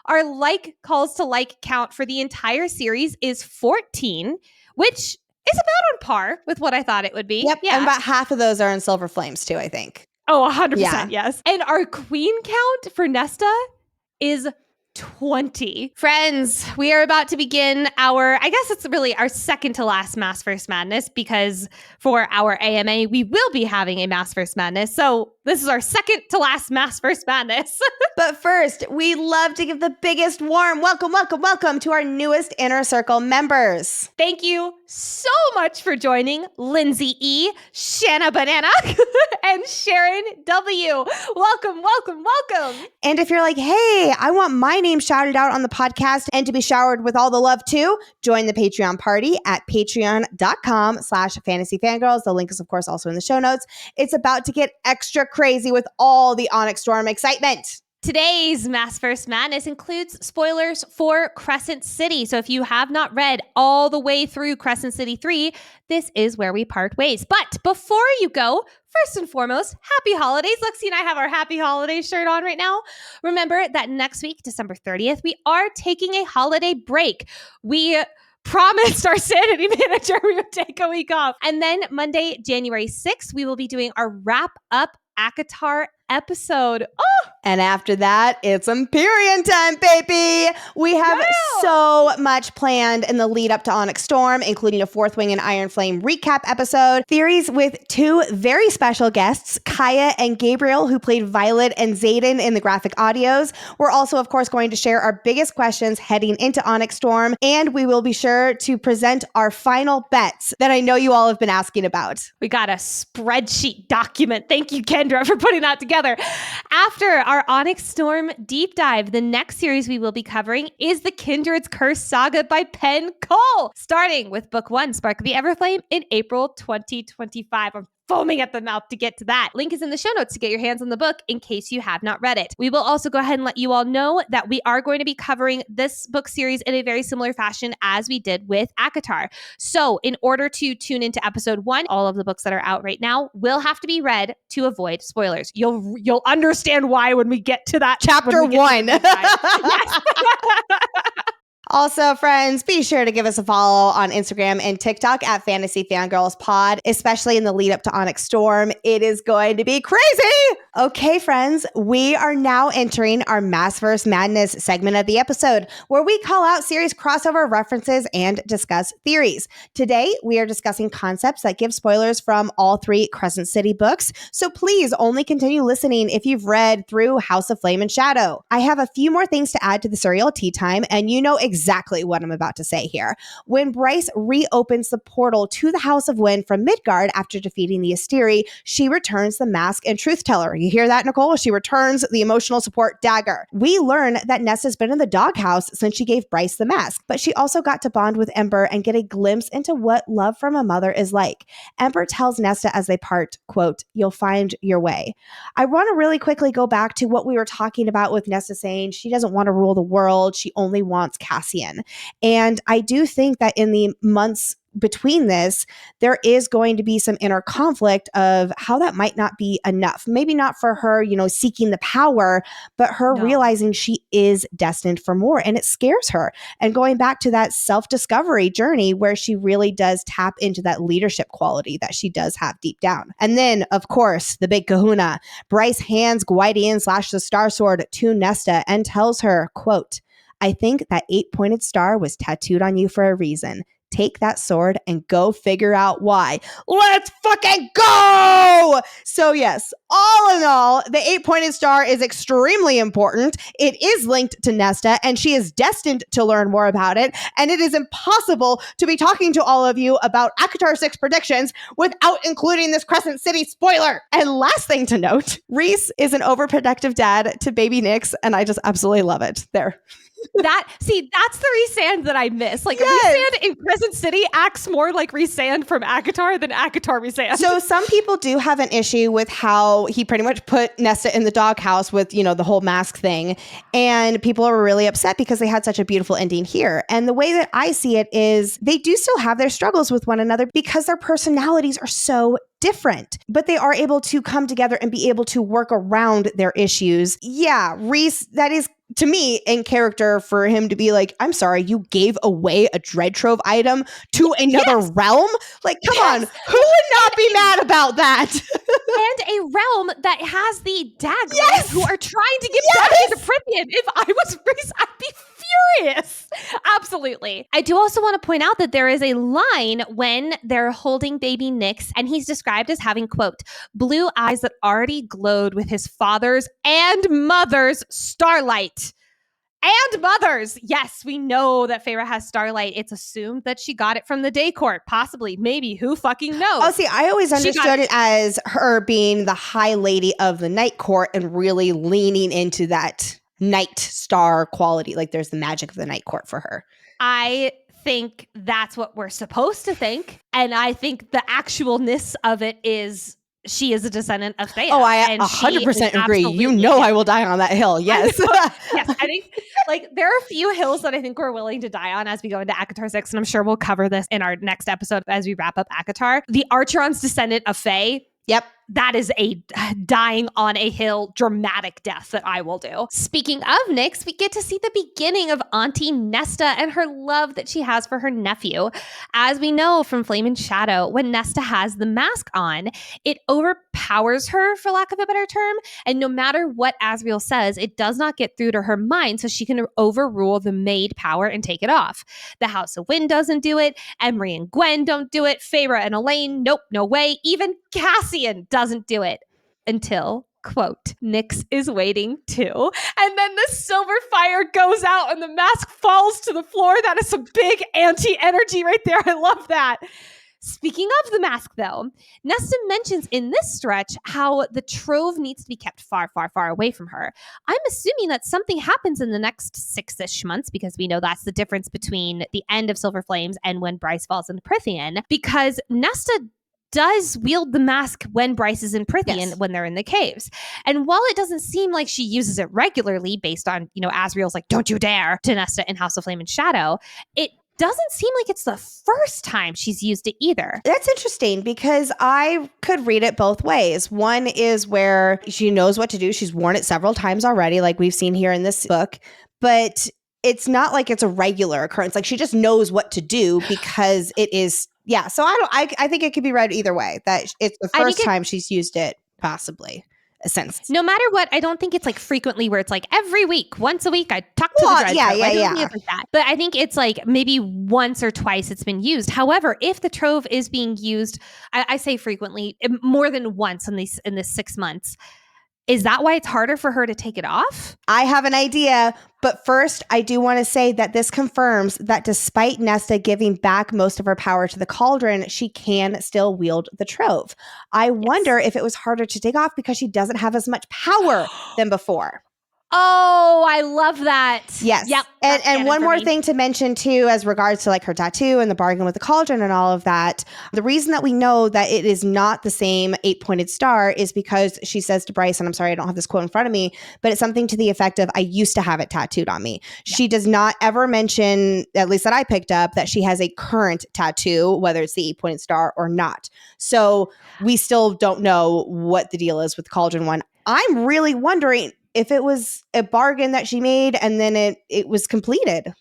Our like calls to like count for the entire series is 14, which It's about on par with what I thought it would be. Yep. Yeah. And about half of those are in Silver Flames too, I think. Oh, 100%. Yeah. Yes. And our queen count for Nesta is 20. Friends, We are about to begin I guess it's really our second to last Maasverse Madness, because for our AMA, we will be having a Maasverse Madness. So this is our second to last Maasverse Madness. but first, we love to give the biggest warm welcome to our newest Inner Circle members. Thank you so much for joining Lindsay E, Shanna Banana, and Sharon W. Welcome. And if you're like, hey, I want my name shouted out on the podcast and to be showered with all the love too, join the Patreon party at patreon.com/Fantasy Fangirls. The link is, of course, also in the show notes. It's about to get extra crazy with all the Onyx Storm excitement. Today's Maasverse Madness includes spoilers for Crescent City. So if you have not read all the way through Crescent City 3, this is where we part ways. But before you go, first and foremost, happy holidays. Lexi and I have our happy holidays shirt on right now. Remember that next week, December 30th, we are taking a holiday break. We promised our sanity manager we would take a week off. And then Monday, January 6th, we will be doing our wrap-up ACOTAR episode. Oh! And after that, it's Empyrean time, baby. We have so much planned in the lead up to Onyx Storm, including a Fourth Wing and Iron Flame recap episode, theories with two very special guests, Kaya and Gabriel, who played Violet and Zayden in the graphic audios. We're also, of course, going to share our biggest questions heading into Onyx Storm, and we will be sure to present our final bets that I know you all have been asking about. We got a spreadsheet document. Thank you, Kendra, for putting that together. After our Onyx Storm deep dive, the next series we will be covering is the Kindred's Curse Saga by Penn Cole, starting with Book 1, Spark of the Everflame, in April 2025. I'm foaming at the mouth to get to that. Link is in the show notes to get your hands on the book in case you have not read it. We will also go ahead and let you all know that we are going to be covering this book series in a very similar fashion as we did with ACOTAR. So in order to tune into episode 1, all of the books that are out right now will have to be read to avoid spoilers. You'll understand why when we get to that. Chapter 1. Yes. Also, friends, be sure to give us a follow on Instagram and TikTok at Fantasy Fangirls Pod, especially in the lead up to Onyx Storm. It is going to be crazy. Okay, friends, we are now entering our Maasverse Madness segment of the episode, where we call out series crossover references and discuss theories. Today, we are discussing concepts that give spoilers from all 3 Crescent City books, so please only continue listening if you've read through House of Flame and Shadow. I have a few more things to add to the Suriel Teatime, and you know exactly what I'm about to say here. When Bryce reopens the portal to the House of Wind from Midgard after defeating the Asteri, she returns the mask and truth teller. You hear that, Nicole? She returns the emotional support dagger. We learn that Nesta's been in the doghouse since she gave Bryce the mask, but she also got to bond with Ember and get a glimpse into what love from a mother is like. Ember tells Nesta as they part, quote, "You'll find your way." I want to really quickly go back to what we were talking about with Nesta saying she doesn't want to rule the world. She only wants Cassian. And I do think that in the months between this, there is going to be some inner conflict of how that might not be enough. Maybe not for her, seeking the power, but her realizing she is destined for more, and it scares her. And going back to that self-discovery journey where she really does tap into that leadership quality that she does have deep down. And then, of course, the big kahuna. Bryce hands Gwydion / the Star Sword to Nesta and tells her, quote, "I think that 8-pointed star was tattooed on you for a reason. Take that sword and go figure out why." Let's fucking go! So yes, all in all, the 8-pointed star is extremely important. It is linked to Nesta, and she is destined to learn more about it. And it is impossible to be talking to all of you about ACOTAR 6 predictions without including this Crescent City spoiler. And last thing to note, Rhys is an overprotective dad to baby Nyx, and I just absolutely love it. There. That's the Rhysand that I miss. Like, Rhysand in Crescent City acts more like Rhysand from ACOTAR than ACOTAR Rhysand. So some people do have an issue with how he pretty much put Nesta in the doghouse with, the whole mask thing. And people are really upset because they had such a beautiful ending here. And the way that I see it is they do still have their struggles with one another because their personalities are so different, but they are able to come together and be able to work around their issues. Yeah, Rhys, that is, to me, in character for him to be like, I'm sorry, you gave away a dread trove item to another realm? Like, come on, who would not be mad about that? And a realm that has the Daglings who are trying to get back into Prythian. If I was Rhys, I'd be furious. Absolutely. I do also want to point out that there is a line when they're holding baby Nyx, and he's described as having, quote, blue eyes that already glowed with his father's and mother's starlight. And mothers. Yes, we know that Feyre has starlight. It's assumed that she got it from the day court. Possibly. Maybe. Who fucking knows? Oh, see, I always understood it as her being the high lady of the night court and really leaning into that night star quality. Like there's the magic of the night court for her. I think that's what we're supposed to think. And I think the actualness of it is she is a descendant of Thea. Oh, I 100% agree. You know I will die on that hill. Yes. Yes. I think like there are a few hills that I think we're willing to die on as we go into ACOTAR 6. And I'm sure we'll cover this in our next episode as we wrap up ACOTAR. The Archeron's descendant of Fae. Yep. That is a dying on a hill dramatic death that I will do. Speaking of Nyx, we get to see the beginning of Auntie Nesta and her love that she has for her nephew. As we know from Flame and Shadow, when Nesta has the mask on, it overpowers her, for lack of a better term. And no matter what Asriel says, it does not get through to her mind, so she can overrule the maid power and take it off. The House of Wind doesn't do it. Emery and Gwen don't do it. Feyre and Elaine, nope, no way. Even Cassian doesn't do it until, quote, Nyx is waiting too. And then the silver fire goes out and the mask falls to the floor. That is some big anti-energy right there. I love that. Speaking of the mask, though, Nesta mentions in this stretch how the trove needs to be kept far, far, far away from her. I'm assuming that something happens in the next 6-ish months, because we know that's the difference between the end of Silver Flames and when Bryce falls into Prythian, because Nesta does wield the mask when Bryce is in Prythian, when they're in the caves. And while it doesn't seem like she uses it regularly based on, you know, Asriel's like, don't you dare to Nesta in House of Flame and Shadow, it doesn't seem like it's the first time she's used it either. That's interesting because I could read it both ways. One is where she knows what to do. She's worn it several times already, like we've seen here in this book, but it's not like it's a regular occurrence. Like she just knows what to do because it is. Yeah, so I think it could be read either way, that it's the first time she's used it, possibly, a sense. No matter what, I don't think it's like frequently where it's like every week, once a week, I talk to the dread. I don't think it's like that. But I think it's like maybe once or twice it's been used. However, if the trove is being used, I say frequently, more than once in this 6 months, is that why it's harder for her to take it off? I have an idea, but first I do want to say that this confirms that despite Nesta giving back most of her power to the Cauldron, she can still wield the trove. I wonder if it was harder to take off because she doesn't have as much power than before. Oh, I love that. Yes. Yep. And one more thing to mention too, as regards to like her tattoo and the bargain with the Cauldron and all of that. The reason that we know that it is not the same 8-pointed star is because she says to Bryce, and I'm sorry, I don't have this quote in front of me, but it's something to the effect of, I used to have it tattooed on me. Yeah. She does not ever mention, at least that I picked up, that she has a current tattoo, whether it's the 8-pointed star or not. So we still don't know what the deal is with the Cauldron one. I'm really wondering if it was a bargain that she made and then it was completed.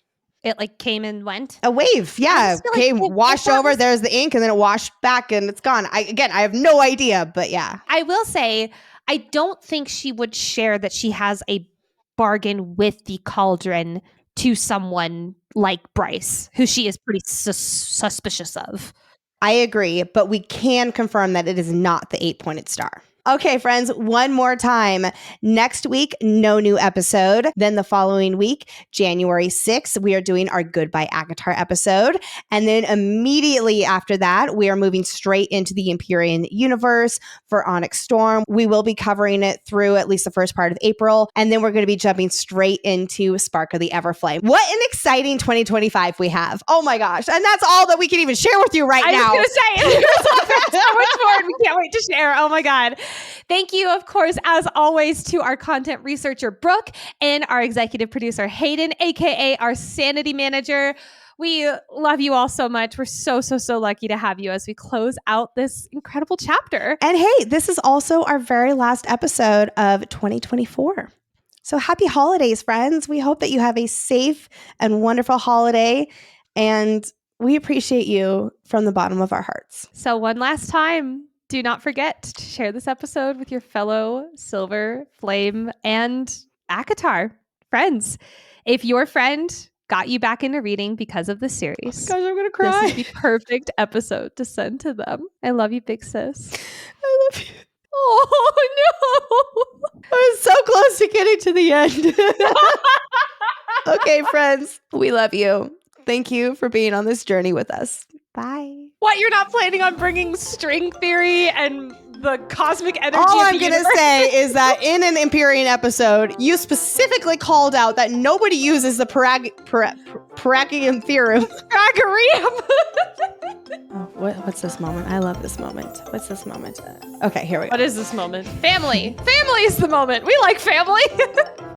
It like came and went? A wave, yeah. Came, washed over, there's the ink, and then it washed back and it's gone. I have no idea, but yeah. I will say, I don't think she would share that she has a bargain with the Cauldron to someone like Bryce, who she is pretty suspicious of. I agree, but we can confirm that it is not the 8-pointed star. Okay, friends, one more time. Next week, no new episode. Then the following week, January 6th, we are doing our Goodbye ACOTAR episode. And then immediately after that, we are moving straight into the Empyrean universe for Onyx Storm. We will be covering it through at least the first part of April. And then we're going to be jumping straight into Spark of the Everflame. What an exciting 2025 we have. Oh my gosh. And that's all that we can even share with you now. I was going to say, there's so much more we can't wait to share. Oh my God. Thank you, of course, as always, to our content researcher, Brooke, and our executive producer, Hayden, aka our sanity manager. We love you all so much. We're so lucky to have you as we close out this incredible chapter. And hey, this is also our very last episode of 2024. So happy holidays, friends. We hope that you have a safe and wonderful holiday, and we appreciate you from the bottom of our hearts. So one last time, do not forget to share this episode with your fellow Silver, Flame, and ACOTAR friends. If your friend got you back into reading because of the series, Guys, I'm gonna cry. this is the perfect episode to send to them. I love you, big sis. I love you. Oh, no. I was so close to getting to the end. Okay, friends, we love you. Thank you for being on this journey with us. Bye. What, you're not planning on bringing string theory and the cosmic energy All of I'm the going to universe? say is that in an Empyrean episode, you specifically called out that nobody uses the Paragium theorem. Fragarium. Oh, what's this moment? I love this moment. What's this moment? Okay, here we go. What is this moment? Family. Family is the moment. We like family.